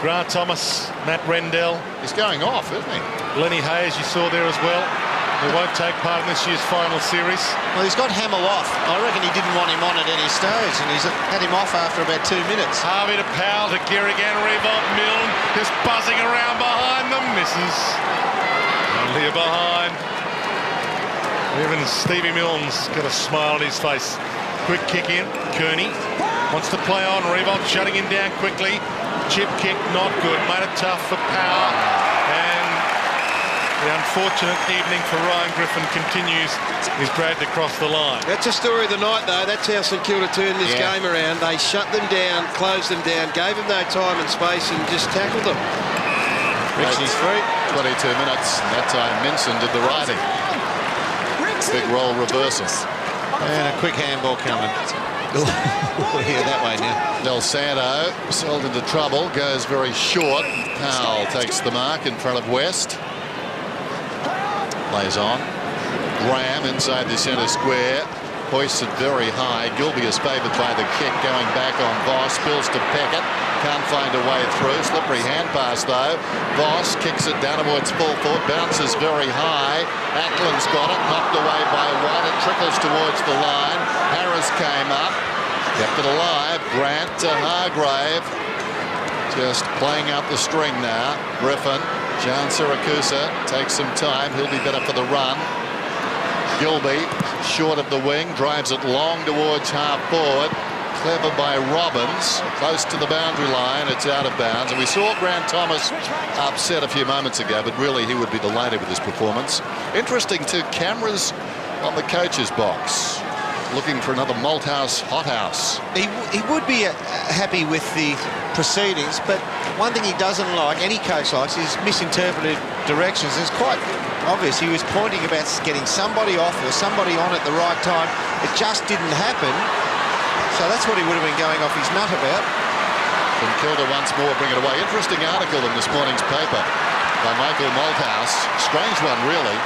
Grant Thomas, Matt Rendell. He's going off, isn't he? Lenny Hayes, you saw there as well. He won't take part in this year's final series. Well, he's got Hamill off. I reckon he didn't want him on at any stage, and he's had him off after about 2 minutes. Harvey to Powell to Gilligan, Revolt, Milne, just buzzing around behind them. Misses. Only a behind. Even Stevie Milne's got a smile on his face. Quick kick in. Kearney wants to play on. Revolt shutting him down quickly. Chip kick, not good. Made it tough for Power. And the unfortunate evening for Ryan Griffin continues. He's dragged across the line. That's a story of the night, though. That's how St Kilda turned this game around. They shut them down, closed them down, gave them no time and space, and just tackled them. Richie's free. 22 minutes. And that time Minson did the riding. Big roll reversal. And a quick handball coming. Yeah, that way now. Del Santo sold into trouble, goes very short. Powell takes the mark in front of West. Plays on. Graham inside the centre square. Hoists it very high. Gilby is favoured by the kick going back on Voss. Spills to Peckett. Can't find a way through. Slippery hand pass though. Voss kicks it down towards full forward. Bounces very high. Ackland's got it. Knocked away by White. It trickles towards the line. Harris came up. Kept it alive. Grant to Hargrave. Just playing out the string now. Griffin. John Siracusa takes some time. He'll be better for the run. Gilby, short of the wing, drives it long towards half forward. Clever by Robbins, close to the boundary line. It's out of bounds. And we saw Grant Thomas upset a few moments ago, but really he would be delighted with his performance. Interesting too, cameras on the coach's box. Looking for another Malthouse hothouse. He would be happy with the proceedings, but one thing he doesn't like, any coach likes, is misinterpreted directions. It's quite obvious he was pointing about getting somebody off or somebody on at the right time. It just didn't happen. So that's what he would have been going off his nut about. St.Kilda once more bring it away. Interesting article in this morning's paper by Michael Malthouse. Strange one, really.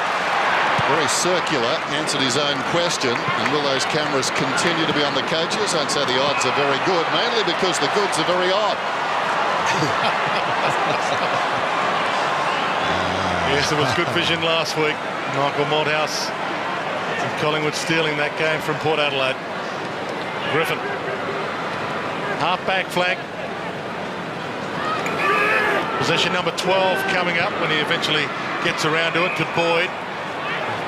Very circular, answered his own question. And will those cameras continue to be on the coaches? I'd say the odds are very good, mainly because the goods are very odd. Yes, there was good vision last week. Michael Malthouse and Collingwood stealing that game from Port Adelaide. Griffin. Half-back flank. Possession number 12 coming up when he eventually gets around to it to Boyd.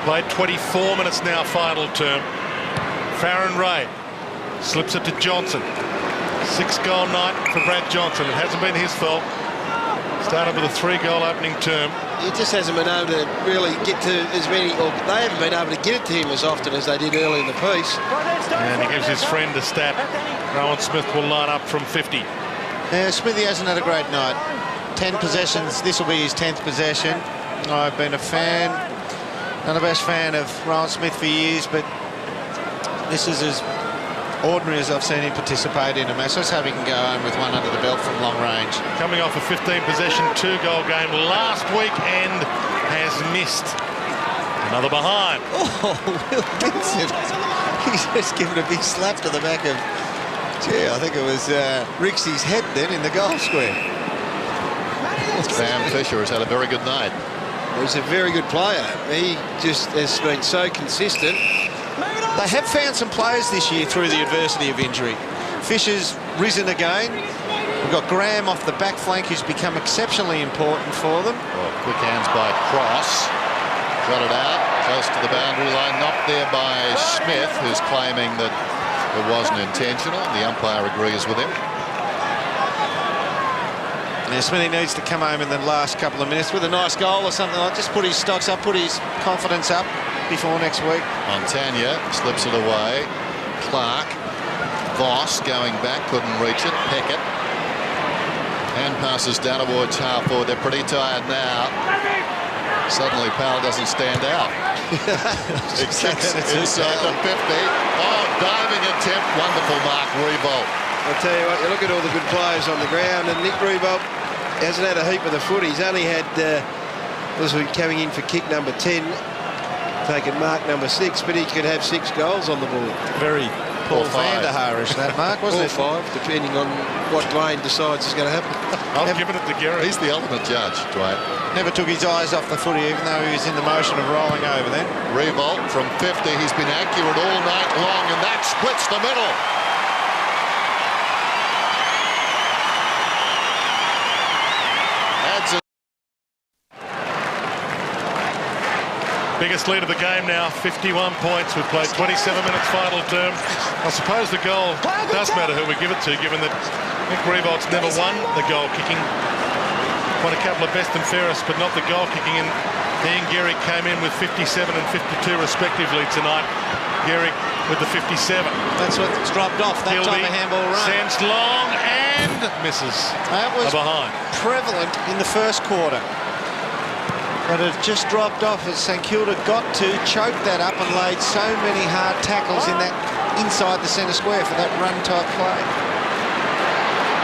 Played 24 minutes now, final term. Farron Ray slips it to Johnson. 6-goal night for Brad Johnson. It hasn't been his fault. Started with a 3-goal opening term. He just hasn't been able to really get to as many, or they haven't been able to get it to him as often as they did early in the piece. And he gives his friend a stat. Rowan Smith will line up from 50. Yeah, Smithy hasn't had a great night. 10 possessions. This will be his 10th possession. I've been a fan, not the best fan of Rowan Smith for years, but this is as ordinary as I've seen him participate in a match. Let's hope he can go home with one under the belt from long range. Coming off a 15-possession, 2-goal game last week and has missed. Another behind. Oh, Will Vincent. He's just given a big slap to the back of, gee, I think it was Rixie's head then in the goal square. Sam Fisher has had a very good night. He's a very good player. He just has been so consistent. They have found some players this year through the adversity of injury. Fisher's risen again. We've got Graham off the back flank, who's become exceptionally important for them. Well, quick hands by Cross. Got it out, close to the boundary line. Knocked there by Smith, who's claiming that it wasn't intentional. The umpire agrees with him. Now, Smithy needs to come home in the last couple of minutes with a nice goal or something like that. Just put his stocks up, put his confidence up before next week. Montagna slips it away. Clark. Voss going back, couldn't reach it. Peckett. Hand passes down towards half forward. They're pretty tired now. Suddenly Powell doesn't stand out. It kicks inside the 50. Oh, diving attempt. Wonderful mark, Revolt. I'll tell you what, you look at all the good players on the ground, and Nick Revolt hasn't had a heap of the foot. He's only had, was coming in for kick number 10, taking mark number 6, but he could have 6 goals on the board. Very Paul van der Haarish, that mark, wasn't it? Or 5, depending on what Dwayne decides is going to happen. I've given it to Gary. He's the ultimate judge, Dwayne. Never took his eyes off the footy, even though he was in the motion of rolling over then. Revolt from 50. He's been accurate all night long, and that splits the middle. Biggest lead of the game now, 51 points. We've played 27 minutes final term. I suppose the goal does matter who we give it to, given that Nick Revolt's never won the goal kicking. Won a couple of best and fairest, but not the goal kicking. And he and Gehrig came in with 57 and 52 respectively tonight. Gehrig with the 57. That's what's dropped off that Gilby time of handball run. sends long and misses. That was behind. prevalent in the first quarter. But it just dropped off as St Kilda got to choke that up and laid so many hard tackles in that inside the centre square for that run-type play.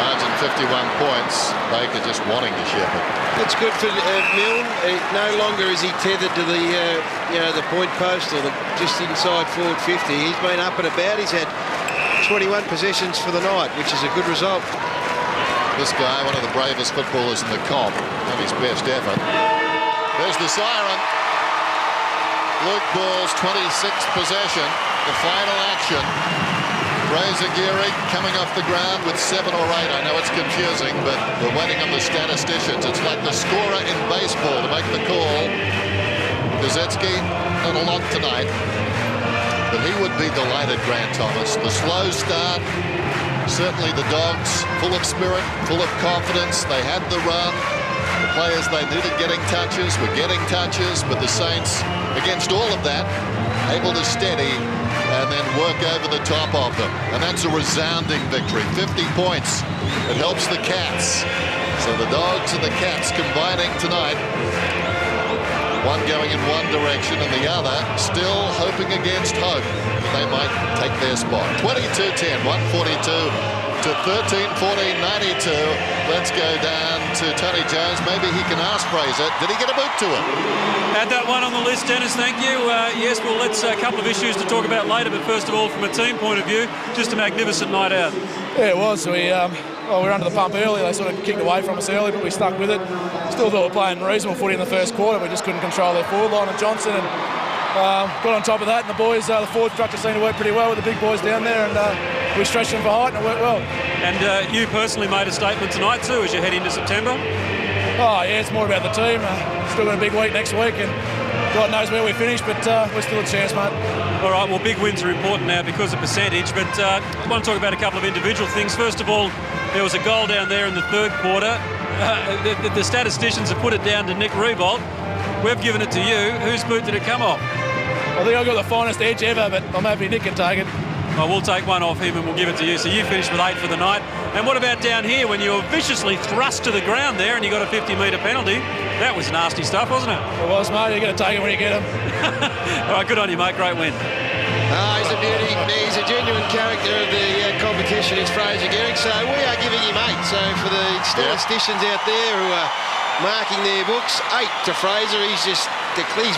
Margin 51 points. Baker just wanting to shepherd. It's good for Milne. No longer is he tethered to the the point post or just inside forward 50. He's been up and about. He's had 21 possessions for the night, which is a good result. This guy, one of the bravest footballers in the comp, had his best effort. There's the siren. Luke Ball's 26th possession. The final action. Fraser Gehrig coming off the ground with 7 or 8. I know it's confusing, but we're waiting on the statisticians. It's like the scorer in baseball to make the call. Kozetzky, not a lot tonight, but he would be delighted, Grant Thomas. The slow start, certainly the Dogs, full of spirit, full of confidence. They had the run. The players they needed getting touches were getting touches, but the Saints, against all of that, able to steady and then work over the top of them. And that's a resounding victory. 50 points. It helps the Cats. So the Dogs and the Cats combining tonight One going in one direction and the other still hoping against hope that they might take their spot. 22-10, 142 to 13-14, 92. Let's go down to Tony Jones. Maybe he can ask Fraser, did he get a boot to him? Add that one on the list, Dennis, thank you. Yes, well, let's a couple of issues to talk about later, but first of all, from a team point of view, just a magnificent night out. Yeah, it was. We were under the pump early. They sort of kicked away from us early, but we stuck with it. Still thought we were playing reasonable footy in the first quarter. We just couldn't control their forward line and Johnson, and got on top of that. And the boys, the forward structure seemed to work pretty well with the big boys down there, and we stretched them for height, and it worked well. And you personally made a statement tonight too as you head into September. Oh yeah, it's more about the team. Still got a big week next week, and God knows where we finish, but we're still a chance, mate. All right, well, big wins are important now because of percentage, but I want to talk about a couple of individual things. First of all, there was a goal down there in the third quarter. The statisticians have put it down to Nick Riewoldt. We've given it to you. Whose boot did it come off? I think I got the finest edge ever, but I'm happy Nick can take it. Well, we'll take one off him and we'll give it to you. So you finished with 8 for the night. And what about down here when you were viciously thrust to the ground there and you got a 50-metre penalty? That was nasty stuff, wasn't it? It was, mate. You're going to take it when you get him. All right, good on you, mate. Great win. He's a beauty. He's a genuine character of the competition. It's Fraser Gehrig. So we are giving him 8. So for the statisticians out there who are marking their books, 8 to Fraser. He's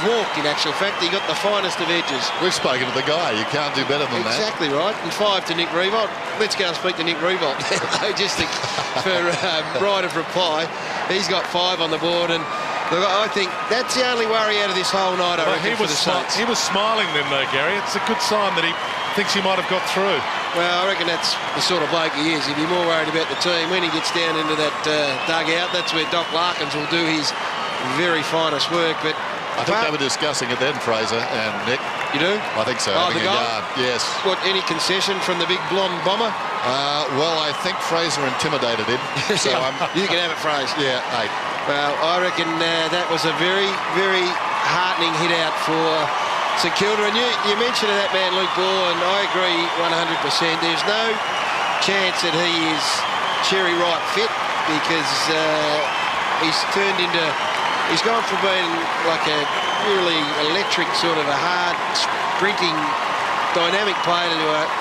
walked, in actual fact. He got the finest of edges. We've spoken to the guy. You can't do better than that. Exactly right. And 5 to Nick Riewoldt. Let's go and speak to Nick Riewoldt. Just for right of reply. He's got 5 on the board, and look, I think that's the only worry out of this whole night, I reckon, for the Saints. He was smiling then, though, Gary. It's a good sign that he thinks he might have got through. Well, I reckon that's the sort of bloke he is. He'd be more worried about the team. When he gets down into that dugout, that's where Doc Larkins will do his very finest work. But I think they were discussing it then, Fraser and Nick. You do? I think so. Oh, having the a goal? yard. Yes. What, any concession from the big blonde bomber? Well, I think Fraser intimidated him. So you can have it, Fraser. Yeah, 8. Well, I reckon that was a very, very heartening hit out for St Kilda. And you mentioned that man, Luke Ball, and I agree 100%. There's no chance that he is cherry ripe fit because he's gone from being like a really electric sort of a hard sprinting dynamic player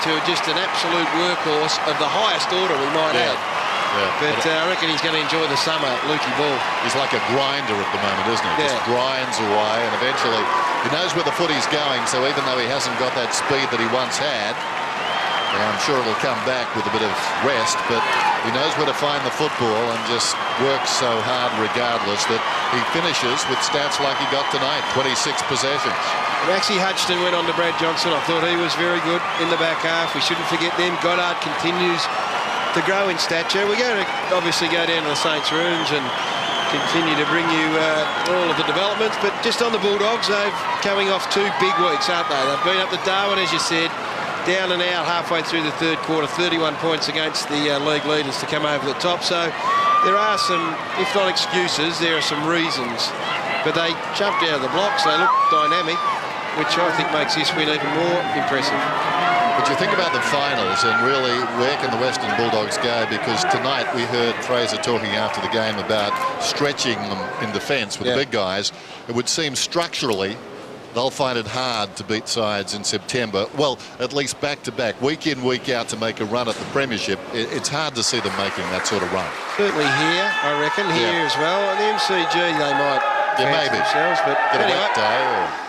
to just an absolute workhorse of the highest order, we might add. Yeah. But I reckon he's going to enjoy the summer, Lukey Ball. He's like a grinder at the moment, isn't he? Yeah. Just grinds away, and eventually he knows where the footy's going, so even though he hasn't got that speed that he once had, I'm sure it'll come back with a bit of rest, but he knows where to find the football and just works so hard regardless that he finishes with stats like he got tonight, 26 possessions. Maxie Hutchton went on to Brad Johnson. I thought he was very good in the back half. We shouldn't forget them. Goddard continues to grow in stature. We're going to obviously go down to the Saints rooms and continue to bring you all of the developments, but just on the Bulldogs, they're coming off 2 big weeks, aren't they? They've been up to Darwin, as you said, down and out halfway through the third quarter, 31 points against the league leaders to come over the top. So there are some, if not excuses, there are some reasons. But they jumped out of the blocks, they look dynamic, which I think makes this win even more impressive. But you think about the finals and really where can the Western Bulldogs go, because tonight we heard Fraser talking after the game about stretching them in defence with the big guys. It would seem structurally they'll find it hard to beat sides in September. Well, at least back-to-back, week in, week out to make a run at the premiership. It's hard to see them making that sort of run. Certainly here, I reckon, here as well. And the MCG, they might maybe themselves, but get anyway. a wet day or...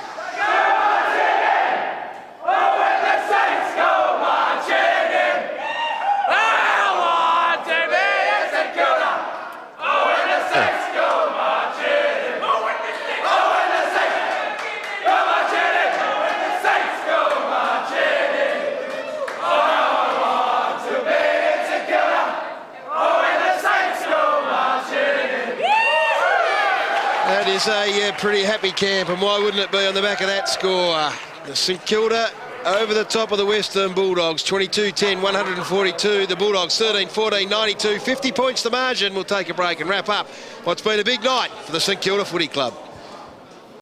That is a pretty happy camp, and why wouldn't it be on the back of that score? St Kilda over the top of the Western Bulldogs, 22-10, 142. The Bulldogs 13-14, 92. 50 points the margin. We'll take a break and wrap up what's been a big night for the St Kilda Footy Club.